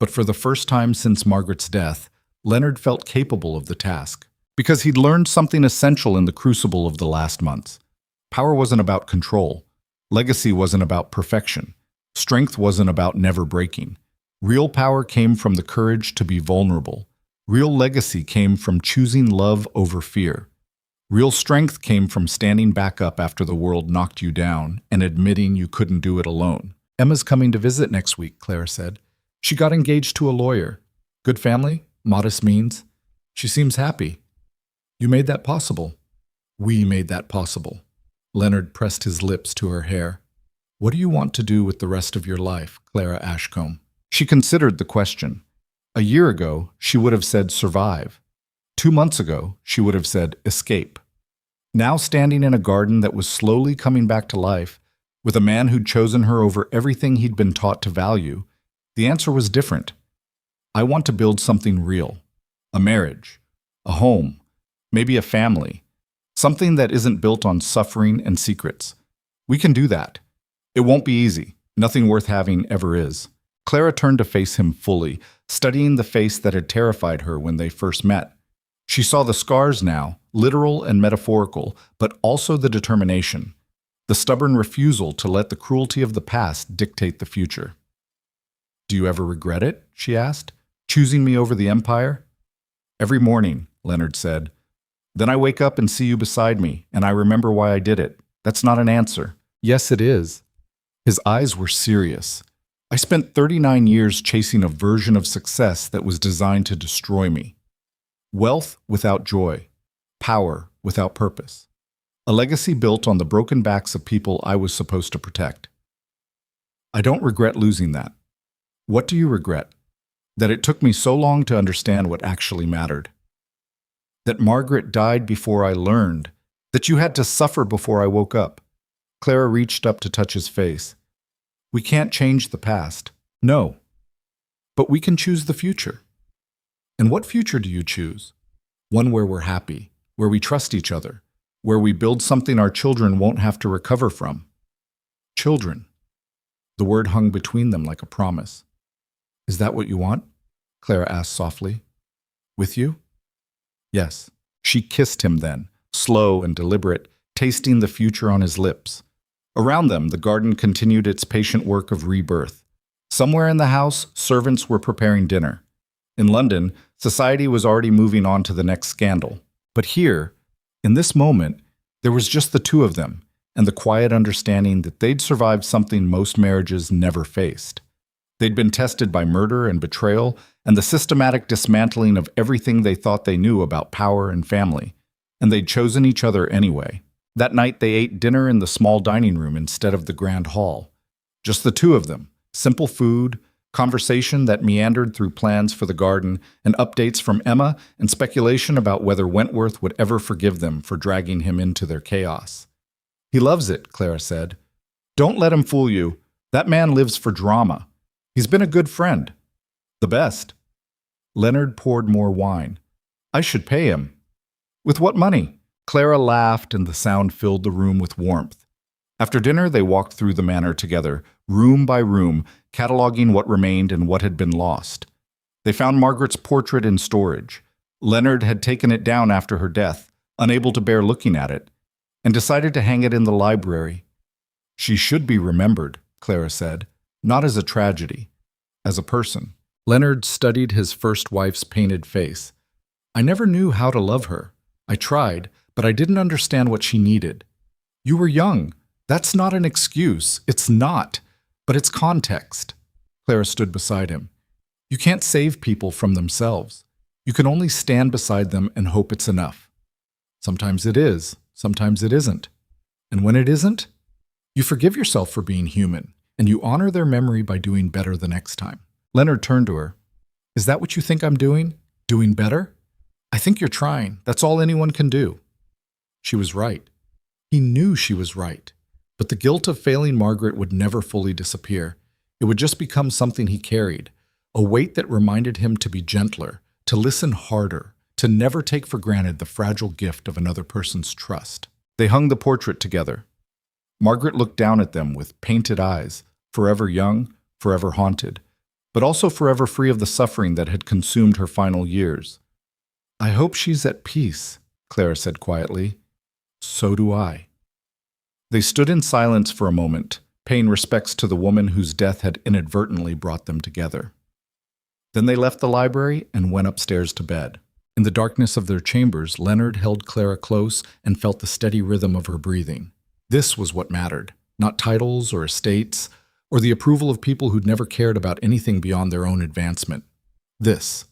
But for the first time since Margaret's death, Leonard felt capable of the task, because he'd learned something essential in the crucible of the last months. Power wasn't about control. Legacy wasn't about perfection. Strength wasn't about never breaking. Real power came from the courage to be vulnerable. Real legacy came from choosing love over fear. Real strength came from standing back up after the world knocked you down and admitting you couldn't do it alone. "Emma's coming to visit next week," Clara said. "She got engaged to a lawyer. Good family, modest means. She seems happy. You made that possible." "We made that possible." Leonard pressed his lips to her hair. "What do you want to do with the rest of your life, Clara Ashcombe?" She considered the question. A year ago, she would have said survive. 2 months ago, she would have said escape. Now standing in a garden that was slowly coming back to life, with a man who'd chosen her over everything he'd been taught to value, the answer was different. "I want to build something real. A marriage. A home. Maybe a family. Something that isn't built on suffering and secrets. We can do that. It won't be easy. Nothing worth having ever is." Clara turned to face him fully, studying the face that had terrified her when they first met. She saw the scars now, literal and metaphorical, but also the determination, the stubborn refusal to let the cruelty of the past dictate the future. "Do you ever regret it?" she asked. "Choosing me over the Empire?" "Every morning," Leonard said. "Then I wake up and see you beside me, and I remember why I did it. That's not an answer." "Yes, it is." His eyes were serious. "I spent 39 years chasing a version of success that was designed to destroy me. Wealth without joy. Power without purpose. A legacy built on the broken backs of people I was supposed to protect. I don't regret losing that." "What do you regret?" "That it took me so long to understand what actually mattered. That Margaret died before I learned. That you had to suffer before I woke up." Clara reached up to touch his face. "We can't change the past." "No. But we can choose the future." "And what future do you choose?" "One where we're happy, where we trust each other, where we build something our children won't have to recover from." "Children." The word hung between them like a promise. "Is that what you want?" Clara asked softly. "With you?" "Yes." She kissed him then, slow and deliberate, tasting the future on his lips. Around them, the garden continued its patient work of rebirth. Somewhere in the house, servants were preparing dinner. In London, society was already moving on to the next scandal. But here, in this moment, there was just the two of them, and the quiet understanding that they'd survived something most marriages never faced. They'd been tested by murder and betrayal, and the systematic dismantling of everything they thought they knew about power and family, and they'd chosen each other anyway. That night they ate dinner in the small dining room instead of the grand hall. Just the two of them, simple food, conversation that meandered through plans for the garden, and updates from Emma and speculation about whether Wentworth would ever forgive them for dragging him into their chaos. "He loves it," Clara said. "Don't let him fool you. That man lives for drama. He's been a good friend. The best." Leonard poured more wine. "I should pay him." "With what money?" Clara laughed, and the sound filled the room with warmth. After dinner, they walked through the manor together, room by room, cataloging what remained and what had been lost. They found Margaret's portrait in storage. Leonard had taken it down after her death, unable to bear looking at it, and decided to hang it in the library. "She should be remembered," Clara said, "not as a tragedy, as a person." Leonard studied his first wife's painted face. "I never knew how to love her. I tried, but I didn't understand what she needed. You were young. That's not an excuse. It's not. But it's context. Clara stood beside him. You can't save people from themselves. You can only stand beside them and hope it's enough. Sometimes it is. Sometimes it isn't. And when it isn't, you forgive yourself for being human, and you honor their memory by doing better the next time. Leonard turned to her. Is that what you think I'm doing? Doing better? I think you're trying. That's all anyone can do. She was right. He knew she was right. But the guilt of failing Margaret would never fully disappear. It would just become something he carried, a weight that reminded him to be gentler, to listen harder, to never take for granted the fragile gift of another person's trust. They hung the portrait together. Margaret looked down at them with painted eyes, forever young, forever haunted, but also forever free of the suffering that had consumed her final years. I hope she's at peace, Clara said quietly. So do I. They stood in silence for a moment, paying respects to the woman whose death had inadvertently brought them together. Then they left the library and went upstairs to bed. In the darkness of their chambers, Leonard held Clara close and felt the steady rhythm of her breathing. This was what mattered, not titles or estates, or the approval of people who'd never cared about anything beyond their own advancement. This,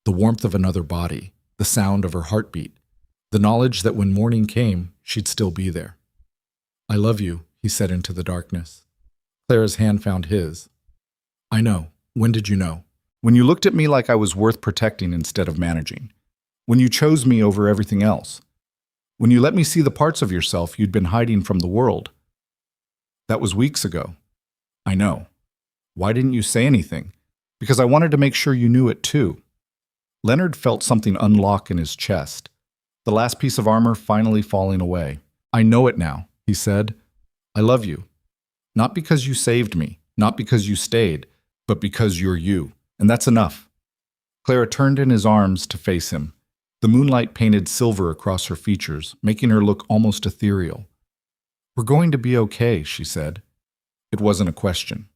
the warmth of another body, the sound of her heartbeat, the knowledge that when morning came, she'd still be there. I love you, he said into the darkness. Clara's hand found his. I know. When did you know? When you looked at me like I was worth protecting instead of managing. When you chose me over everything else. When you let me see the parts of yourself you'd been hiding from the world. That was weeks ago. I know. Why didn't you say anything? Because I wanted to make sure you knew it too. Leonard felt something unlock in his chest, the last piece of armor finally falling away. I know it now, he said. I love you. Not because you saved me, not because you stayed, but because you're you. And that's enough. Clara turned in his arms to face him. The moonlight painted silver across her features, making her look almost ethereal. We're going to be okay, she said. It wasn't a question.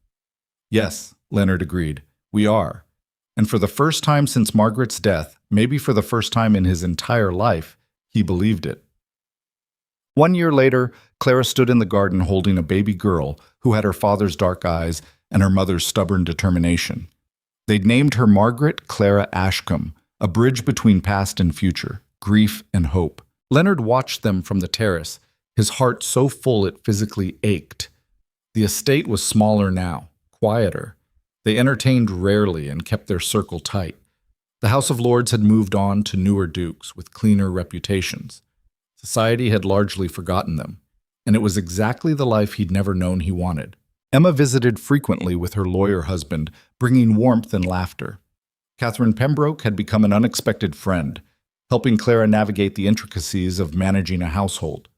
Yes, Leonard agreed. We are. And for the first time since Margaret's death, maybe for the first time in his entire life, he believed it. 1 year later, Clara stood in the garden holding a baby girl who had her father's dark eyes and her mother's stubborn determination. They'd named her Margaret Clara Ashcombe, a bridge between past and future, grief and hope. Leonard watched them from the terrace, his heart so full it physically ached. The estate was smaller now, quieter. They entertained rarely and kept their circle tight. The House of Lords had moved on to newer dukes with cleaner reputations. Society had largely forgotten them, and it was exactly the life he'd never known he wanted. Emma visited frequently with her lawyer husband, bringing warmth and laughter. Catherine Pembroke had become an unexpected friend, helping Clara navigate the intricacies of managing a household.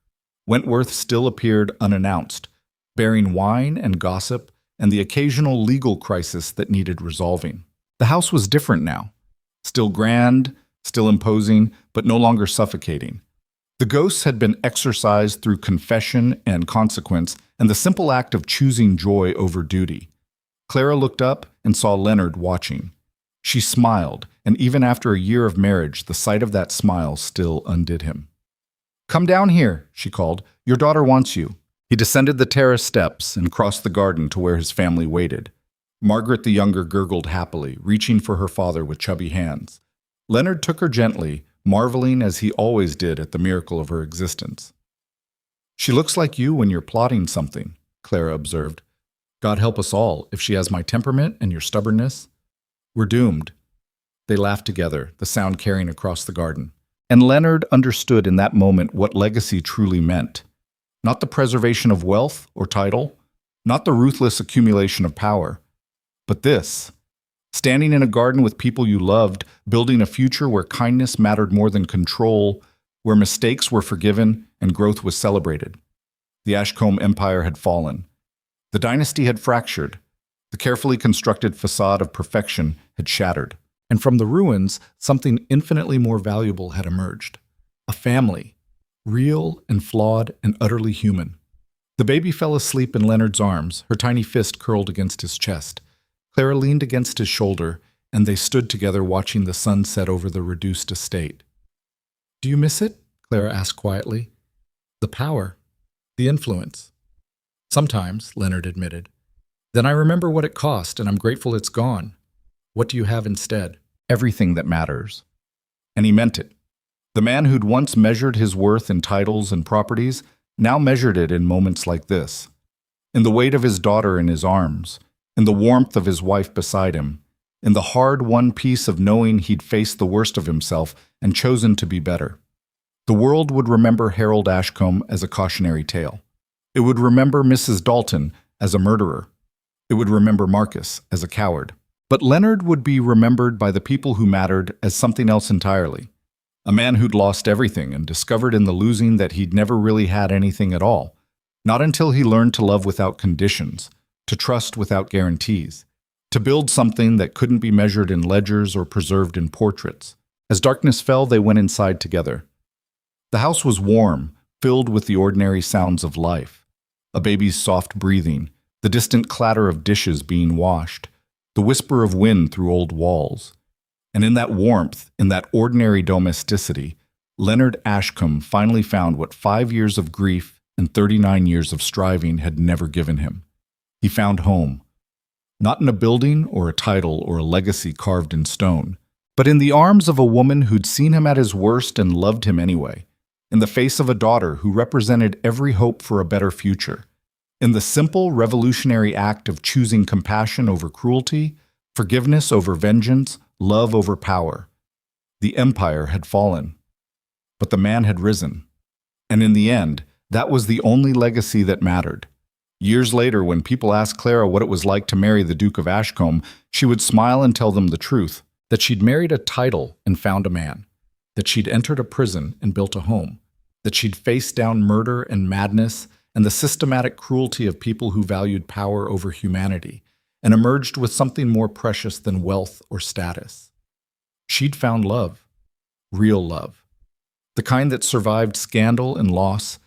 Wentworth still appeared unannounced, bearing wine and gossip and the occasional legal crisis that needed resolving. The house was different now. Still grand, still imposing, but no longer suffocating. The ghosts had been exorcised through confession and consequence and the simple act of choosing joy over duty. Clara looked up and saw Leonard watching. She smiled, and even after a year of marriage, the sight of that smile still undid him. Come down here, she called. Your daughter wants you. He descended the terrace steps and crossed the garden to where his family waited. Margaret the younger gurgled happily, reaching for her father with chubby hands. Leonard took her gently, marveling as he always did at the miracle of her existence. She looks like you when you're plotting something, Clara observed. God help us all if she has my temperament and your stubbornness. We're doomed. They laughed together, the sound carrying across the garden. And Leonard understood in that moment what legacy truly meant. Not the preservation of wealth or title, not the ruthless accumulation of power, but this. Standing in a garden with people you loved, building a future where kindness mattered more than control, where mistakes were forgiven and growth was celebrated. The Ashcombe Empire had fallen. The dynasty had fractured. The carefully constructed facade of perfection had shattered. And from the ruins, something infinitely more valuable had emerged. A family, real and flawed and utterly human. The baby fell asleep in Leonard's arms, her tiny fist curled against his chest. Clara leaned against his shoulder, and they stood together watching the sun set over the reduced estate. Do you miss it? Clara asked quietly. The power. The influence. Sometimes, Leonard admitted. Then I remember what it cost, and I'm grateful it's gone. What do you have instead? Everything that matters. And he meant it. The man who'd once measured his worth in titles and properties now measured it in moments like this. In the weight of his daughter in his arms, in the warmth of his wife beside him, in the hard-won peace of knowing he'd faced the worst of himself and chosen to be better. The world would remember Harold Ashcombe as a cautionary tale. It would remember Mrs. Dalton as a murderer. It would remember Marcus as a coward. But Leonard would be remembered by the people who mattered as something else entirely. A man who'd lost everything and discovered in the losing that he'd never really had anything at all. Not until he learned to love without conditions, to trust without guarantees, to build something that couldn't be measured in ledgers or preserved in portraits. As darkness fell, they went inside together. The house was warm, filled with the ordinary sounds of life. A baby's soft breathing, the distant clatter of dishes being washed, the whisper of wind through old walls. And in that warmth, in that ordinary domesticity, Leonard Ashcombe finally found what 5 years of grief and 39 years of striving had never given him. He found home. Not in a building or a title or a legacy carved in stone, but in the arms of a woman who'd seen him at his worst and loved him anyway, in the face of a daughter who represented every hope for a better future, in the simple revolutionary act of choosing compassion over cruelty, forgiveness over vengeance, love over power. The empire had fallen, but the man had risen. And in the end, that was the only legacy that mattered. Years later, when people asked Clara what it was like to marry the Duke of Ashcombe, she would smile and tell them the truth, that she'd married a title and found a man, that she'd entered a prison and built a home, that she'd faced down murder and madness and the systematic cruelty of people who valued power over humanity, and emerged with something more precious than wealth or status. She'd found love, real love, the kind that survived scandal and loss,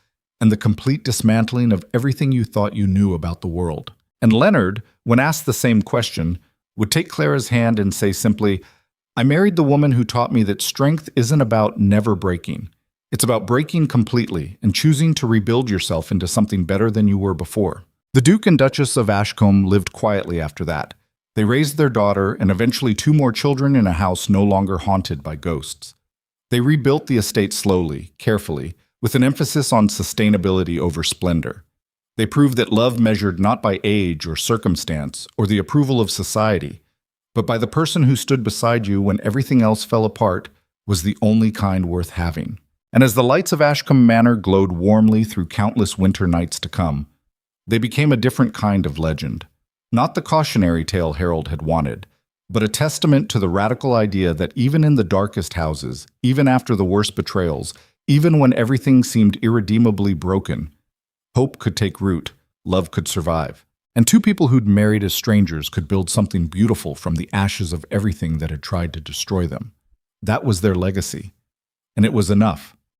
and the complete dismantling of everything you thought you knew about the world. And Leonard, when asked the same question, would take Clara's hand and say simply, I married the woman who taught me that strength isn't about never breaking. It's about breaking completely and choosing to rebuild yourself into something better than you were before. The Duke and Duchess of Ashcombe lived quietly after that. They raised their daughter and eventually 2 more children in a house no longer haunted by ghosts. They rebuilt the estate slowly, carefully, with an emphasis on sustainability over splendor. They proved that love measured not by age or circumstance or the approval of society, but by the person who stood beside you when everything else fell apart was the only kind worth having. And as the lights of Ashcombe Manor glowed warmly through countless winter nights to come, they became a different kind of legend. Not the cautionary tale Harold had wanted, but a testament to the radical idea that even in the darkest houses, even after the worst betrayals, even when everything seemed irredeemably broken, hope could take root, love could survive. And 2 people who'd married as strangers could build something beautiful from the ashes of everything that had tried to destroy them. That was their legacy. And it was enough.